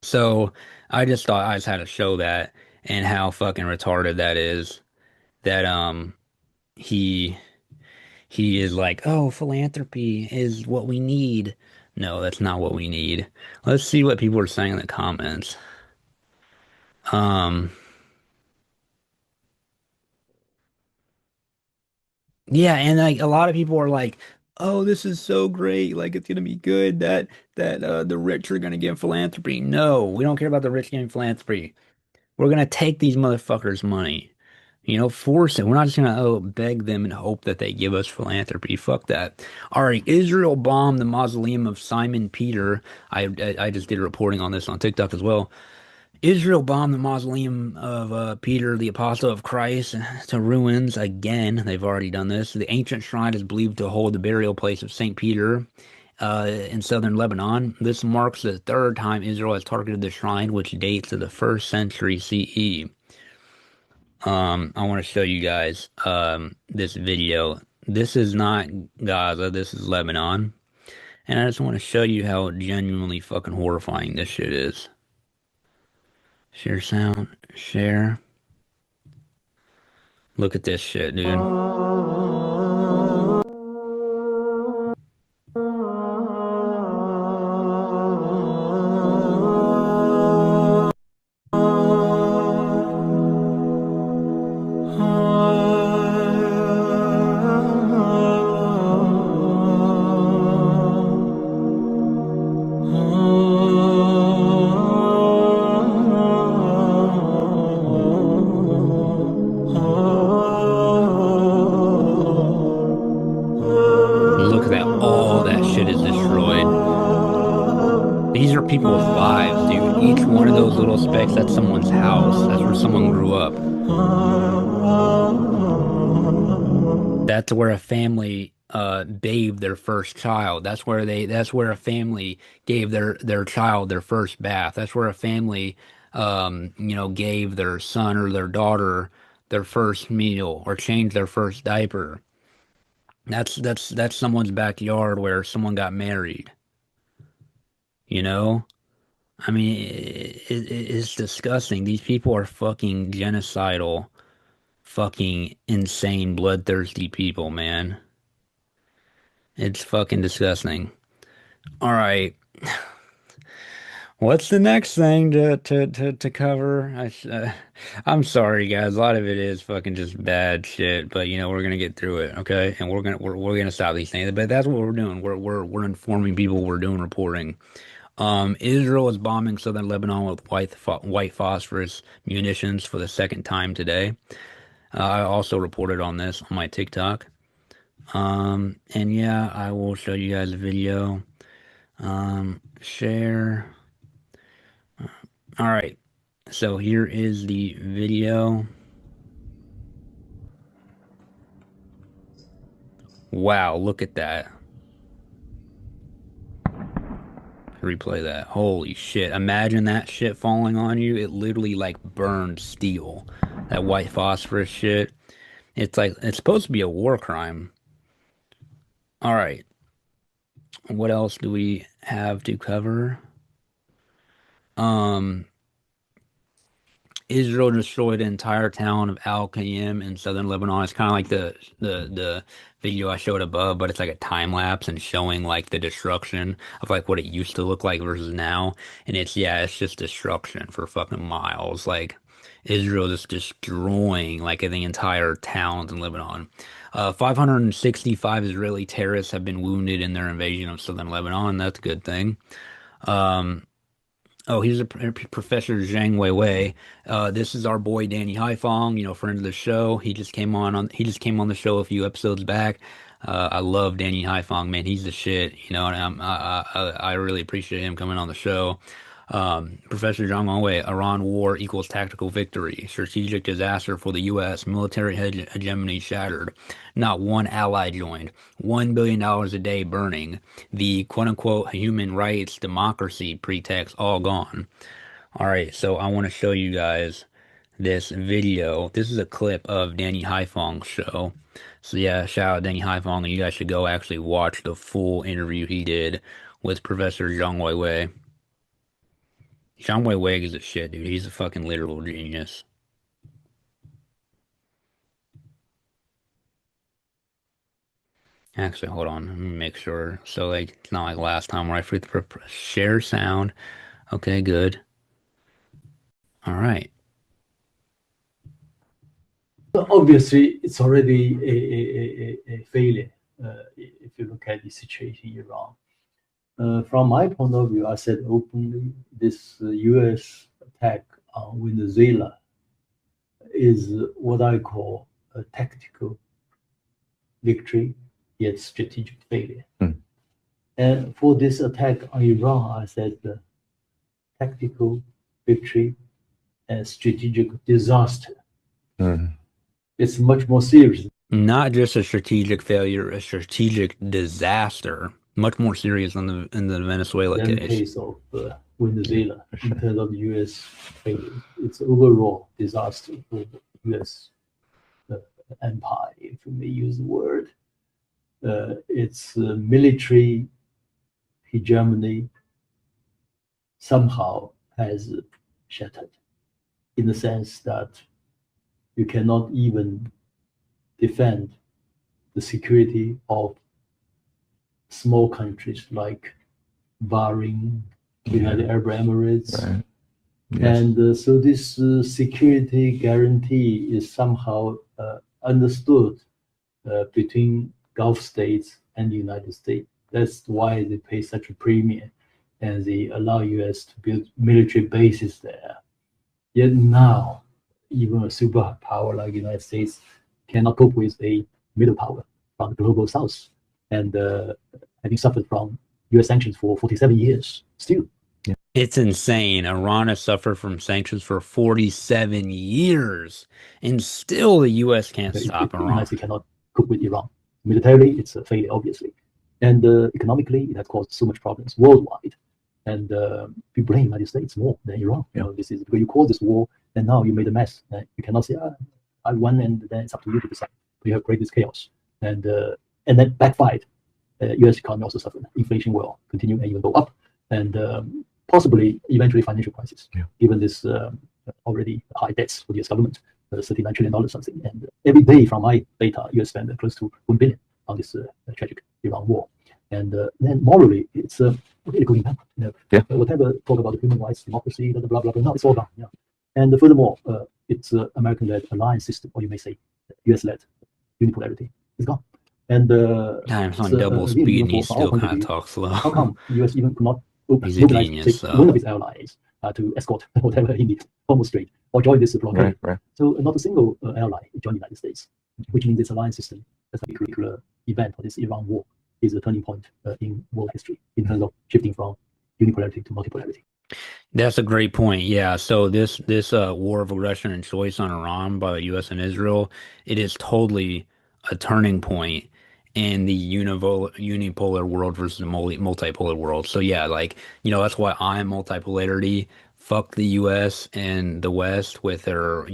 So I just thought I just had to show that and how fucking retarded that is that he he is like, oh, philanthropy is what we need. No, that's not what we need. Let's see what people are saying in the comments. Um, yeah, and like a lot of people are like, oh, this is so great. Like it's gonna be good that the rich are gonna get philanthropy. No, we don't care about the rich getting philanthropy. We're gonna take these motherfuckers' money. Force it. We're not just gonna beg them and hope that they give us philanthropy. Fuck that. All right, Israel bombed the mausoleum of Simon Peter. I just did a reporting on this on TikTok as well. Israel bombed the mausoleum of Peter, the apostle of Christ, to ruins again. They've already done this. The ancient shrine is believed to hold the burial place of Saint Peter in southern Lebanon. This marks the third time Israel has targeted the shrine, which dates to the first century CE. I want to show you guys this video. This is not Gaza, this is Lebanon. And I just want to show you how genuinely fucking horrifying this shit is. Share sound, share. Look at this shit, dude. Look at that. All that shit is destroyed. These are people's lives, dude. Each one of those little specks, that's someone's house. That's where someone grew up. That's where a family bathed their first child. That's where a family gave their child their first bath. That's where a family gave their son or their daughter their first meal or changed their first diaper. That's someone's backyard where someone got married, you know? I mean, it's disgusting. These people are fucking genocidal, fucking insane, bloodthirsty people, man. It's fucking disgusting. All right. What's the next thing to cover? I'm sorry, guys. A lot of it is fucking just bad shit, but we're gonna get through it, okay? And we're gonna stop these things. But that's what we're doing. We're informing people. We're doing reporting. Israel is bombing southern Lebanon with white phosphorus munitions for the second time today. I also reported on this on my TikTok. And yeah, I will show you guys a video. Share. All right. So here is the video. Wow, look at that. Replay that. Holy shit. Imagine that shit falling on you. It literally like burned steel. That white phosphorus shit. It's supposed to be a war crime. All right. What else do we have to cover? Um, Israel destroyed the entire town of Al-Qaim in southern Lebanon. It's kind of like the video I showed above, but it's like a time lapse and showing like the destruction of like what it used to look like versus now. And it's just destruction for fucking miles. Like Israel just destroying like the entire towns in Lebanon. 565 Israeli terrorists have been wounded in their invasion of southern Lebanon. That's a good thing. Um, Oh, here's Professor Zhang Weiwei. This is our boy Danny Haifong, friend of the show. He just came on the show a few episodes back. I love Danny Haifong, man. He's the shit, and I really appreciate him coming on the show. Professor Zhang Weiwei, Iran war equals tactical victory, strategic disaster for the U.S., military hegemony shattered. Not one ally joined. $1 billion a day burning. The quote-unquote human rights democracy pretext all gone. All right, so I want to show you guys this video. This is a clip of Danny Haifong's show. So yeah, shout out Danny Haifong, and you guys should go actually watch the full interview he did with Professor Zhang Weiwei. Zhang Weiwei is a shit, dude. He's a fucking literal genius. Actually, hold on. Let me make sure. So, like, it's not like last time where I forget to share sound. Okay, good. All right. Obviously, it's already a failure if you look at the situation in Iran. From my point of view, I said openly, this U.S. attack on Venezuela is what I call a tactical victory, yet strategic failure. And for this attack on Iran, I said tactical victory and strategic disaster. It's much more serious. Not just a strategic failure, a strategic disaster. Much more serious than the Venezuela case. The case of Venezuela, in terms of U.S. failure. It's overall disaster for the U.S. empire, if you may use the word. Its military hegemony somehow has shattered, in the sense that you cannot even defend the security of small countries like Bahrain, United Arab Emirates. Right. Yes. And so this security guarantee is somehow understood between Gulf states and the United States. That's why they pay such a premium and they allow US to build military bases there. Yet now, even a superpower like the United States cannot cope with a middle power from the global south, and having suffered from US sanctions for 47 years still. Yeah. It's insane. Iran has suffered from sanctions for 47 years, and still the US can't stop Iran. The United States cannot cope with Iran. Militarily, it's a failure, obviously. And economically, it has caused so much problems worldwide. And we blame the United States more than Iran. This is because you caused this war, and now you made a mess. You cannot say, I won, and then it's up to you to decide. You have created this chaos. And then backfired. U.S. economy also suffered. Inflation will continue and even go up. And possibly, eventually, financial crisis, given this already high debts for the U.S. government, $39 trillion something. And every day from my data, U.S. spent close to $1 billion on this tragic Iran war. And then morally, it's really going back. Whatever talk about human rights, democracy, blah, blah, blah, blah, no, it's all gone. And furthermore, it's American-led alliance system, or you may say US-led unipolarity, is gone. And it's on double speed, and he still kind of talks slow. How come US even could not mobilize one of its allies to escort whatever in the Hormuz Strait or join this blockade? Right. So not a single ally joined the United States, which means this alliance system, as a particular event for this Iran war, is a turning point in world history in terms of shifting from unipolarity to multipolarity. That's a great point. Yeah. So this war of aggression and choice on Iran by the U.S. and Israel, it is totally a turning point in the unipolar world versus the multipolar world. So yeah, that's why I'm multipolarity fuck the US and the West with their,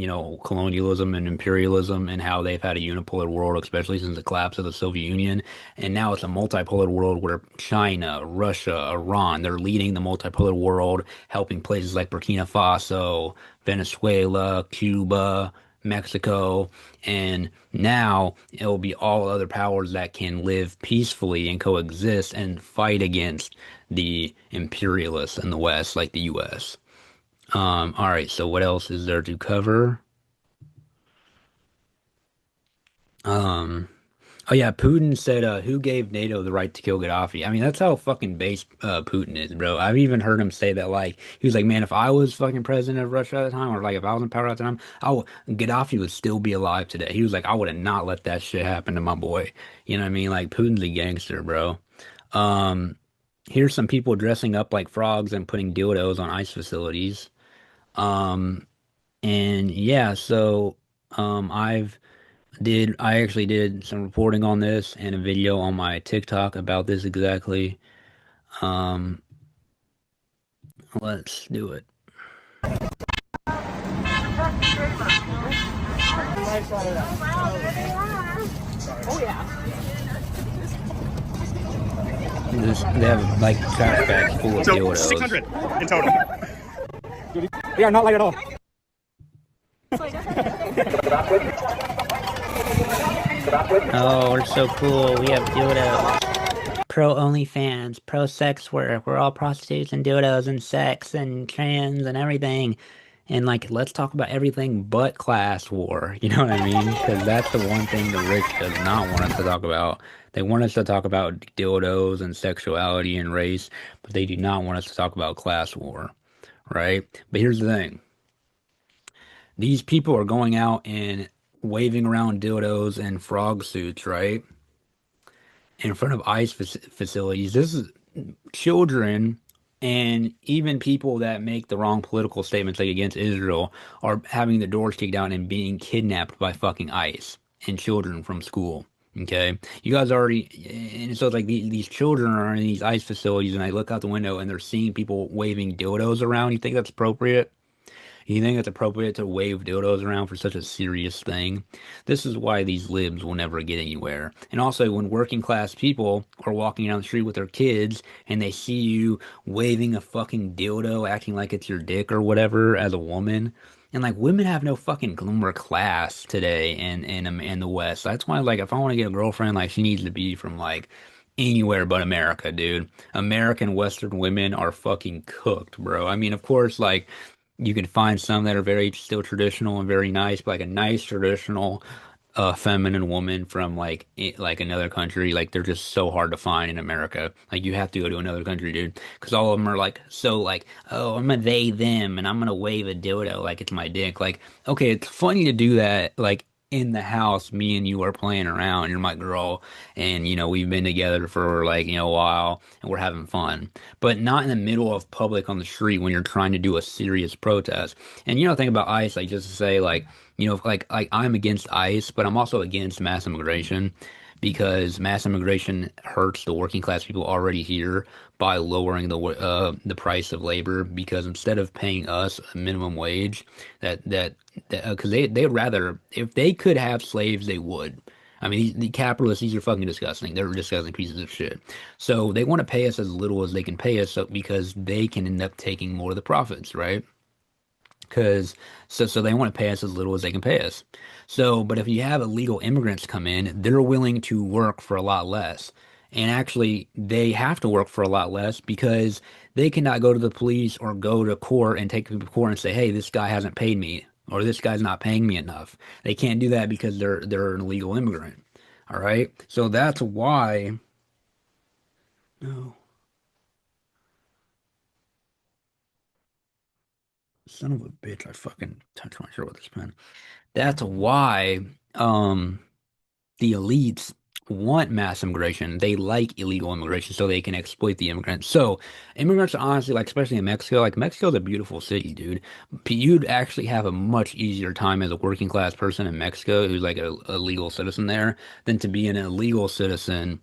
colonialism and imperialism and how they've had a unipolar world, especially since the collapse of the Soviet Union. And now it's a multipolar world where China, Russia, Iran, they're leading the multipolar world, helping places like Burkina Faso, Venezuela, Cuba, Mexico, and now it will be all other powers that can live peacefully and coexist and fight against the imperialists in the West, like the US. All right, so what else is there to cover? Um, oh yeah, Putin said, who gave NATO the right to kill Gaddafi? I mean, that's how fucking base Putin is, bro. I've even heard him say that, like, he was like, man, if I was fucking president of Russia at the time, or like if I was in power at the time, Gaddafi would still be alive today. He was like, I would have not let that shit happen to my boy. You know what I mean? Like, Putin's a gangster, bro. Um, Here's some people dressing up like frogs and putting dildos on ICE facilities. Um, and yeah, so I actually did some reporting on this and a video on my TikTok about this exactly. Um, let's do it. They have like trash bags full of dildos. 600 in total. They are not light at all. Oh, we're so cool. We have dildos. Pro OnlyFans, pro sex work. We're all prostitutes and dildos and sex and trans and everything. And like, let's talk about everything but class war. You know what I mean? Because that's the one thing the rich does not want us to talk about. They want us to talk about dildos and sexuality and race, but they do not want us to talk about class war, right? But here's the thing. These people are going out and waving around dildos and frog suits, right? In front of ICE facilities. This is children and even people that make the wrong political statements like against Israel are having the doors kicked down and being kidnapped by fucking ICE and children from school. Okay, you guys already, and so it's like these children are in these ICE facilities, and I look out the window and they're seeing people waving dildos around. You think that's appropriate? You think it's appropriate to wave dildos around for such a serious thing? This is why these libs will never get anywhere. And also, when working class people are walking down the street with their kids and they see you waving a fucking dildo, acting like it's your dick or whatever as a woman, and like women have no fucking glamour class today in the West. That's why, like, if I want to get a girlfriend, like, she needs to be from like anywhere but America, dude. American Western women are fucking cooked, bro. I mean, of course, like, you can find some that are very still traditional and very nice, but like a nice traditional feminine woman from like another country, like they're just so hard to find in America. Like you have to go to another country, dude, because all of them are like so like, oh, I'm a they them and I'm gonna wave a dildo like it's my dick. Like, okay, it's funny to do that like in the house, me and you are playing around, you're my girl, and we've been together for like a while and we're having fun, but not in the middle of public on the street when you're trying to do a serious protest. And think about ICE, like just to say like like I'm against ICE, but I'm also against mass immigration because mass immigration hurts the working class people already here by lowering the price of labor. Because instead of paying us a minimum wage, because they'd rather, if they could have slaves, they would. I mean, the capitalists, these are fucking disgusting. They're disgusting pieces of shit. So they want to pay us as little as they can pay us, because they can end up taking more of the profits, right? Because so they want to pay us as little as they can pay us. So, but if you have illegal immigrants come in, they're willing to work for a lot less. And actually, they have to work for a lot less because they cannot go to the police or go to court and take people to court and say, hey, this guy hasn't paid me, or this guy's not paying me enough. They can't do that because they're an illegal immigrant. All right? So that's why. No. Son of a bitch, I fucking touched my shirt with this pen. That's why the elites want mass immigration. They like illegal immigration so they can exploit the immigrants. So immigrants, honestly, like especially in Mexico, like Mexico's a beautiful city, dude. You'd actually have a much easier time as a working class person in Mexico who's like a legal citizen there than to be an illegal citizen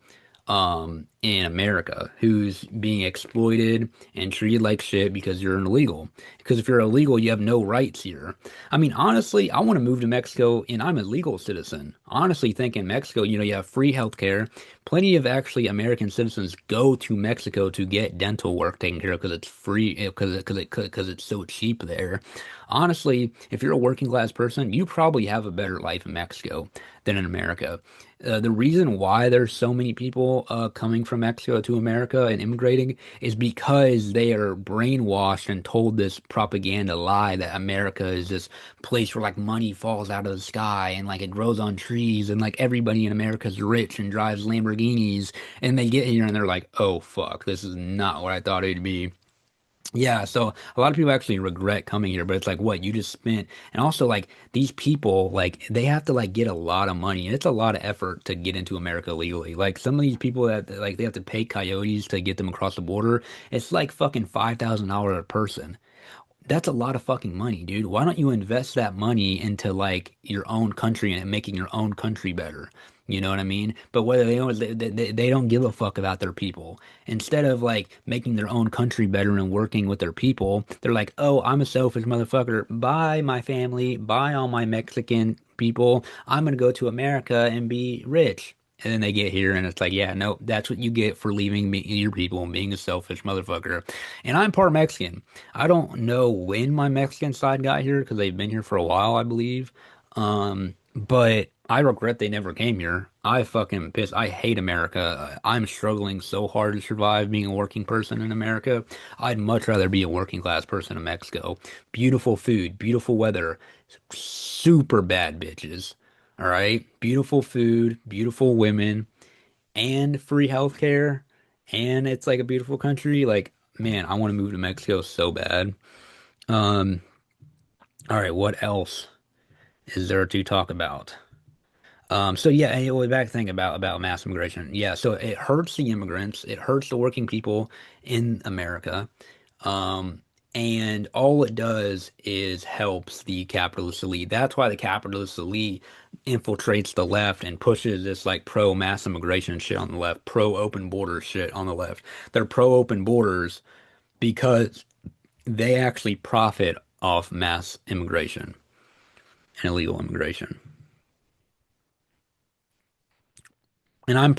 in America who's being exploited and treated like shit because you're an illegal. Because if you're illegal, you have no rights here. I mean, honestly, I want to move to Mexico and I'm a legal citizen. Honestly, think in Mexico, you have free healthcare. Plenty of actually American citizens go to Mexico to get dental work taken care of because it's free, because it's so cheap there. Honestly, if you're a working class person, you probably have a better life in Mexico than in America. The reason why there's so many people coming from Mexico to America and immigrating is because they are brainwashed and told this propaganda lie that America is this place where like money falls out of the sky and like it grows on trees and like everybody in America is rich and drives Lamborghinis, and they get here and they're like, oh fuck, this is not what I thought it'd be. Yeah, so a lot of people actually regret coming here, but it's like what you just spent. And also like these people, like they have to like get a lot of money, and it's a lot of effort to get into America legally. Like some of these people that like they have to pay coyotes to get them across the border. It's like fucking $5,000 a person. That's a lot of fucking money, dude. Why don't you invest that money into like your own country and making your own country better? You know what I mean? But whether they don't give a fuck about their people. Instead of like making their own country better and working with their people, they're like, "Oh, I'm a selfish motherfucker. Bye my family, bye all my Mexican people. I'm gonna go to America and be rich." And then they get here and it's like, yeah, no, that's what you get for leaving me, your people and being a selfish motherfucker. And I'm part Mexican. I don't know when my Mexican side got here because they've been here for a while, I believe. But I regret they never came here. I fucking pissed. I hate America. I'm struggling so hard to survive being a working person in America. I'd much rather be a working class person in Mexico. Beautiful food, beautiful weather, super bad bitches. All right. Beautiful food, beautiful women, and free healthcare. And it's like a beautiful country. Like, man, I want to move to Mexico so bad. Um, all right, what else is there to talk about? So yeah, anyway, back to think about mass immigration. Yeah, so it hurts the immigrants, it hurts the working people in America. Um, and all it does is helps the capitalist elite. That's why the capitalist elite infiltrates the left and pushes this like pro mass immigration shit on the left, pro open borders shit on the left. They're pro open borders because they actually profit off mass immigration and illegal immigration. And I'm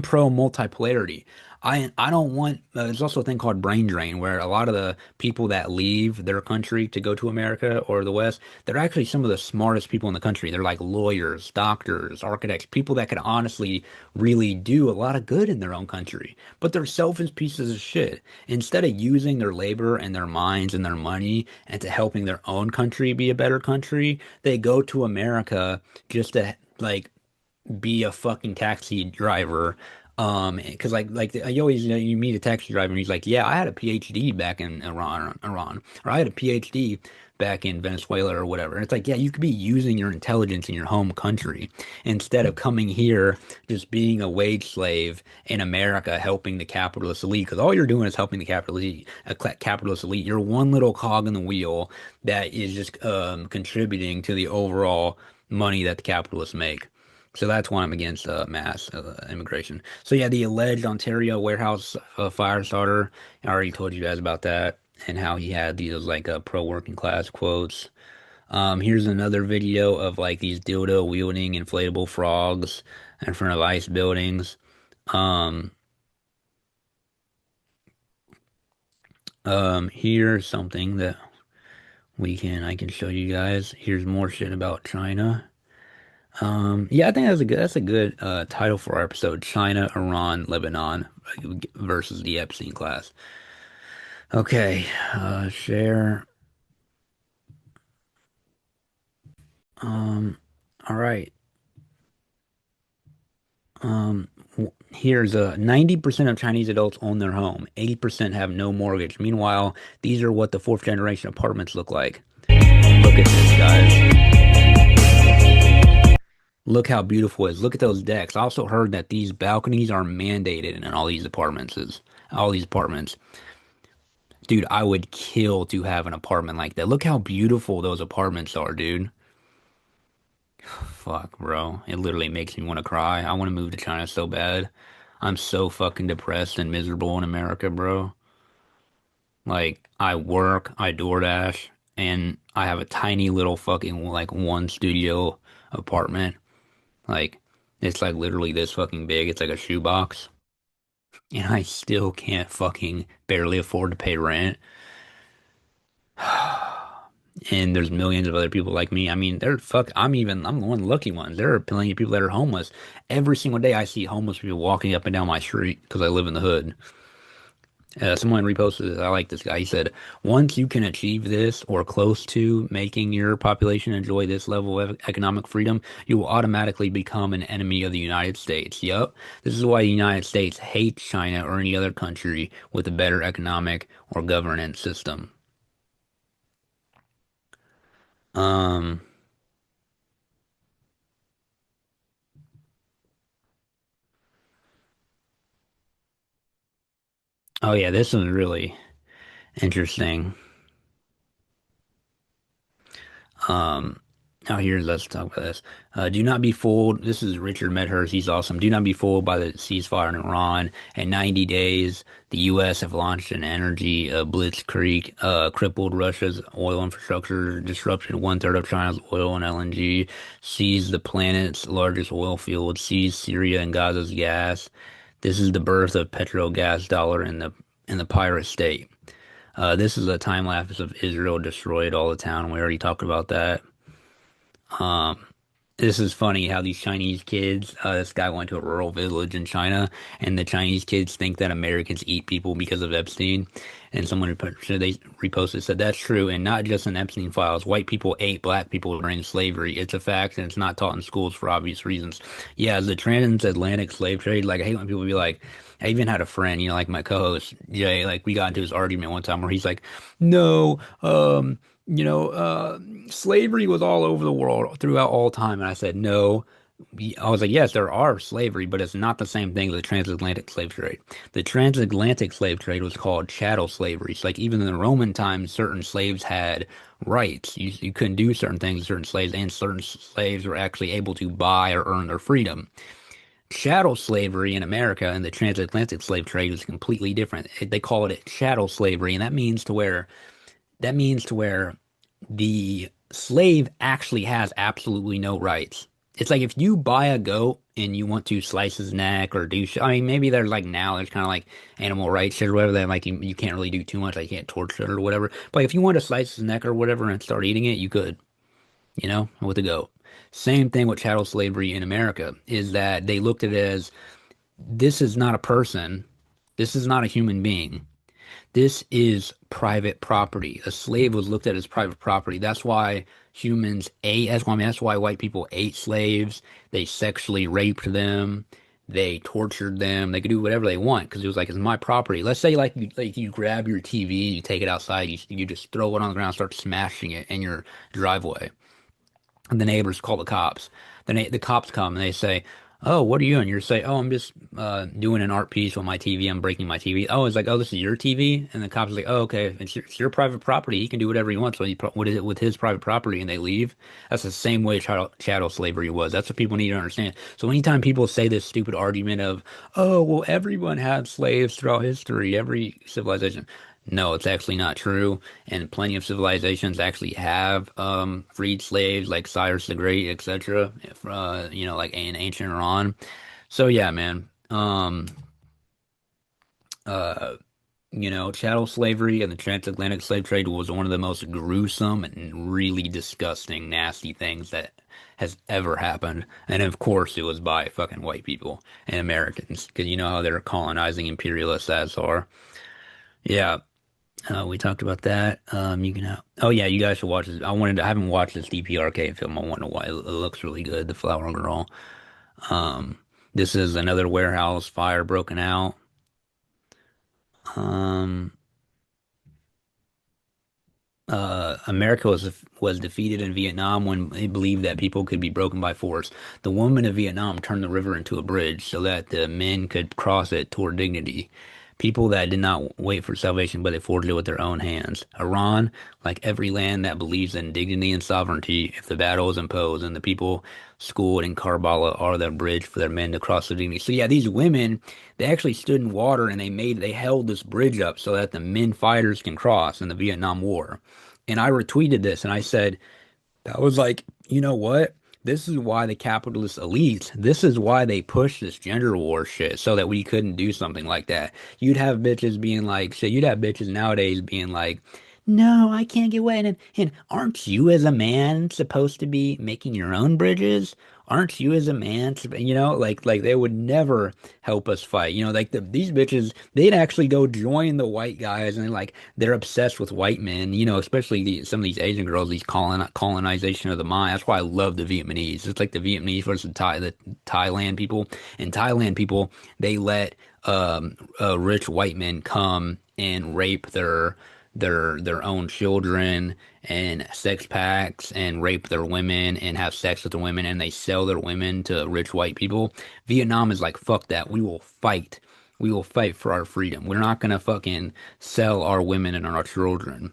pro multipolarity. I don't want. There's also a thing called brain drain, where a lot of the people that leave their country to go to America or the West, they're actually some of the smartest people in the country. They're like lawyers, doctors, architects, people that could honestly really do a lot of good in their own country. But they're selfish pieces of shit. Instead of using their labor and their minds and their money into helping their own country be a better country, they go to America just to like be a fucking taxi driver. Because you always you meet a taxi driver and he's like, yeah, I had a PhD back in Iran, or I had a PhD back in Venezuela or whatever. And it's like, yeah, you could be using your intelligence in your home country instead of coming here just being a wage slave in America, helping the capitalist elite. Because all you're doing is helping the capitalist elite. You're one little cog in the wheel that is just contributing to the overall money that the capitalists make. So that's why I'm against mass immigration. So yeah, the alleged Ontario warehouse fire starter. I already told you guys about that and how he had these like pro working class quotes. Here's another video of like these dildo wielding inflatable frogs in front of ICE buildings. Um, here's something that I can show you guys. Here's more shit about China. Yeah, I think that's a good title for our episode: China, Iran, Lebanon versus the Epstein class. Okay, share. All right. Here's 90% of Chinese adults own their home. 80% have no mortgage. Meanwhile, these are what the fourth generation apartments look like. Look at this, guys. Look how beautiful it is. Look at those decks. I also heard that these balconies are mandated in all these apartments. Dude, I would kill to have an apartment like that. Look how beautiful those apartments are, dude. Fuck, bro. It literally makes me want to cry. I want to move to China so bad. I'm so fucking depressed and miserable in America, bro. Like, I work, I DoorDash, and I have a tiny little fucking, like, one studio apartment. Like, it's like literally this fucking big. It's like a shoebox. And I still can't fucking barely afford to pay rent. And there's millions of other people like me. I mean, I'm one of the lucky ones. There are plenty of people that are homeless. Every single day I see homeless people walking up and down my street because I live in the hood. Someone reposted this. I like this guy. He said, once you can achieve this or close to making your population enjoy this level of economic freedom, you will automatically become an enemy of the United States. Yup. This is why the United States hates China or any other country with a better economic or governance system. Um, oh yeah, this one's really interesting. Um, let's talk about this. Do not be fooled. This is Richard Medhurst. He's awesome. Do not be fooled by the ceasefire in Iran. In 90 days, the U.S. have launched an energy blitzkrieg, crippled Russia's oil infrastructure, disrupted one-third of China's oil and LNG, seized the planet's largest oil field, seized Syria and Gaza's gas. This is the birth of petro-gas dollar in the pirate state. This is a time lapse of Israel destroyed all the town. We already talked about that. Um, this is funny how these Chinese kids, this guy went to a rural village in China, and the Chinese kids think that Americans eat people because of Epstein. And someone they reposted said that's true, and not just in Epstein files. White people ate black people during slavery. It's a fact, and it's not taught in schools for obvious reasons. Yeah, the transatlantic slave trade. Like I hate when people be like, I even had a friend, like my co-host Jay. Like we got into this argument one time where he's like, no, slavery was all over the world throughout all time. And I said, no. I was like, yes, there are slavery, but it's not the same thing as the transatlantic slave trade. The transatlantic slave trade was called chattel slavery. So like even in the Roman times, certain slaves had rights. You couldn't do certain things to certain slaves, and certain slaves were actually able to buy or earn their freedom. Chattel slavery in America and the transatlantic slave trade is completely different. They call it chattel slavery, and that means to where the slave actually has absolutely no rights. It's like if you buy a goat and you want to slice his neck or I mean, maybe there's like now there's kind of like animal rights shit or whatever that like you can't really do too much, like you can't torture it or whatever. But like, if you want to slice his neck or whatever and start eating it, you could, with a goat. Same thing with chattel slavery in America is that they looked at it as this is not a person, this is not a human being. This is private property. A slave was looked at as private property. That's why humans ate. That's why white people ate slaves. They sexually raped them. They tortured them. They could do whatever they want because it was like it's my property. Let's say you grab your TV, you take it outside, you just throw it on the ground, start smashing it in your driveway. And the neighbors call the cops. The cops come and they say, "Oh, what are you doing?" You're say, "Oh, I'm just doing an art piece on my TV. I'm breaking my TV." Oh, it's like, "Oh, this is your TV," and the cops are like, "Oh, okay, it's your private property. He can do whatever he wants. So what is it with his private property?" And they leave. That's the same way chattel slavery was. That's what people need to understand. So anytime people say this stupid argument of, "Oh, well, everyone had slaves throughout history, every civilization." No, it's actually not true, and plenty of civilizations actually have freed slaves, like Cyrus the Great, etc. Like in ancient Iran. So yeah, man. Uh, chattel slavery and the transatlantic slave trade was one of the most gruesome and really disgusting, nasty things that has ever happened. And of course, it was by fucking white people and Americans, because you know how they're colonizing imperialists as are. Yeah. We talked about that. You can. Oh yeah, you guys should watch this. I haven't watched this DPRK film. I wonder why. It looks really good. The Flower Girl. Um, this is another warehouse fire broken out. Um, America was defeated in Vietnam when they believed that people could be broken by force. The women of Vietnam turned the river into a bridge so that the men could cross it toward dignity. People that did not wait for salvation, but they forged it with their own hands. Iran, like every land that believes in dignity and sovereignty, if the battle is imposed, and the people schooled in Karbala are the bridge for their men to cross the dignity. So yeah, these women, they actually stood in water and they held this bridge up so that the men fighters can cross in the Vietnam War. And I retweeted this and I said, I was like, you know what? This is why the capitalist elites, this is why they push this gender war shit so that we couldn't do something like that. You'd have bitches being like, shit, you'd have bitches nowadays being like, no, I can't get wet. And aren't you as a man supposed to be making your own bridges? Aren't you as a man, like they would never help us fight. Like these bitches, they'd actually go join the white guys and they're obsessed with white men, especially some of these Asian girls, these colonization of the mind. That's why I love the Vietnamese. It's like the Vietnamese versus the Thailand people. And Thailand people, they let rich white men come and rape their own children and sex pacts and rape their women and have sex with the women and they sell their women to rich white people. Vietnam is like, fuck that. We will fight. We will fight for our freedom. We're not gonna fucking sell our women and our children.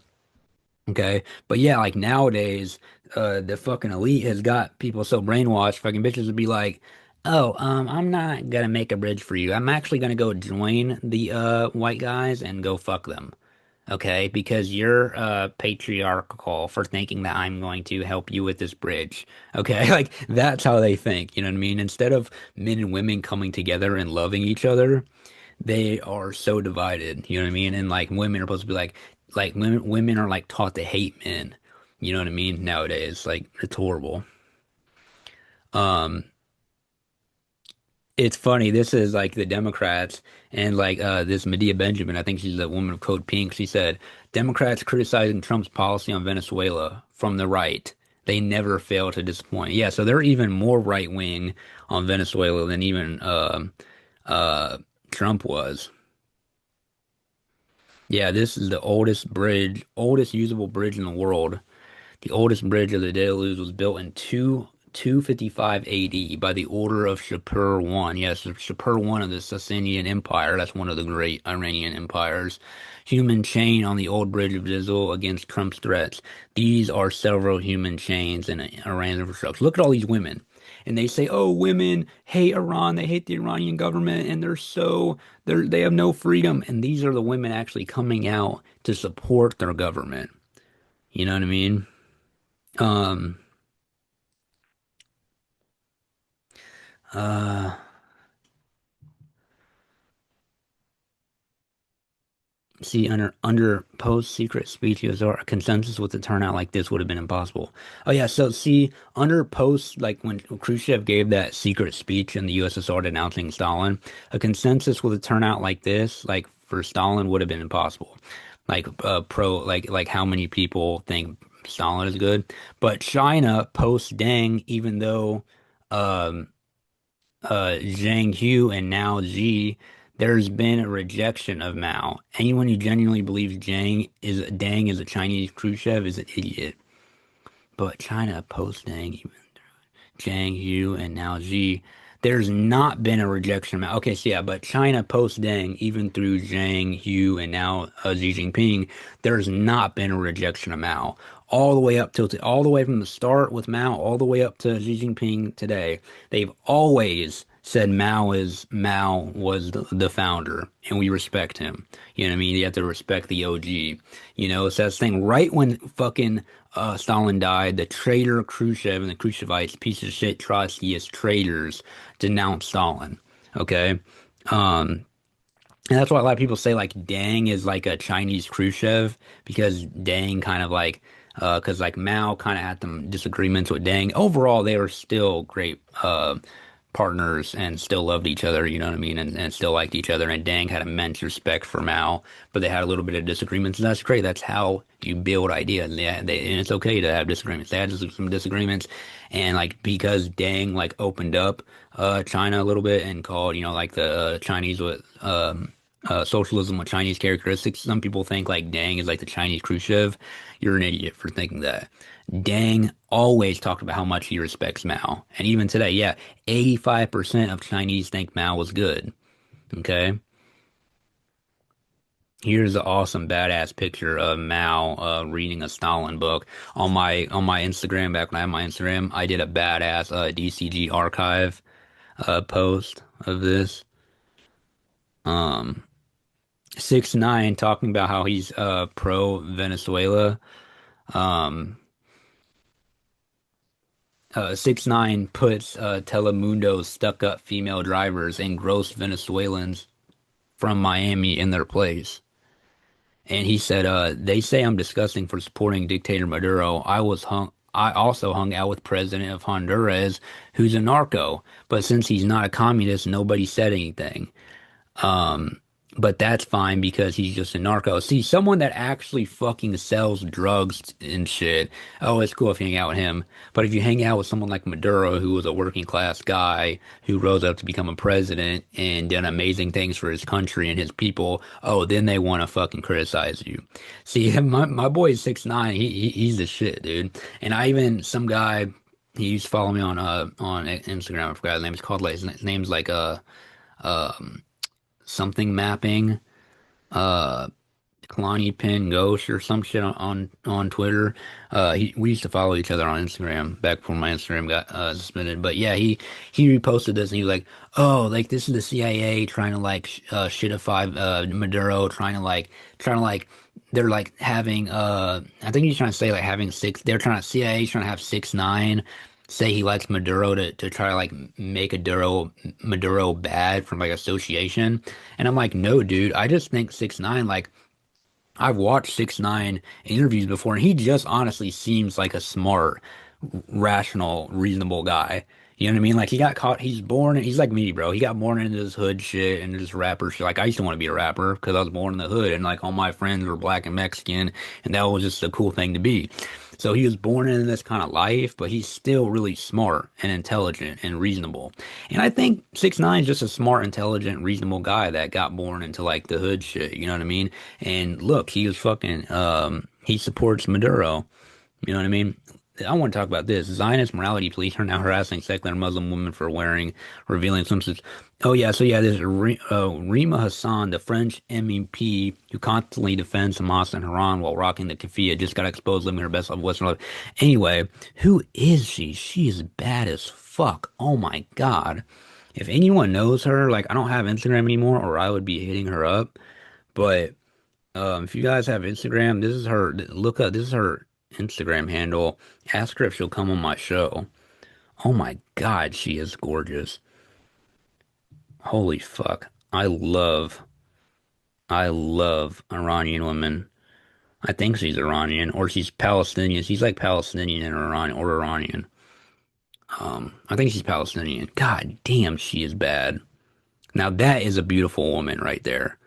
Okay? But yeah, like nowadays, the fucking elite has got people so brainwashed, fucking bitches would be like, oh, I'm not gonna make a bridge for you. I'm actually gonna go join the white guys and go fuck them. Okay, because you're patriarchal for thinking that I'm going to help you with this bridge. Okay, like that's how they think, you know what I mean? Instead of men and women coming together and loving each other, they are so divided, you know what I mean? And like women are supposed to be like women are like taught to hate men. You know what I mean? Nowadays, like it's horrible. Um It's funny. This is like the Democrats and like this Medea Benjamin. I think she's a woman of Code Pink. She said Democrats criticizing Trump's policy on Venezuela from the right. They never fail to disappoint. Yeah, so they're even more right wing on Venezuela than even uh, Trump was. Yeah, this is the oldest bridge, oldest usable bridge in the world. The oldest bridge of the deluge was built in 255 AD by the order of Shapur I. Yes, Shapur I of the Sasanian Empire. That's one of the great Iranian empires. Human chain on the old bridge of Dizil against Trump's threats. These are several human chains in Iran's infrastructure. Look at all these women. And they say, oh, women hate Iran. They hate the Iranian government. And they have no freedom. And these are the women actually coming out to support their government. You know what I mean? Um, uh, See, under post secret speeches or a consensus with a turnout like this would have been impossible. Oh yeah, so see, under post like when Khrushchev gave that secret speech in the USSR denouncing Stalin, a consensus with a turnout like this, like for Stalin, would have been impossible. Like like how many people think Stalin is good, but China post Deng, even though um Zhang Hu and now Xi, there's been a rejection of Mao. Anyone who genuinely believes Deng is a Chinese Khrushchev is an idiot. But China post Deng, even Zhang Hu and now Xi, there's not been a rejection of Mao. Okay, so yeah, but China post Deng, even through Zhang Hu and now Xi Jinping, there's not been a rejection of Mao. All the way from the start with Mao, all the way up to Xi Jinping today, they've always said Mao was the founder, and we respect him. You know what I mean? You have to respect the OG. It's that thing. Right when fucking Stalin died, the traitor Khrushchev and the Khrushchevites, piece of shit Trotskyist traitors, denounced Stalin. Okay, and that's why a lot of people say like Deng is like a Chinese Khrushchev because Deng kind of like because like Mao kind of had some disagreements with Deng. Overall, they were still great partners and still loved each other, you know what I mean, and still liked each other. And Deng had immense respect for Mao, but they had a little bit of disagreements, and that's great. That's how you build ideas, and it's okay to have disagreements. They had some disagreements, and like because Deng like opened up China a little bit and called like the Chinese with socialism with Chinese characteristics. Some people think like Deng is like the Chinese Khrushchev. You're an idiot for thinking that. Deng always talked about how much he respects Mao. And even today, yeah, 85% of Chinese think Mao was good. Okay? Here's an awesome badass picture of Mao reading a Stalin book. On my Instagram, back when I had my Instagram, I did a badass DCG archive post of this. 6ix9ine talking about how he's pro Venezuela. Um 6ix9ine puts Telemundo's stuck-up female drivers and gross Venezuelans from Miami in their place. And he said, they say I'm disgusting for supporting dictator Maduro. I also hung out with President of Honduras, who's a narco. But since he's not a communist, nobody said anything. Um, but that's fine because he's just a narco. See, someone that actually fucking sells drugs and shit. Oh, it's cool if you hang out with him. But if you hang out with someone like Maduro, who was a working class guy who rose up to become a president and done amazing things for his country and his people, oh, then they want to fucking criticize you. See, my boy is 6ix9ine. He's the shit, dude. And some guy, he used to follow me on Instagram. I forgot his name. It's called like his name's like um something mapping, uh, Kalani Pin Ghost or some shit on Twitter. We used to follow each other on Instagram back before my Instagram got suspended. But yeah, he reposted this and he was like, "Oh, like this is the CIA trying to like shitify Maduro, trying to like they're like having I think he's trying to say like having six. They're trying to CIA trying to have 6ix9ine." Say he likes Maduro to try to like make Maduro bad from like association. And I'm like, no, dude, I just think 6ix9ine, like I've watched 6ix9ine interviews before, and he just honestly seems like a smart, rational, reasonable guy. You know what I mean? Like he got caught. He's like me, bro. He got born into this hood shit and this rapper shit. Like I used to want to be a rapper because I was born in the hood, and like all my friends were black and Mexican, and that was just a cool thing to be. So he was born into this kind of life, but he's still really smart and intelligent and reasonable. And I think 6ix9ine is just a smart, intelligent, reasonable guy that got born into like the hood shit. You know what I mean? And look, he was fucking. He supports Maduro. You know what I mean? I want to talk about this. Zionist morality police are now harassing secular Muslim women for revealing some. Oh yeah, so yeah, this Rima Hassan, the French MEP who constantly defends Hamas and Iran while rocking the keffiyeh, just got exposed living her best life of Western life. Anyway, who is she? She is bad as fuck. Oh my God. If anyone knows her, like I don't have Instagram anymore, or I would be hitting her up. But if you guys have Instagram, this is her. Look up. This is her Instagram handle. Ask her if she'll come on my show. Oh my God, she is gorgeous. Holy fuck. I love Iranian women. I think she's Iranian or she's Palestinian. She's like Palestinian and Iranian. I think she's Palestinian. God damn, she is bad. Now that is a beautiful woman right there.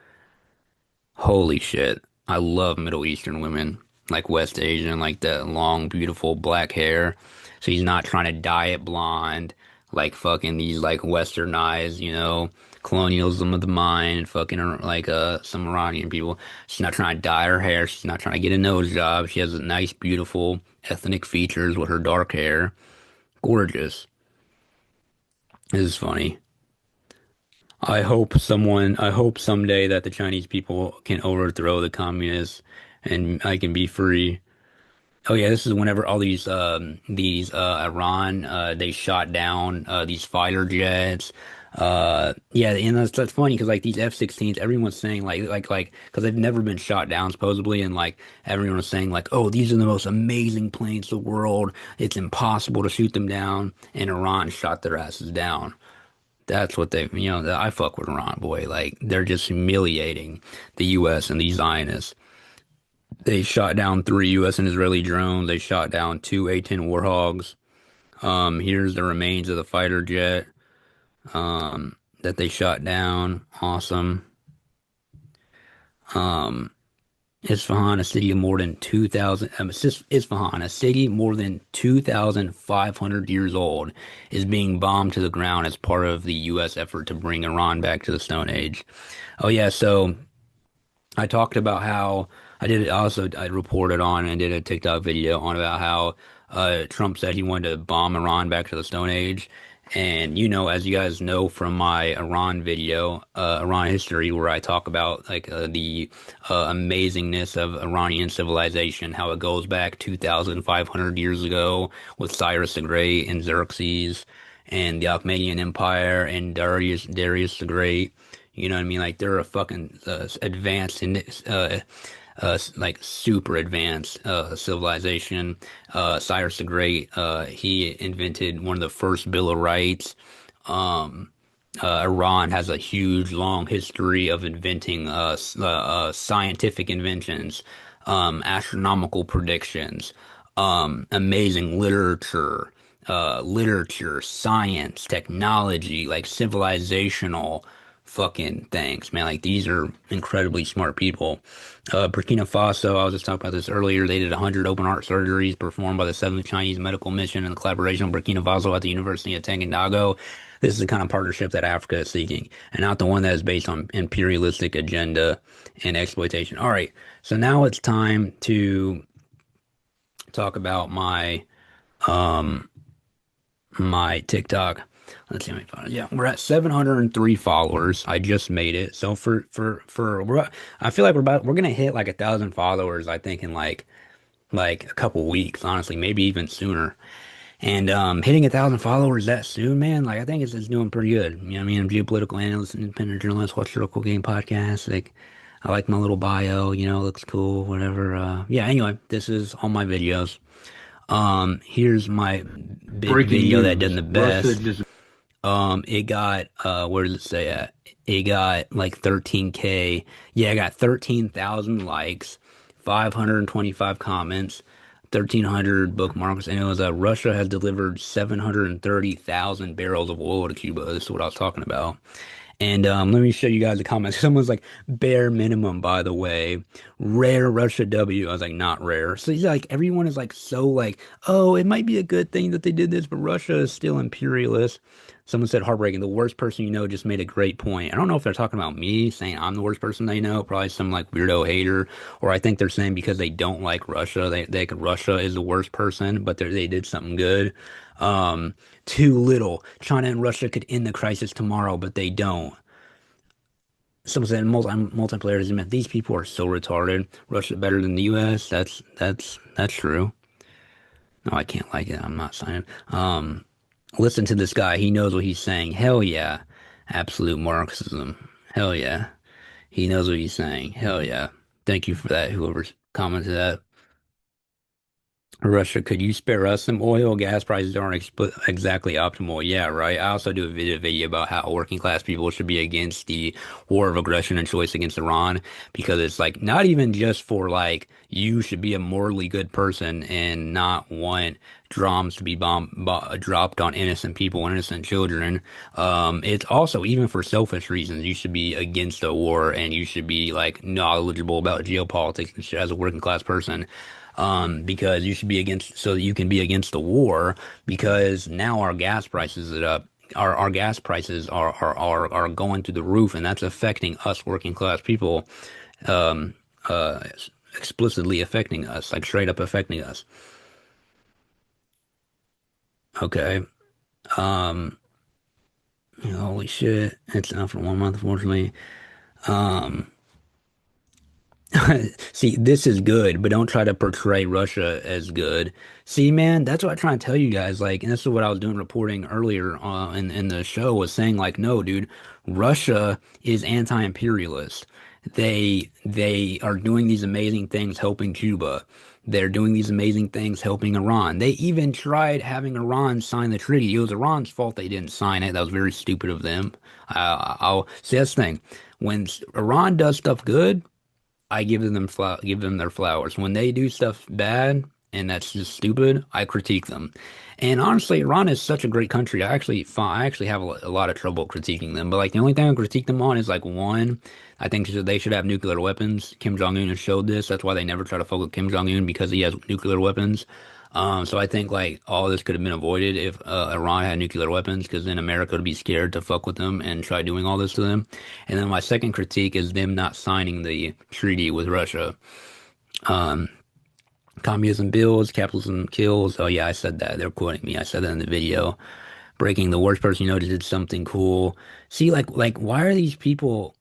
Holy shit. I love Middle Eastern women, like West Asian, like that long, beautiful black hair. So he's not trying to dye it blonde, like fucking these like westernized, colonialism of the mind, fucking like some Iranian people. She's not trying to dye her hair. She's not trying to get a nose job. She has a nice, beautiful ethnic features with her dark hair. Gorgeous. This is funny. I hope someday that the Chinese people can overthrow the communists and I can be free. Oh yeah, this is whenever all these Iran they shot down these fighter jets. Yeah, and that's funny because like these F-16s, everyone's saying like because they've never been shot down supposedly, and like everyone was saying like, oh, these are the most amazing planes in the world. It's impossible to shoot them down, and Iran shot their asses down. That's what I fuck with Iran, boy. Like, they're just humiliating the U.S. and these Zionists. They shot down 3 U.S. and Israeli drones. They shot down 2 A-10 Warhogs. Here's the remains of the fighter jet that they shot down. Awesome. Isfahan, a city of more than 2,000, Isfahan, a city more than 2,500 years old, is being bombed to the ground as part of the U.S. effort to bring Iran back to the Stone Age. Oh yeah, so I talked about how I reported on and did a TikTok video on about how Trump said he wanted to bomb Iran back to the Stone Age. And as you guys know from my Iran video, Iran history, where I talk about like the amazingness of Iranian civilization, how it goes back 2,500 years ago with Cyrus the Great and Xerxes and the Achaemenid Empire and Darius the Great. You know what I mean? Like they're a fucking advanced in like super advanced civilization. Cyrus the Great, he invented one of the first Bill of Rights. Um, Iran has a huge, long history of inventing scientific inventions, astronomical predictions, amazing literature, science, technology, like civilizational fucking things, man. Like these are incredibly smart people. Burkina Faso, I was just talking about this earlier. They did 100 open heart surgeries performed by the 7th Chinese Medical Mission in collaboration with Burkina Faso at the University of Tanganyika. This is the kind of partnership that Africa is seeking, and not the one that is based on imperialistic agenda and exploitation. All right, so now it's time to talk about um my TikTok. Let's see how many followers. Yeah, we're at 703 followers. I just made it. So I feel like we're gonna hit like 1,000 followers. I think in like a couple weeks, honestly, maybe even sooner. And hitting 1,000 followers that soon, man, like I think it's doing pretty good. You know what I mean? I'm a geopolitical analyst, independent journalist, watch the local game podcast. Like I like my little bio, it looks cool, whatever. Yeah, anyway, this is all my videos. Here's my video that done the best. It got where does it say at? It got like 13K. Yeah, I got 13,000 likes, 525 comments, 1,300 bookmarks, and it was Russia has delivered 730,000 barrels of oil to Cuba. This is what I was talking about. And let me show you guys the comments. Someone's like, bare minimum, by the way. Rare Russia W. I was like, not rare. So he's like, everyone is like, so like, oh, it might be a good thing that they did this, but Russia is still imperialist. Someone said, heartbreaking. The worst person you know just made a great point. I don't know if they're talking about me, saying I'm the worst person they know. Probably some like weirdo hater. Or I think they're saying because they don't like Russia, Russia is the worst person, but they did something good. Too little. China and Russia could end the crisis tomorrow, but they don't. Someone said multiplayer is meant. These people are so retarded. Russia better than the U.S. That's true. No, I can't like it. I'm not signing. Listen to this guy. He knows what he's saying. Hell yeah. Absolute Marxism. Hell yeah. He knows what he's saying. Hell yeah. Thank you for that, whoever commented that. Russia, could you spare us some oil? Gas prices aren't exactly optimal. Yeah, right. I also do a video about how working class people should be against the war of aggression and choice against Iran, because it's like not even just for like you should be a morally good person and not want drums to be dropped on innocent people, innocent children. It's also even for selfish reasons. You should be against the war and you should be like knowledgeable about geopolitics as a working class person. Because you should be against, so that you can be against the war, because now our gas prices are up. Our gas prices are going through the roof, and that's affecting us working class people, um, uh, explicitly affecting us, like straight up affecting us. Okay. Um, Holy shit. It's not for 1 month, unfortunately. Um, See, this is good, but don't try to portray Russia as good. See, man, that's what I try to tell you guys. Like, and this is what I was doing reporting earlier in the show, was saying like, no, dude, Russia is anti-imperialist. They are doing these amazing things helping Cuba. They're doing these amazing things helping Iran. They even tried having Iran sign the treaty. It was Iran's fault they didn't sign it. That was very stupid of them. I'll see that's the thing. When Iran does stuff good, I give them their flowers. When they do stuff bad and that's just stupid, I critique them. And honestly, Iran is such a great country. I actually have a lot of trouble critiquing them. But like the only thing I critique them on is like one, I think they should have nuclear weapons. Kim Jong-un has showed this. That's why they never try to fuck with Kim Jong-un, because he has nuclear weapons. So I think like all this could have been avoided if Iran had nuclear weapons, because then America would be scared to fuck with them and try doing all this to them. And then my second critique is them not signing the treaty with Russia. Um, Communism builds, capitalism kills. Oh yeah, I said that. They're quoting me. I said that in the video. Breaking, the worst person you know did something cool. See, why are these people,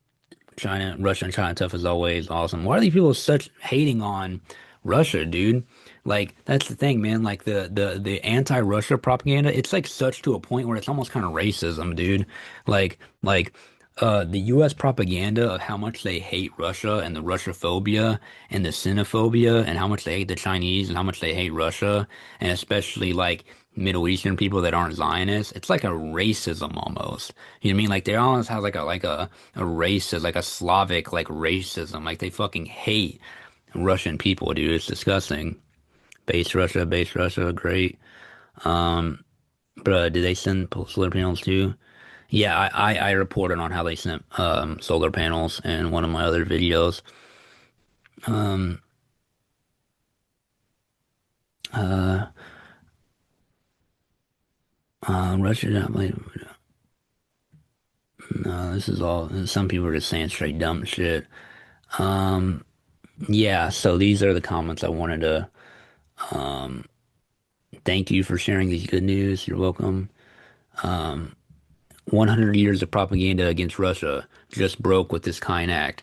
China, Russia and China tough as always, awesome. Why are these people such hating on Russia, dude? Like, that's the thing, man. Like the anti-Russia propaganda, it's like such to a point where it's almost kind of racism, dude. The US propaganda of how much they hate Russia and the Russophobia and the xenophobia and how much they hate the Chinese and how much they hate Russia and especially like Middle Eastern people that aren't Zionists, it's like a racism almost. You know what I mean? Like they almost have like a racist, like a Slavic like racism. Like they fucking hate Russian people, dude. It's disgusting. Base Russia, great. Um, but did they send solar panels too? Yeah, I reported on how they sent solar panels in one of my other videos. Um, uh, Russia, no, this is all, some people are just saying straight dumb shit. Um, yeah, so these are the comments I wanted to, um, thank you for sharing these good news. You're welcome. Um, 100 years of propaganda against Russia just broke with this kind act.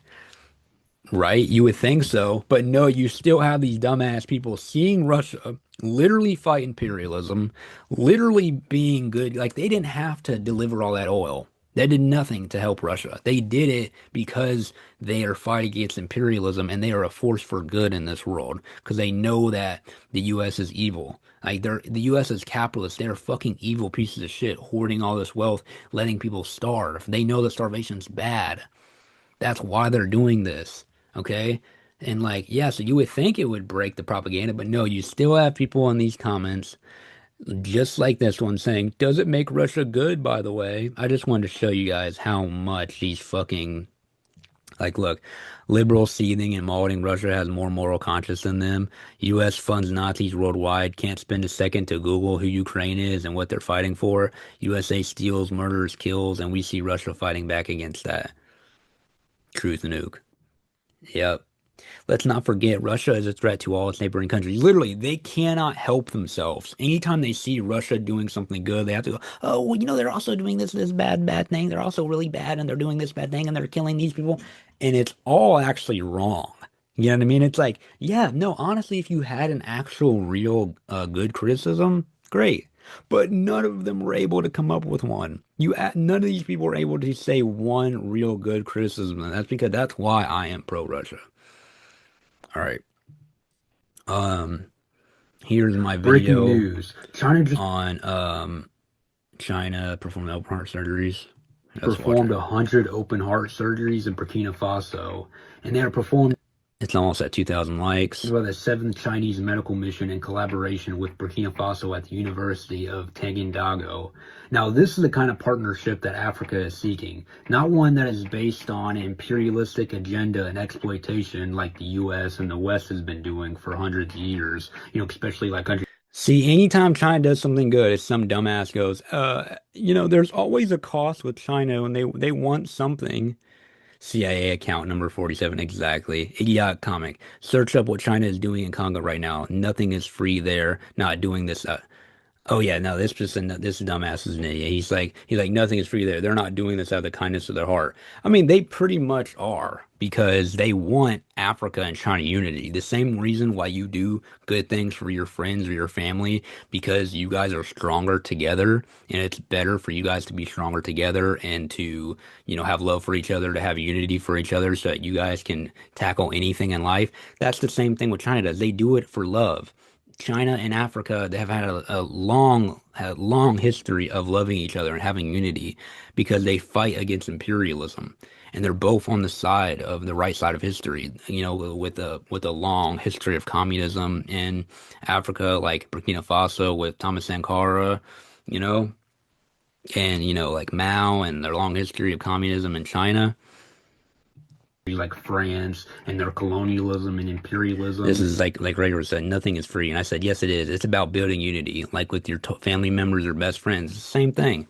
Right? You would think so, but no, you still have these dumbass people seeing Russia literally fight imperialism, literally being good. Like they didn't have to deliver all that oil. They did nothing to help Russia. They did it because they are fighting against imperialism and they are a force for good in this world because they know that the US is evil. Like the US is capitalist. They're fucking evil pieces of shit, hoarding all this wealth, letting people starve. They know that starvation's bad. That's why they're doing this. Okay? And like, yeah, so you would think it would break the propaganda, but no, you still have people in these comments, just like this one, saying, does it make Russia good, by the way? I just wanted to show you guys how much these fucking, like, look, liberal seething and mauling Russia has more moral conscience than them. U.S. funds Nazis worldwide, can't spend a second to Google who Ukraine is and what they're fighting for. USA steals, murders, kills, and we see Russia fighting back against that. Truth nuke. Yep. Let's not forget Russia is a threat to all its neighboring countries. Literally, they cannot help themselves. Anytime they see Russia doing something good, they have to go, oh, well, they're also doing this bad thing. They're also really bad and they're doing this bad thing and they're killing these people. And it's all actually wrong. You know what I mean? It's like, yeah, no, honestly, if you had an actual real good criticism, great. But none of them were able to come up with one. None of these people were able to say one real good criticism, and that's why I am pro-Russia. All right. Here's my video. Breaking news. China just on China performed open heart surgeries. Performed 100 open heart surgeries in Burkina Faso, and they are performed. It's almost at 2,000 likes. About the 7th Chinese medical mission in collaboration with Burkina Faso at the University of Tegendago. Now, this is the kind of partnership that Africa is seeking, not one that is based on imperialistic agenda and exploitation like the U.S. and the West has been doing for hundreds of years, especially like countries. See, anytime China does something good, it's some dumbass goes, there's always a cost with China when they want something. CIA account number 47, exactly. Idiot comic. Search up what China is doing in Congo right now. Nothing is free there. Not doing this. Oh yeah, no, this dumbass is an idiot. He's like, nothing is free there. They're not doing this out of the kindness of their heart. I mean, they pretty much are because they want Africa and China unity. The same reason why you do good things for your friends or your family, because you guys are stronger together, and it's better for you guys to be stronger together and to, have love for each other, to have unity for each other so that you guys can tackle anything in life. That's the same thing what China does. They do it for love. China and Africa, they have had a long history of loving each other and having unity because they fight against imperialism, and they're both on the right side of history. With a long history of communism in Africa, like Burkina Faso with Thomas Sankara, and like Mao and their long history of communism in China. Like France and their colonialism and imperialism. This is like Rager said, nothing is free. And I said, yes, it is. It's about building unity, like with your family members or best friends. It's the same thing.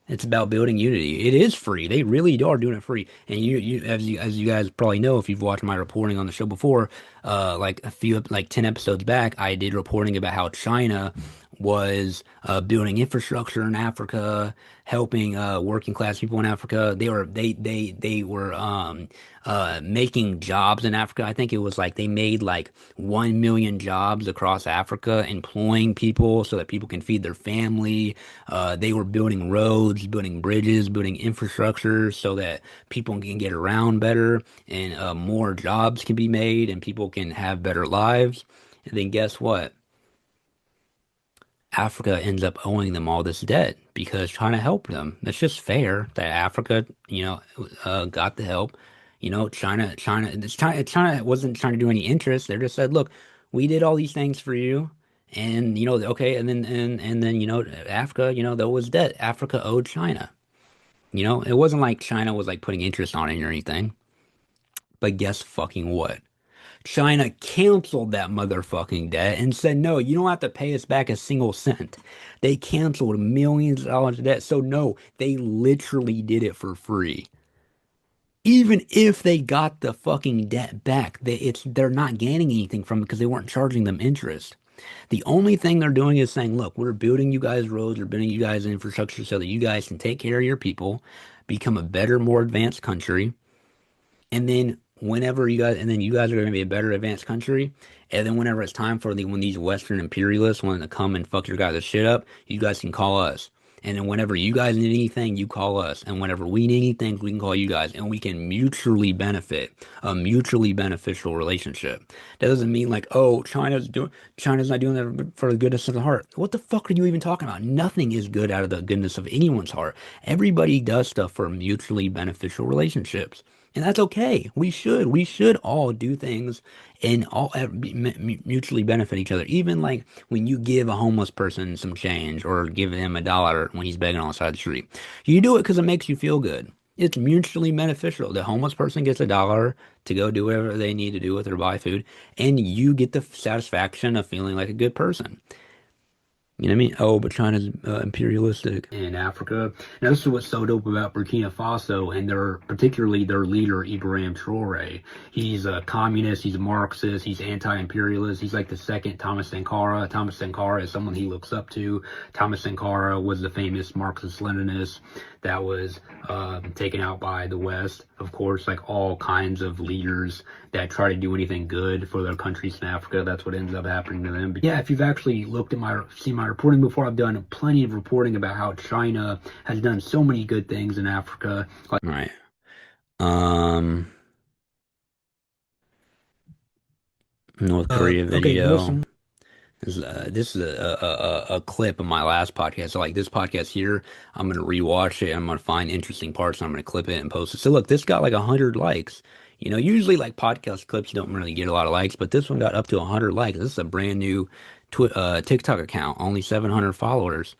It's about building unity. It is free. They really are doing it free. And as you guys probably know, if you've watched my reporting on the show before, like 10 episodes back, I did reporting about how China was building infrastructure in Africa, helping working class people in Africa. They were making jobs in Africa. I think it was like they made like 1 million jobs across Africa, employing people so that people can feed their family. They were building roads, building bridges, building infrastructure so that people can get around better and more jobs can be made and people can have better lives. And then guess what? Africa ends up owing them all this debt because China helped them. That's just fair that Africa, got the help. China wasn't trying to do any interest. They just said, look, we did all these things for you. And, okay. And then, Africa, there was debt. Africa owed China. It wasn't like China was like putting interest on it or anything. But guess fucking what? China canceled that motherfucking debt and said, no, you don't have to pay us back a single cent. They canceled millions of dollars of debt. So no, they literally did it for free. Even if they got the fucking debt back, they're not gaining anything from it because they weren't charging them interest. The only thing they're doing is saying, look, we're building you guys roads, we're building you guys infrastructure so that you guys can take care of your people, become a better, more advanced country. And then you guys are going to be a better advanced country. And then whenever it's time when these Western imperialists want to come and fuck your guys' shit up, you guys can call us. And then whenever you guys need anything, you call us. And whenever we need anything, we can call you guys. And we can mutually benefit, a mutually beneficial relationship. That doesn't mean like, oh, China's not doing that for the goodness of the heart. What the fuck are you even talking about? Nothing is good out of the goodness of anyone's heart. Everybody does stuff for mutually beneficial relationships. And that's okay. We should all do things and all mutually benefit each other. Even like when you give a homeless person some change or give him $1 when he's begging on the side of the street, you do it because it makes you feel good. It's mutually beneficial. The homeless person gets $1 to go do whatever they need to do with or buy food, and you get the satisfaction of feeling like a good person. You know what I mean? Oh, but China's imperialistic in Africa. Now, this is what's so dope about Burkina Faso and particularly their leader, Ibrahim Traore. He's a communist, he's a Marxist, he's anti-imperialist. He's like the second Thomas Sankara. Thomas Sankara is someone he looks up to. Thomas Sankara was the famous Marxist-Leninist that was taken out by the West. Of course, like all kinds of leaders that try to do anything good for their countries in Africa, that's what ends up happening to them. But yeah, if you've actually seen my reporting before, I've done plenty of reporting about how China has done so many good things in Africa. All right. North Korea video. Okay, this is a clip of my last podcast. So like this podcast here, I'm gonna rewatch it. I'm gonna find interesting parts and I'm gonna clip it and post it. So look, this got like 100 likes. Usually like podcast clips don't really get a lot of likes, but this one got up to 100 likes. This is a brand new TikTok account, only 700 followers.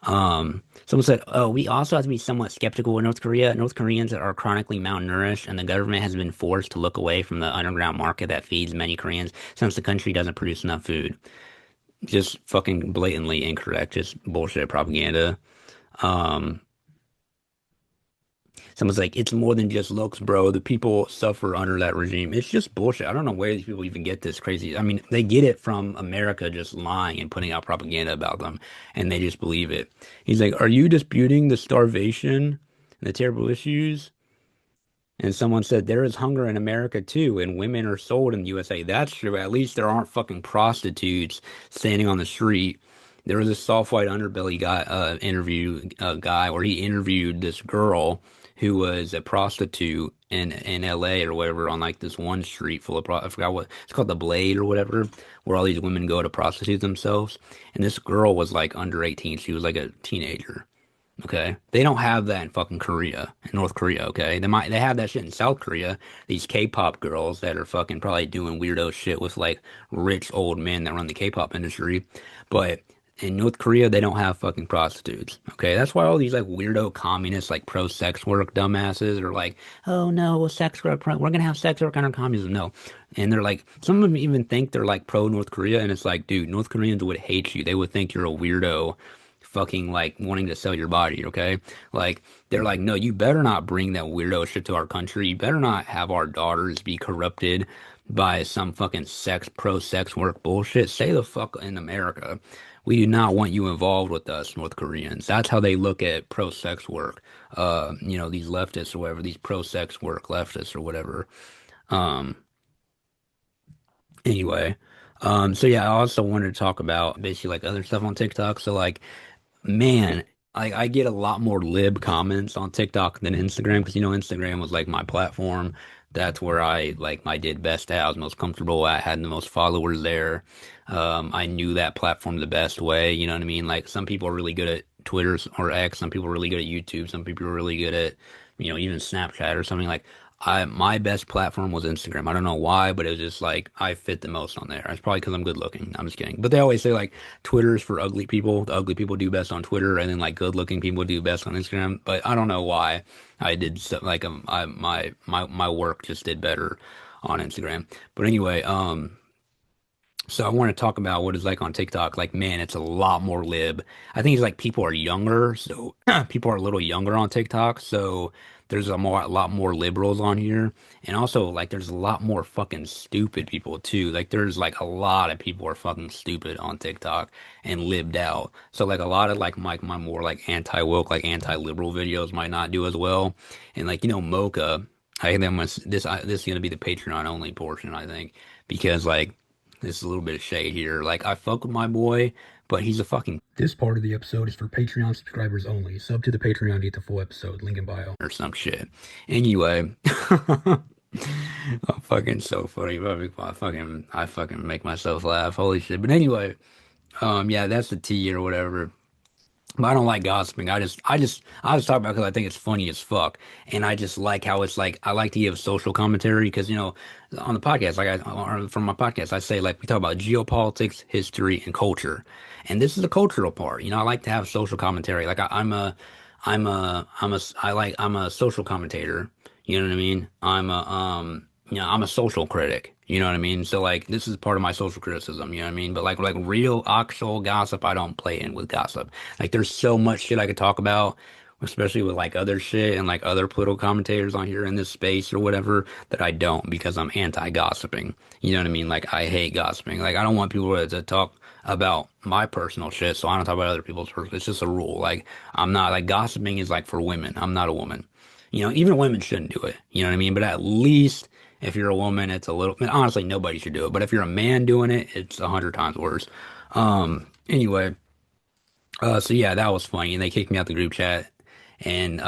Someone said, oh, we also have to be somewhat skeptical of North Korea. North Koreans are chronically malnourished, and the government has been forced to look away from the underground market that feeds many Koreans since the country doesn't produce enough food. Just fucking blatantly incorrect, just bullshit propaganda. Someone's like, it's more than just looks, bro. The people suffer under that regime. It's just bullshit. I don't know where these people even get this crazy. I mean, they get it from America just lying and putting out propaganda about them, and they just believe it. He's like, are you disputing the starvation and the terrible issues? And someone said, there is hunger in America too, and women are sold in the USA. That's true. At least there aren't fucking prostitutes standing on the street. There was a soft white underbelly guy where he interviewed this girl who was a prostitute in LA or whatever on like this one street full of I forgot what it's called, the Blade or whatever, where all these women go to prostitute themselves. And this girl was like under 18. She was like a teenager. Okay, they don't have that in fucking Korea, in North Korea. Okay, they have that shit in South Korea. These K-pop girls that are fucking probably doing weirdo shit with like rich old men that run the K-pop industry, but in North Korea they don't have fucking prostitutes. Okay, that's why all these like weirdo communists, like pro-sex work dumbasses, are like, oh no, sex work, we're gonna have sex work under communism. No, and they're like, some of them even think they're like pro North Korea, and it's like, dude, North Koreans would hate you. They would think you're a weirdo fucking like wanting to sell your body, okay? Like, they're like, no, you better not bring that weirdo shit to our country. You better not have our daughters be corrupted by some fucking pro-sex work bullshit. Stay the fuck in America. We do not want you involved with us, North Koreans. That's how they look at pro-sex work. These leftists or whatever, these pro-sex work leftists or whatever. Um, anyway, so yeah, I also wanted to talk about basically like other stuff on TikTok. So like, man, I get a lot more lib comments on TikTok than Instagram because Instagram was like my platform. That's where I did best at. I was most comfortable at, had the most followers there. I knew that platform the best way. You know what I mean? Like some people are really good at Twitter or X. Some people are really good at YouTube. Some people are really good at even Snapchat or something like. My best platform was Instagram. I don't know why, but it was just like I fit the most on there. It's probably because I'm good looking. I'm just kidding. But they always say like Twitter is for ugly people. The ugly people do best on Twitter, and then like good looking people do best on Instagram. But I don't know why I did so, like my work just did better on Instagram. But anyway, so I want to talk about what it's like on TikTok. Like, man, it's a lot more lib. I think it's like people are younger, so people are a little younger on TikTok. So there's a lot more liberals on here, and also like there's a lot more fucking stupid people too. Like there's like a lot of people are fucking stupid on TikTok and libbed out. So like a lot of like my more like anti-woke, like anti-liberal videos might not do as well. And like Mocha, I think this is gonna be the Patreon only portion, I think, because like. This is a little bit of shade here. Like, I fuck with my boy, but he's a fucking. This part of the episode is for Patreon subscribers only. Sub to the Patreon to get the full episode. Link in bio. Or some shit. Anyway. I'm fucking so funny. I fucking make myself laugh. Holy shit. But anyway, yeah, that's the tea or whatever. But I don't like gossiping. I just talk about it because I think it's funny as fuck, and I just like how it's like I like to give social commentary because on the podcast, or from my podcast, I say like we talk about geopolitics, history, and culture, and this is the cultural part. I like to have social commentary. Like I'm a social commentator. You know what I mean? I'm a social critic. You know what I mean? So like this is part of my social criticism, you know what I mean? But like real actual gossip, I don't play in with gossip. Like there's so much shit I could talk about, especially with like other shit and like other political commentators on here in this space or whatever, that I don't because I'm anti-gossiping. You know what I mean? Like I hate gossiping. Like I don't want people to talk about my personal shit, so I don't talk about other people's personal. It's just a rule. Like I'm not like gossiping is like for women. I'm not a woman. Even women shouldn't do it. You know what I mean? But at least if you're a woman, it's a little, I mean, honestly, nobody should do it. But if you're a man doing it, it's 100 times worse. Anyway, so yeah, that was funny. And they kicked me out the group chat. And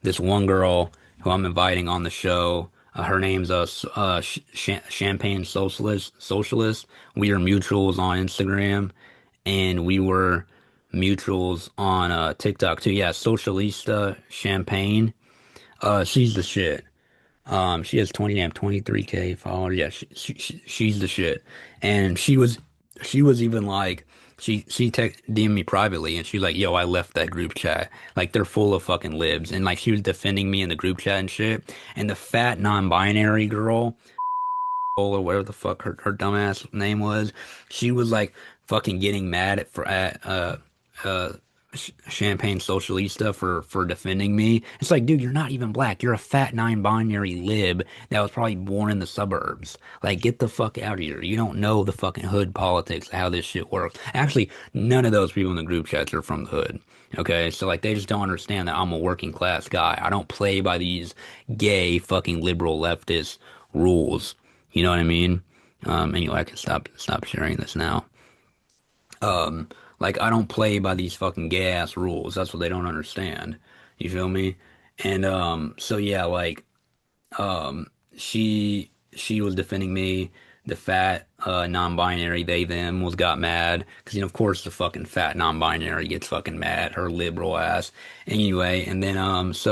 this one girl who I'm inviting on the show, her name's Champagne Socialist. We are mutuals on Instagram, and we were mutuals on TikTok too. Yeah, Socialista Champagne. She's the shit. She has 23K followers. Yeah, she's the shit. And she was even like, she DM'd me privately, and she's like, "Yo, I left that group chat. Like, they're full of fucking libs." And like, she was defending me in the group chat and shit. And the fat non-binary girl, or whatever the fuck her dumbass name was, she was like fucking getting mad uh Champagne Socialista for defending me. It's like, dude, you're not even black. You're a fat non-binary lib that was probably born in the suburbs. Like, get the fuck out of here. You don't know the fucking hood politics, how this shit works. Actually, none of those people in the group chats are from the hood. Okay, so like they just don't understand that I'm a working class guy. I don't play by these gay fucking liberal leftist rules. You know what I mean? Anyway, I can stop sharing this now. Like I don't play by these fucking gay ass rules. That's what they don't understand. You feel me? And so yeah, like um, she was defending me. The fat non-binary they them was got mad because of course the fucking fat non-binary gets fucking mad. Her liberal ass. Anyway, and then um, she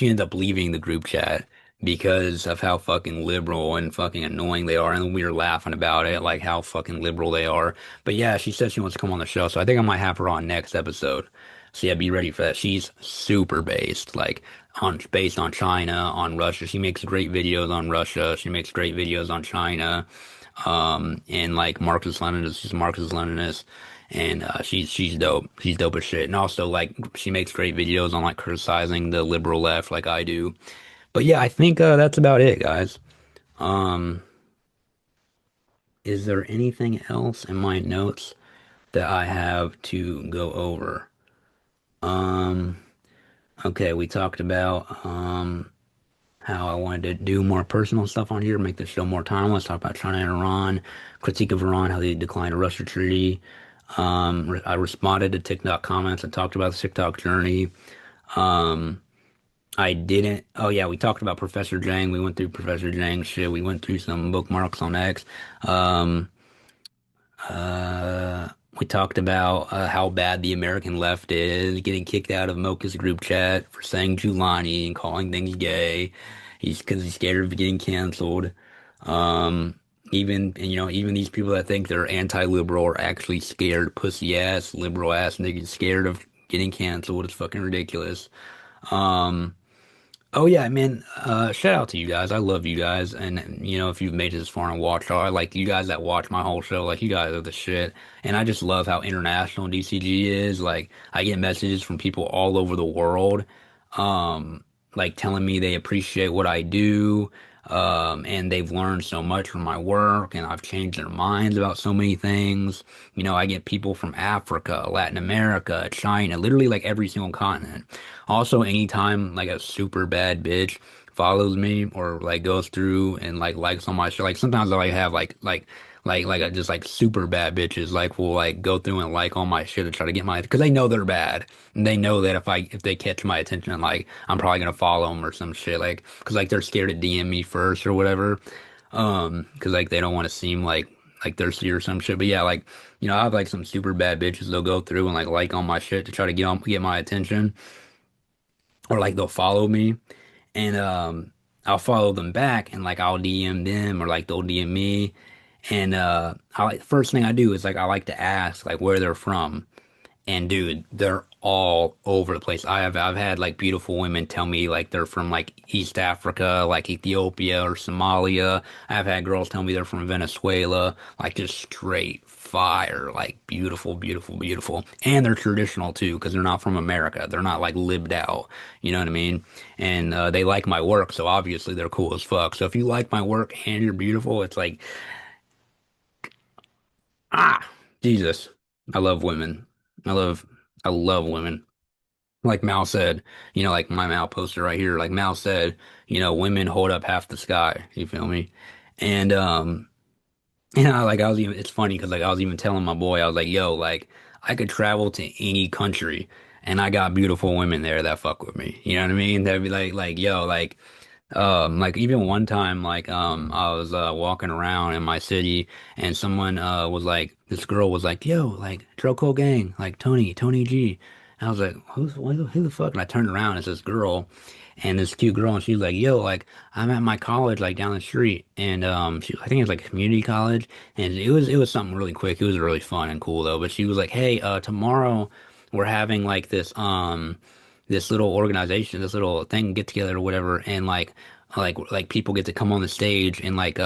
ended up leaving the group chat because of how fucking liberal and fucking annoying they are. And we were laughing about it, like how fucking liberal they are. But yeah, she said she wants to come on the show. So I think I might have her on next episode. So yeah, be ready for that. She's super based, like based on China, on Russia. She makes great videos on Russia. She makes great videos on China. And like Marxist Leninist, she's Marxist Leninist. And she's dope. She's dope as shit. And also like she makes great videos on like criticizing the liberal left like I do. But yeah, I think that's about it, guys. Um is there anything else in my notes that I have to go over? Um, okay, we talked about how I wanted to do more personal stuff on here, make the show more timeless. Talk about China and Iran, critique of Iran, how they declined a Russia treaty. I responded to TikTok comments. I talked about the TikTok journey. Um, I didn't. Oh yeah, we talked about Professor Jang. We went through Professor Jang shit. We went through some bookmarks on X. Um, uh, we talked about how bad the American left is, getting kicked out of Mocha's group chat for saying Julani and calling things gay. He's because he's scared of getting canceled. Um, even these people that think they're anti-liberal are actually scared, pussy ass, liberal ass niggas scared of getting canceled. It's fucking ridiculous. Um, Oh yeah, man. Shout out to you guys. I love you guys. And if you've made it this far and watched, I like you guys that watch my whole show. Like you guys are the shit. And I just love how international DCG is. Like I get messages from people all over the world, um, like telling me they appreciate what I do. And they've learned so much from my work, and I've changed their minds about so many things. I get people from Africa, Latin America, China, literally like every single continent. Also, anytime like a super bad bitch follows me or like goes through and like likes on my show, like sometimes I like have just like super bad bitches like will like go through and like all my shit to try to get my because they know they're bad and they know that if they catch my attention like I'm probably gonna follow them or some shit like because like they're scared to DM me first or whatever because like they don't want to seem like thirsty or some shit. But yeah, like I have like some super bad bitches they'll go through and like all my shit to try to get my attention or like they'll follow me and I'll follow them back and like I'll DM them or like they'll DM me and I like first thing I do is like I like to ask like where they're from. And dude, they're all over the place. I've had like beautiful women tell me like they're from like East Africa, like Ethiopia or Somalia. I've had girls tell me they're from Venezuela, like just straight fire, like beautiful, beautiful, beautiful. And they're traditional too, because they're not from America. They're not like lived out. You know what I mean? And they like my work, so obviously they're cool as fuck. So if you like my work and you're beautiful, it's like ah, Jesus. I love women. I love I love women. Like Mal said, like my Mal poster right here, like Mal said, women hold up half the sky. You feel me? And like I was even it's funny because like I was even telling my boy, I was like, yo, like I could travel to any country and I got beautiful women there that fuck with me. You know what I mean? That'd be like, yo, like even one time, like I was walking around in my city, and someone was like, this girl was like, "Yo, like Droko Gang, like Tony G." And I was like, who the fuck? And I turned around, it's this girl, and this cute girl, and she's like, "Yo, like I'm at my college, like down the street, and I think it was like a community college, and it was something really quick. It was really fun and cool though. But she was like, "Hey, tomorrow we're having like this little organization, this little thing get together or whatever, and like people get to come on the stage and like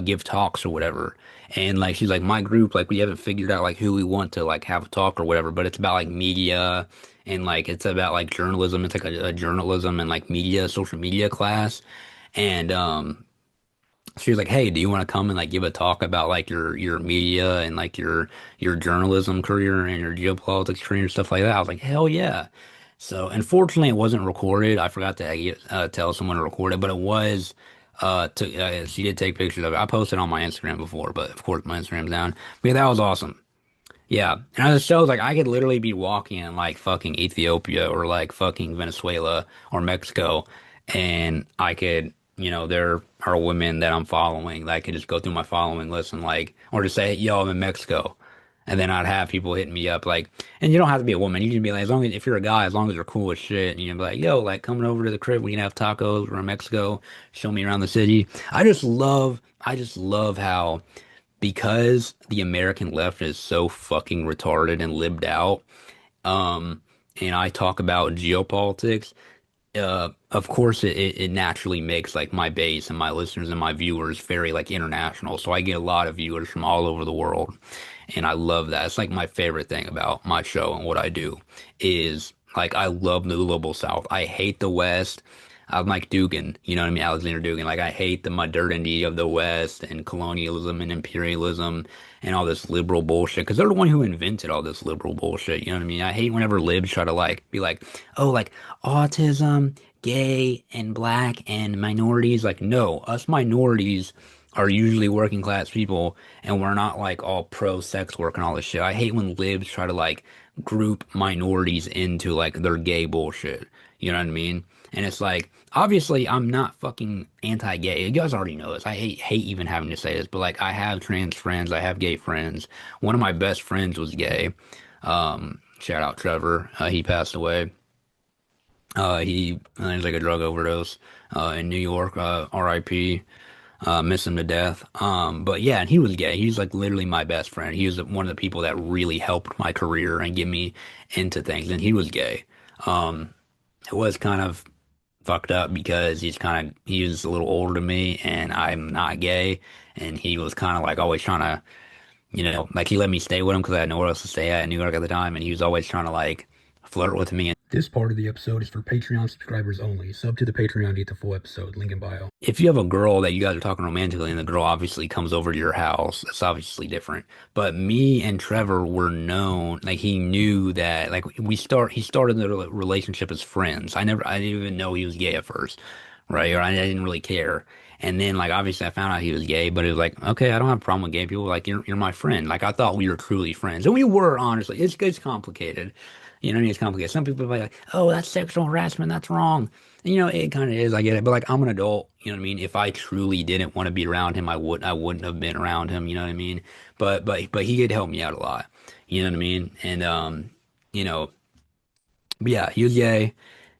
give talks or whatever. And like she's like my group, like we haven't figured out like who we want to like have a talk or whatever, but it's about like media and like it's about like journalism. It's like a journalism and like media, social media class. And she was like, "Hey, do you want to come and like give a talk about like your media and like your journalism career and your geopolitics career and stuff like that?" I was like, "Hell yeah!" So, unfortunately, it wasn't recorded. I forgot to tell someone to record it, but it was. She did take pictures of it. I posted on my Instagram before, but of course my Instagram's down. But yeah, that was awesome. Yeah, and it shows like I could literally be walking in like fucking Ethiopia or like fucking Venezuela or Mexico, and I could, there are women that I'm following that I could just go through my following list and like, or just say, yo, I'm in Mexico, and then I'd have people hitting me up like, and you don't have to be a woman. You can be like, as long as if you're a guy, as long as you're cool as shit, and you can be like, yo, like coming over to the crib, we can have tacos. We're in Mexico. Show me around the city. I just love how because the American left is so fucking retarded and lived out, um, and I talk about geopolitics, of course it naturally makes like my base and my listeners and my viewers very like international. So I get a lot of viewers from all over the world. And I love that. It's like my favorite thing about my show and what I do is like I love the global South. I hate the West. I'm like Dugan, you know what I mean? Alexander Dugan. Like I hate the modernity of the West and colonialism and imperialism and all this liberal bullshit because they're the one who invented all this liberal bullshit. You know what I mean? I hate whenever libs try to like be like, oh, like autism, gay and black and minorities. Like, no, us minorities are usually working class people and we're not like all pro sex work and all this shit. I hate when libs try to like group minorities into like their gay bullshit. You know what I mean? And it's like, obviously, I'm not fucking anti-gay. You guys already know this. I hate even having to say this, but like, I have trans friends, I have gay friends. One of my best friends was gay. Shout out Trevor. He passed away. He was like a drug overdose in New York. R.I.P. Miss him to death. But yeah, and he was gay. He's like literally my best friend. He was one of the people that really helped my career and get me into things. And he was gay. It was kind of fucked up because he was a little older than me and I'm not gay. And he was kind of like always trying to, like he let me stay with him because I had nowhere else to stay at in New York at the time. And he was always trying to like flirt with me. This part of the episode is for Patreon subscribers only. Sub to the Patreon to get the full episode. Link in bio. If you have a girl that you guys are talking romantically and the girl obviously comes over to your house, that's obviously different. But me and Trevor were known, like he knew that, like he started the relationship as friends. I didn't even know he was gay at first, right? Or I didn't really care. And then like obviously I found out he was gay, but it was like, okay, I don't have a problem with gay people. Like you're my friend. Like I thought we were truly friends. And we were, honestly. It's complicated. You know what I mean? It's complicated. Some people are like, oh, that's sexual harassment. That's wrong. And, it kind of is. I get it. But like, I'm an adult. You know what I mean? If I truly didn't want to be around him, I wouldn't have been around him. You know what I mean? But he did help me out a lot. You know what I mean? And, you know, but yeah, he was gay.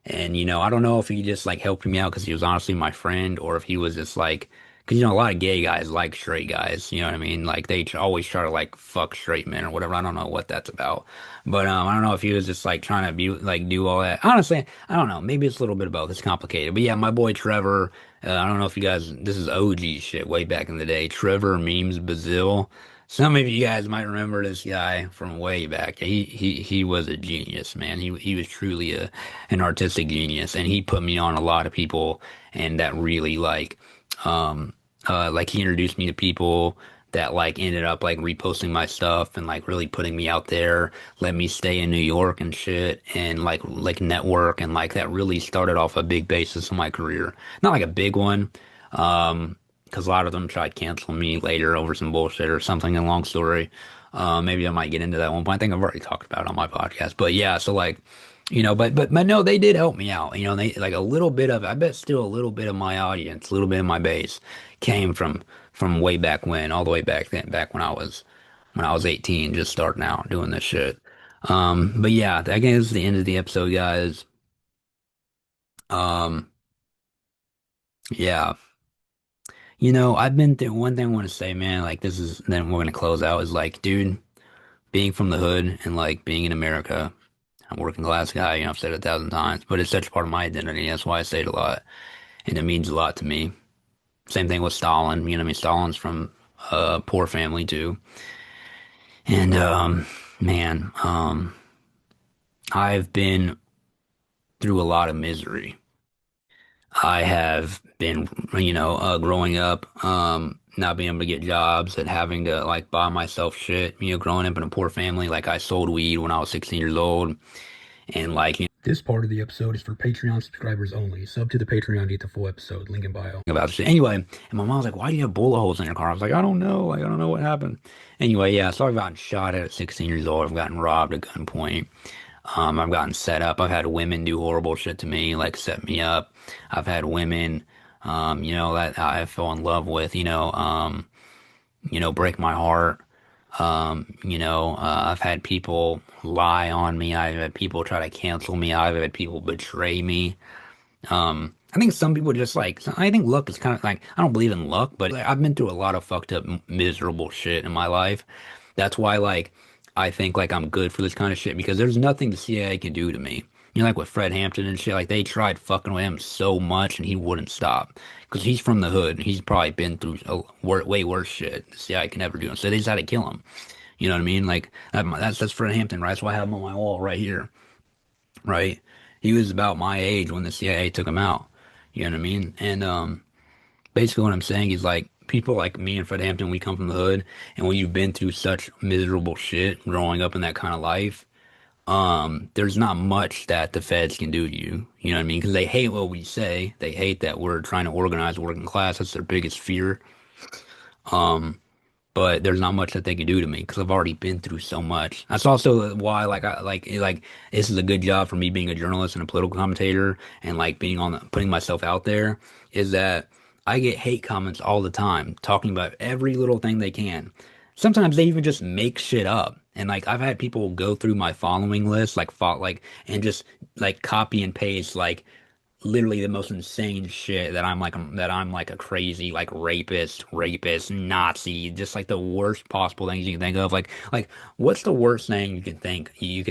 And, I don't know if he just like helped me out because he was honestly my friend or if he was just like, because, a lot of gay guys like straight guys, you know what I mean? Like they always try to like fuck straight men or whatever. I don't know what that's about. But I don't know if he was just like trying to be like do all that. Honestly, I don't know. Maybe it's a little bit of both. It's complicated. But yeah, my boy Trevor, I don't know if you guys, this is OG shit way back in the day. Trevor Memes Bazil. Some of you guys might remember this guy from way back. He was a genius, man. He was truly an artistic genius, and he put me on a lot of people, and that really like he introduced me to people that like ended up like reposting my stuff and like really putting me out there, let me stay in New York and shit, and like network, and like that really started off a big basis of my career. Not like a big one. Because a lot of them tried canceling me later over some bullshit or something. A long story. Maybe I might get into that one point. I think I've already talked about it on my podcast. But yeah, so like, but no, they did help me out. They like a little bit of, I bet still a little bit of my audience, a little bit of my base came from way back when, all the way back then, back when I was 18, just starting out doing this shit. But yeah, I guess this is the end of the episode, guys. Yeah. I've been through one thing I want to say, man, like then we're gonna close out is like, dude, being from the hood and like being in America, I'm a working class guy, I've said it 1,000 times, but it's such a part of my identity. That's why I say it a lot. And it means a lot to me. Same thing with Stalin, what I mean? Stalin's from a poor family too. And man, I've been through a lot of misery. I have been, growing up, not being able to get jobs and having to like buy myself shit, growing up in a poor family. Like I sold weed when I was 16 years old and like, this part of the episode is for Patreon subscribers only. Sub to the Patreon to get the full episode. Link in bio. About shit. Anyway, and my mom was like, why do you have bullet holes in your car? I was like, I don't know. Like, I don't know what happened. Anyway, yeah, so I've gotten shot at 16 years old. I've gotten robbed at gunpoint. I've gotten set up. I've had women do horrible shit to me, like set me up. I've had women, that I fell in love with, break my heart. I've had people lie on me. I've had people try to cancel me. I've had people betray me. I think some people just like, I think luck is kind of like, I don't believe in luck, but like, I've been through a lot of fucked up, miserable shit in my life. That's why, like, I think like I'm good for this kind of shit because there's nothing the CIA can do to me. Like with Fred Hampton and shit, like they tried fucking with him so much and he wouldn't stop because he's from the hood and he's probably been through way worse shit the CIA can ever do. So they just had to kill him. You know what I mean? Like that's Fred Hampton, right? That's why I have him on my wall right here, right? He was about my age when the CIA took him out. You know what I mean? And basically what I'm saying is like people like me and Fred Hampton, we come from the hood, and when you've been through such miserable shit growing up in that kind of life, there's not much that the feds can do to you. You know what I mean? Because they hate what we say. They hate that we're trying to organize the working class. That's their biggest fear. Um, but there's not much that they can do to me because I've already been through so much. That's also why, like, like this is a good job for me being a journalist and a political commentator and like being on putting myself out there. Is that I get hate comments all the time talking about every little thing they can. Sometimes they even just make shit up. And like I've had people go through my following list, and just like copy and paste like literally the most insane shit that I'm like a crazy like rapist, Nazi, just like the worst possible things you can think of. Like what's the worst thing you can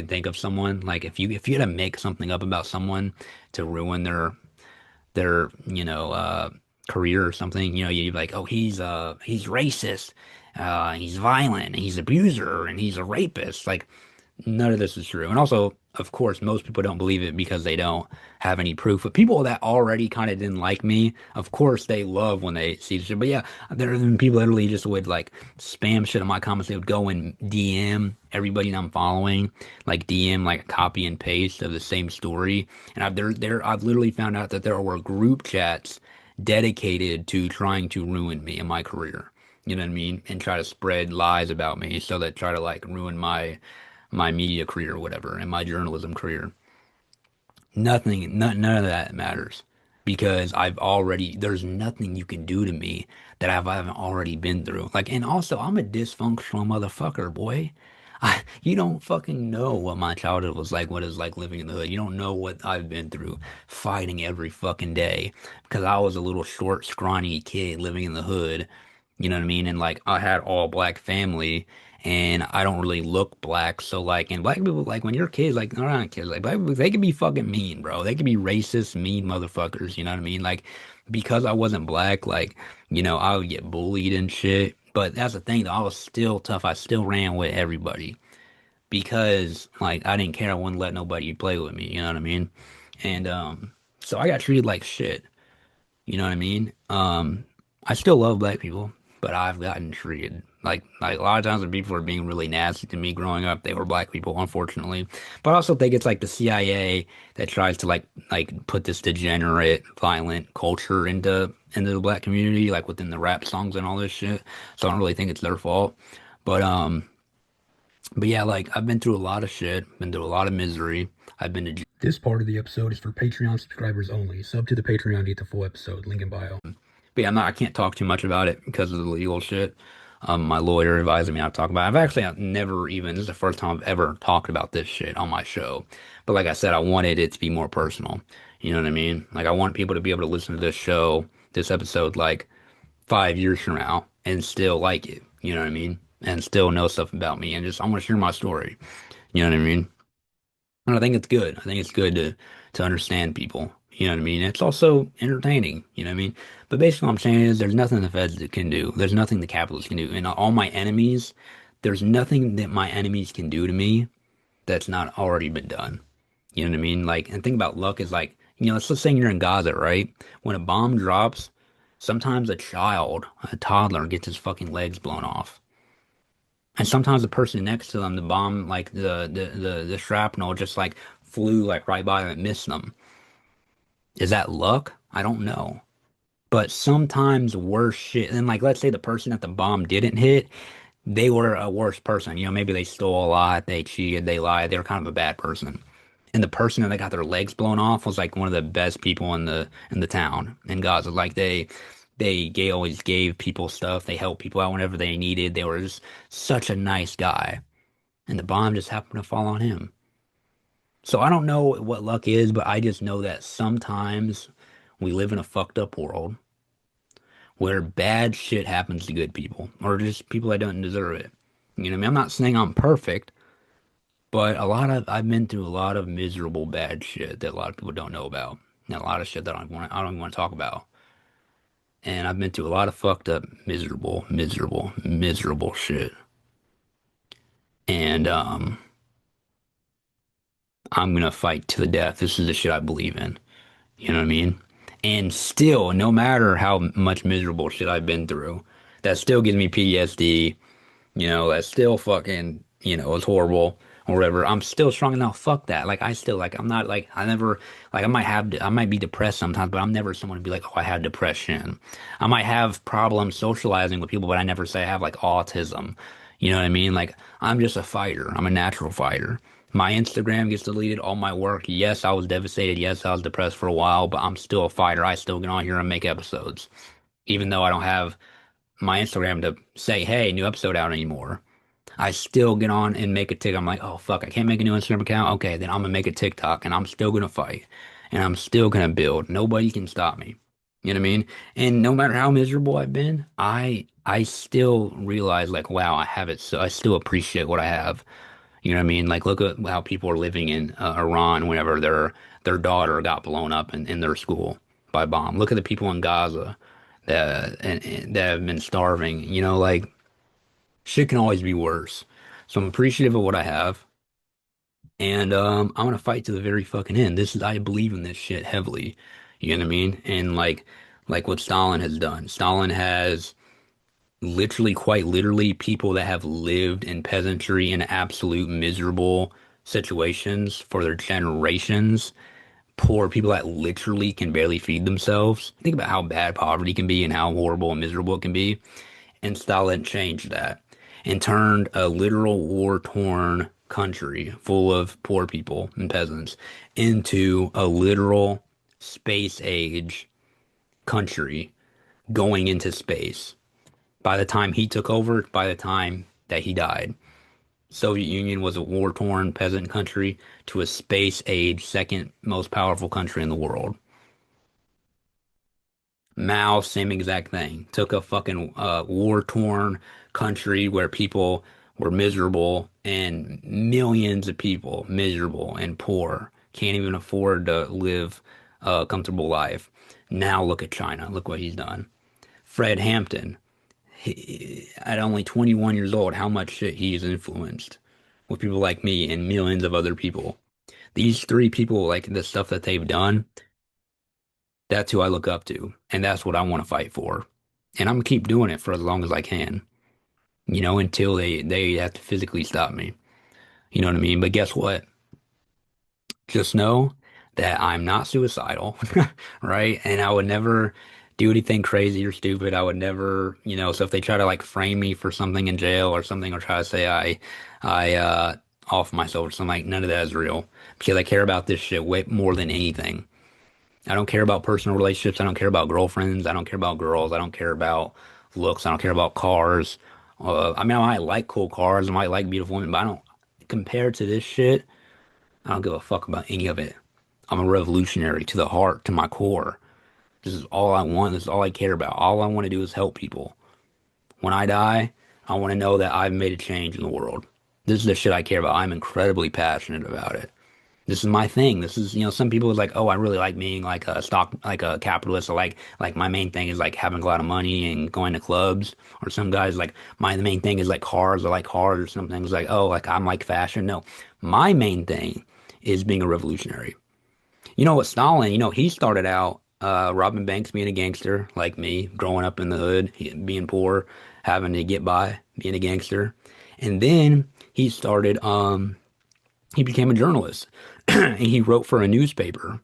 think of someone? Like if you had to make something up about someone to ruin their career or something, you'd be like, oh, he's racist, he's violent, he's abuser, and he's a rapist. Like none of this is true. And also, of course, most people don't believe it because they don't have any proof. But people that already kind of didn't like me, of course, they love when they see shit. But yeah, there have been people that literally just would like spam shit in my comments. They would go and DM everybody that I'm following, like DM like a copy and paste of the same story. And I've literally found out that there were group chats dedicated to trying to ruin me and my career. You know what I mean? And try to spread lies about me so that try to like ruin my media career or whatever and my journalism career. None of that matters because there's nothing you can do to me that I haven't already been through. Like, and also I'm a dysfunctional motherfucker, boy. You don't fucking know what my childhood was like, what it's like living in the hood. You don't know what I've been through fighting every fucking day because I was a little short, scrawny kid living in the hood. You know what I mean? And like I had all black family and I don't really look black. So like, and black people, like when you're kids, like they're not kids, like black people, they can be fucking mean, bro. They can be racist, mean motherfuckers. You know what I mean? Like because I wasn't black, like, I would get bullied and shit. But that's the thing though, I was still tough. I still ran with everybody because like I didn't care. I wouldn't let nobody play with me. You know what I mean? And so I got treated like shit. You know what I mean? I still love black people, but I've gotten treated like a lot of times when people were being really nasty to me growing up, they were black people, unfortunately. But I also think it's like the CIA that tries to like put this degenerate, violent culture into the black community, like within the rap songs and all this shit. So I don't really think it's their fault. But but yeah, like I've been through a lot of shit, been through a lot of misery. I've been to This part of the episode is for Patreon subscribers only. Sub to the Patreon to get the full episode. Link in bio. But yeah, I can't talk too much about it because of the legal shit. My lawyer advising me not to talk about it. This is the first time I've ever talked about this shit on my show. But like I said, I wanted it to be more personal. You know what I mean? Like I want people to be able to listen to this show, this episode, like 5 years from now and still like it. You know what I mean? And still know stuff about me and just I want to share my story. You know what I mean? And I think it's good. I think it's good to understand people. You know what I mean? It's also entertaining. You know what I mean? But basically, what I'm saying is there's nothing the feds can do. There's nothing the capitalists can do. And all my enemies, there's nothing that my enemies can do to me that's not already been done. You know what I mean? Like, and think about luck is like, let's say you're in Gaza, right? When a bomb drops, sometimes a toddler, gets his fucking legs blown off. And sometimes the person next to them, the bomb, like the shrapnel just like flew like right by them and missed them. Is that luck? I don't know. But sometimes worse shit, and like let's say the person that the bomb didn't hit, they were a worse person. Maybe they stole a lot, they cheated, they lied, they were kind of a bad person. And the person that got their legs blown off was like one of the best people in the town in Gaza. Like they always gave people stuff, they helped people out whenever they needed. They were just such a nice guy. And the bomb just happened to fall on him. So I don't know what luck is, but I just know that sometimes we live in a fucked up world where bad shit happens to good people or just people that don't deserve it. You know what I mean? I'm not saying I'm perfect, but I've been through a lot of miserable bad shit that a lot of people don't know about. And a lot of shit that I don't even want to talk about. And I've been through a lot of fucked up, miserable shit. And I'm gonna fight to the death. This is the shit I believe in. You know what I mean? And still, no matter how much miserable shit I've been through, that still gives me PTSD. That still fucking, it's horrible or whatever. I'm still strong enough. Fuck that. Like, I still, like, I'm not, like, I never, like, I might be depressed sometimes, but I'm never someone to be like, oh, I have depression. I might have problems socializing with people, but I never say I have, like, autism. You know what I mean? Like, I'm just a fighter. I'm a natural fighter. My Instagram gets deleted, all my work. Yes, I was devastated. Yes, I was depressed for a while, but I'm still a fighter. I still get on here and make episodes, even though I don't have my Instagram to say, hey, new episode out anymore. I still get on and make a TikTok. I'm like, oh fuck, I can't make a new Instagram account. Okay, then I'm gonna make a TikTok and I'm still gonna fight and I'm still gonna build. Nobody can stop me. You know what I mean? And no matter how miserable I've been, I still realize like, wow, I have it. So I still appreciate what I have. You know what I mean? Like, look at how people are living in Iran whenever their daughter got blown up in their school by a bomb. Look at the people in Gaza and that have been starving. Like shit can always be worse. So I'm appreciative of what I have, and I'm gonna fight to the very fucking end. I believe in this shit heavily. You know what I mean? And like what Stalin has done. Stalin has literally, quite literally, people that have lived in peasantry in absolute miserable situations for their generations. Poor people that literally can barely feed themselves. Think about how bad poverty can be and how horrible and miserable it can be. And Stalin changed that and turned a literal war-torn country full of poor people and peasants into a literal space age country going into space. By the time he took over, by the time that he died, Soviet Union was a war-torn peasant country to a space age second most powerful country in the world. Mao, same exact thing. Took a fucking war-torn country where people were miserable and millions of people miserable and poor, can't even afford to live a comfortable life. Now look at China. Look what he's done. Fred Hampton, at only 21 years old, how much shit he has influenced with people like me and millions of other people. These three people, like the stuff that they've done, that's who I look up to, and that's what I want to fight for. And I'm gonna keep doing it for as long as I can, until they have to physically stop me. You know what I mean? But guess what? Just know that I'm not suicidal, right? And I would never do anything crazy or stupid. I would never, so if they try to like frame me for something in jail or something, or try to say I off myself or something, like none of that is real because I care about this shit way more than anything. I don't care about personal relationships. I don't care about girlfriends. I don't care about girls. I don't care about looks. I don't care about cars. I mean, I might like cool cars. I might like beautiful women, but I don't, compared to this shit, I don't give a fuck about any of it. I'm a revolutionary to the heart, to my core. This is all I want. This is all I care about. All I want to do is help people. When I die, I want to know that I've made a change in the world. This is the shit I care about. I'm incredibly passionate about it. This is my thing. This is, some people is like, oh, I really like being like a stock, like a capitalist. Or like my main thing is like having a lot of money and going to clubs. Or some guys like the main thing is like cars. I like cars. Or some things like, oh, like I'm like fashion. No, my main thing is being a revolutionary. You know what, Stalin, he started out robbing banks, being a gangster like me, growing up in the hood, being poor, having to get by, being a gangster. And then he became a journalist and he wrote for a newspaper.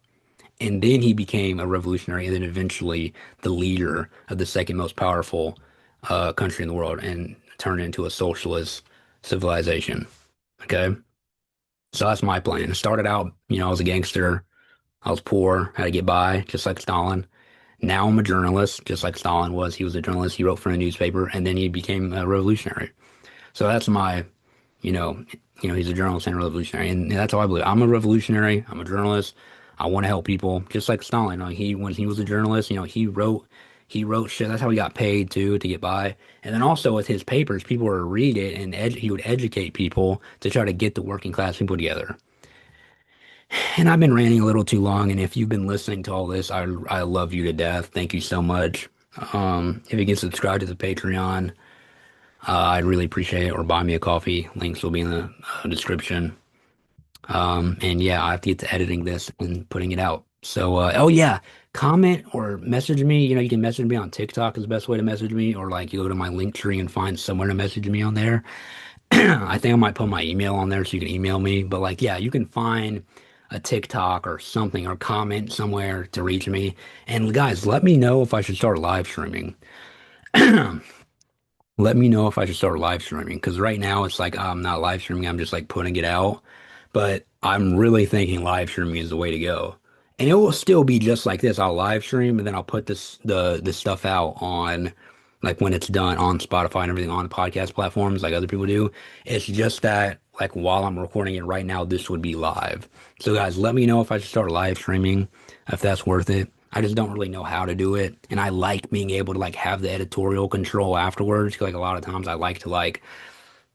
And then he became a revolutionary and then eventually the leader of the second most powerful country in the world and turned into a socialist civilization. Okay. So that's my plan. It started out, I was a gangster. I was poor, had to get by, just like Stalin. Now I'm a journalist, just like Stalin was. He was a journalist. He wrote for a newspaper, and then he became a revolutionary. So that's my, he's a journalist and a revolutionary, and that's all I believe. I'm a revolutionary. I'm a journalist. I want to help people, just like Stalin. When he was a journalist, he wrote shit. That's how he got paid too, to get by. And then also with his papers, people would read it, and he would educate people to try to get the working class people together. And I've been ranting a little too long, and if you've been listening to all this, I love you to death. Thank you so much. If you can subscribe to the Patreon, I'd really appreciate it, or buy me a coffee. Links will be in the description. And yeah, I have to get to editing this and putting it out. So, oh yeah, comment or message me. You can message me on TikTok is the best way to message me, or like you go to my link tree and find somewhere to message me on there. I think I might put my email on there so you can email me. But like, yeah, you can find a TikTok or something or comment somewhere to reach me. And guys, let me know if I should start live streaming. Let me know if I should start live streaming because right now it's like I'm not live streaming, I'm just like putting it out. But I'm really thinking live streaming is the way to go. And it will still be just like this. I'll live stream and then I'll put this stuff out on like when it's done on Spotify and everything on podcast platforms like other people do. It's just that like while I'm recording it right now, this would be live. So guys, let me know if I should start live streaming, if that's worth it. I just don't really know how to do it. And I like being able to like have the editorial control afterwards. Like a lot of times I like to like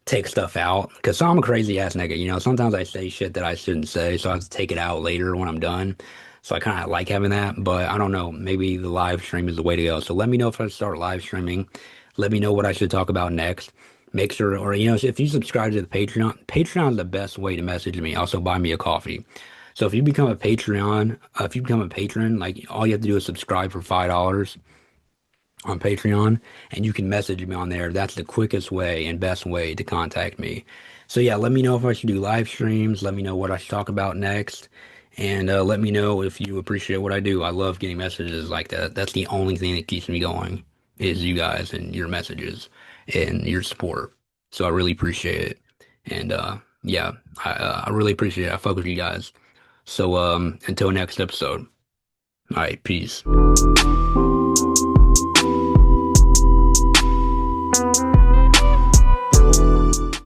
take stuff out because I'm a crazy ass nigga. Sometimes I say shit that I shouldn't say, so I have to take it out later when I'm done. So I kind of like having that, but I don't know. Maybe the live stream is the way to go. So let me know if I start live streaming. Let me know what I should talk about next. Make sure, or if you subscribe to the Patreon, Patreon is the best way to message me. Also, buy me a coffee. So if you become a Patreon, if you become a patron, like all you have to do is subscribe for $5 on Patreon, and you can message me on there. That's the quickest way and best way to contact me. So yeah, let me know if I should do live streams. Let me know what I should talk about next. And let me know if you appreciate what I do. I love getting messages like that. That's the only thing that keeps me going is you guys and your messages and your support. So I really appreciate it. And yeah, I really appreciate it. I fuck with you guys. So until next episode. All right, peace.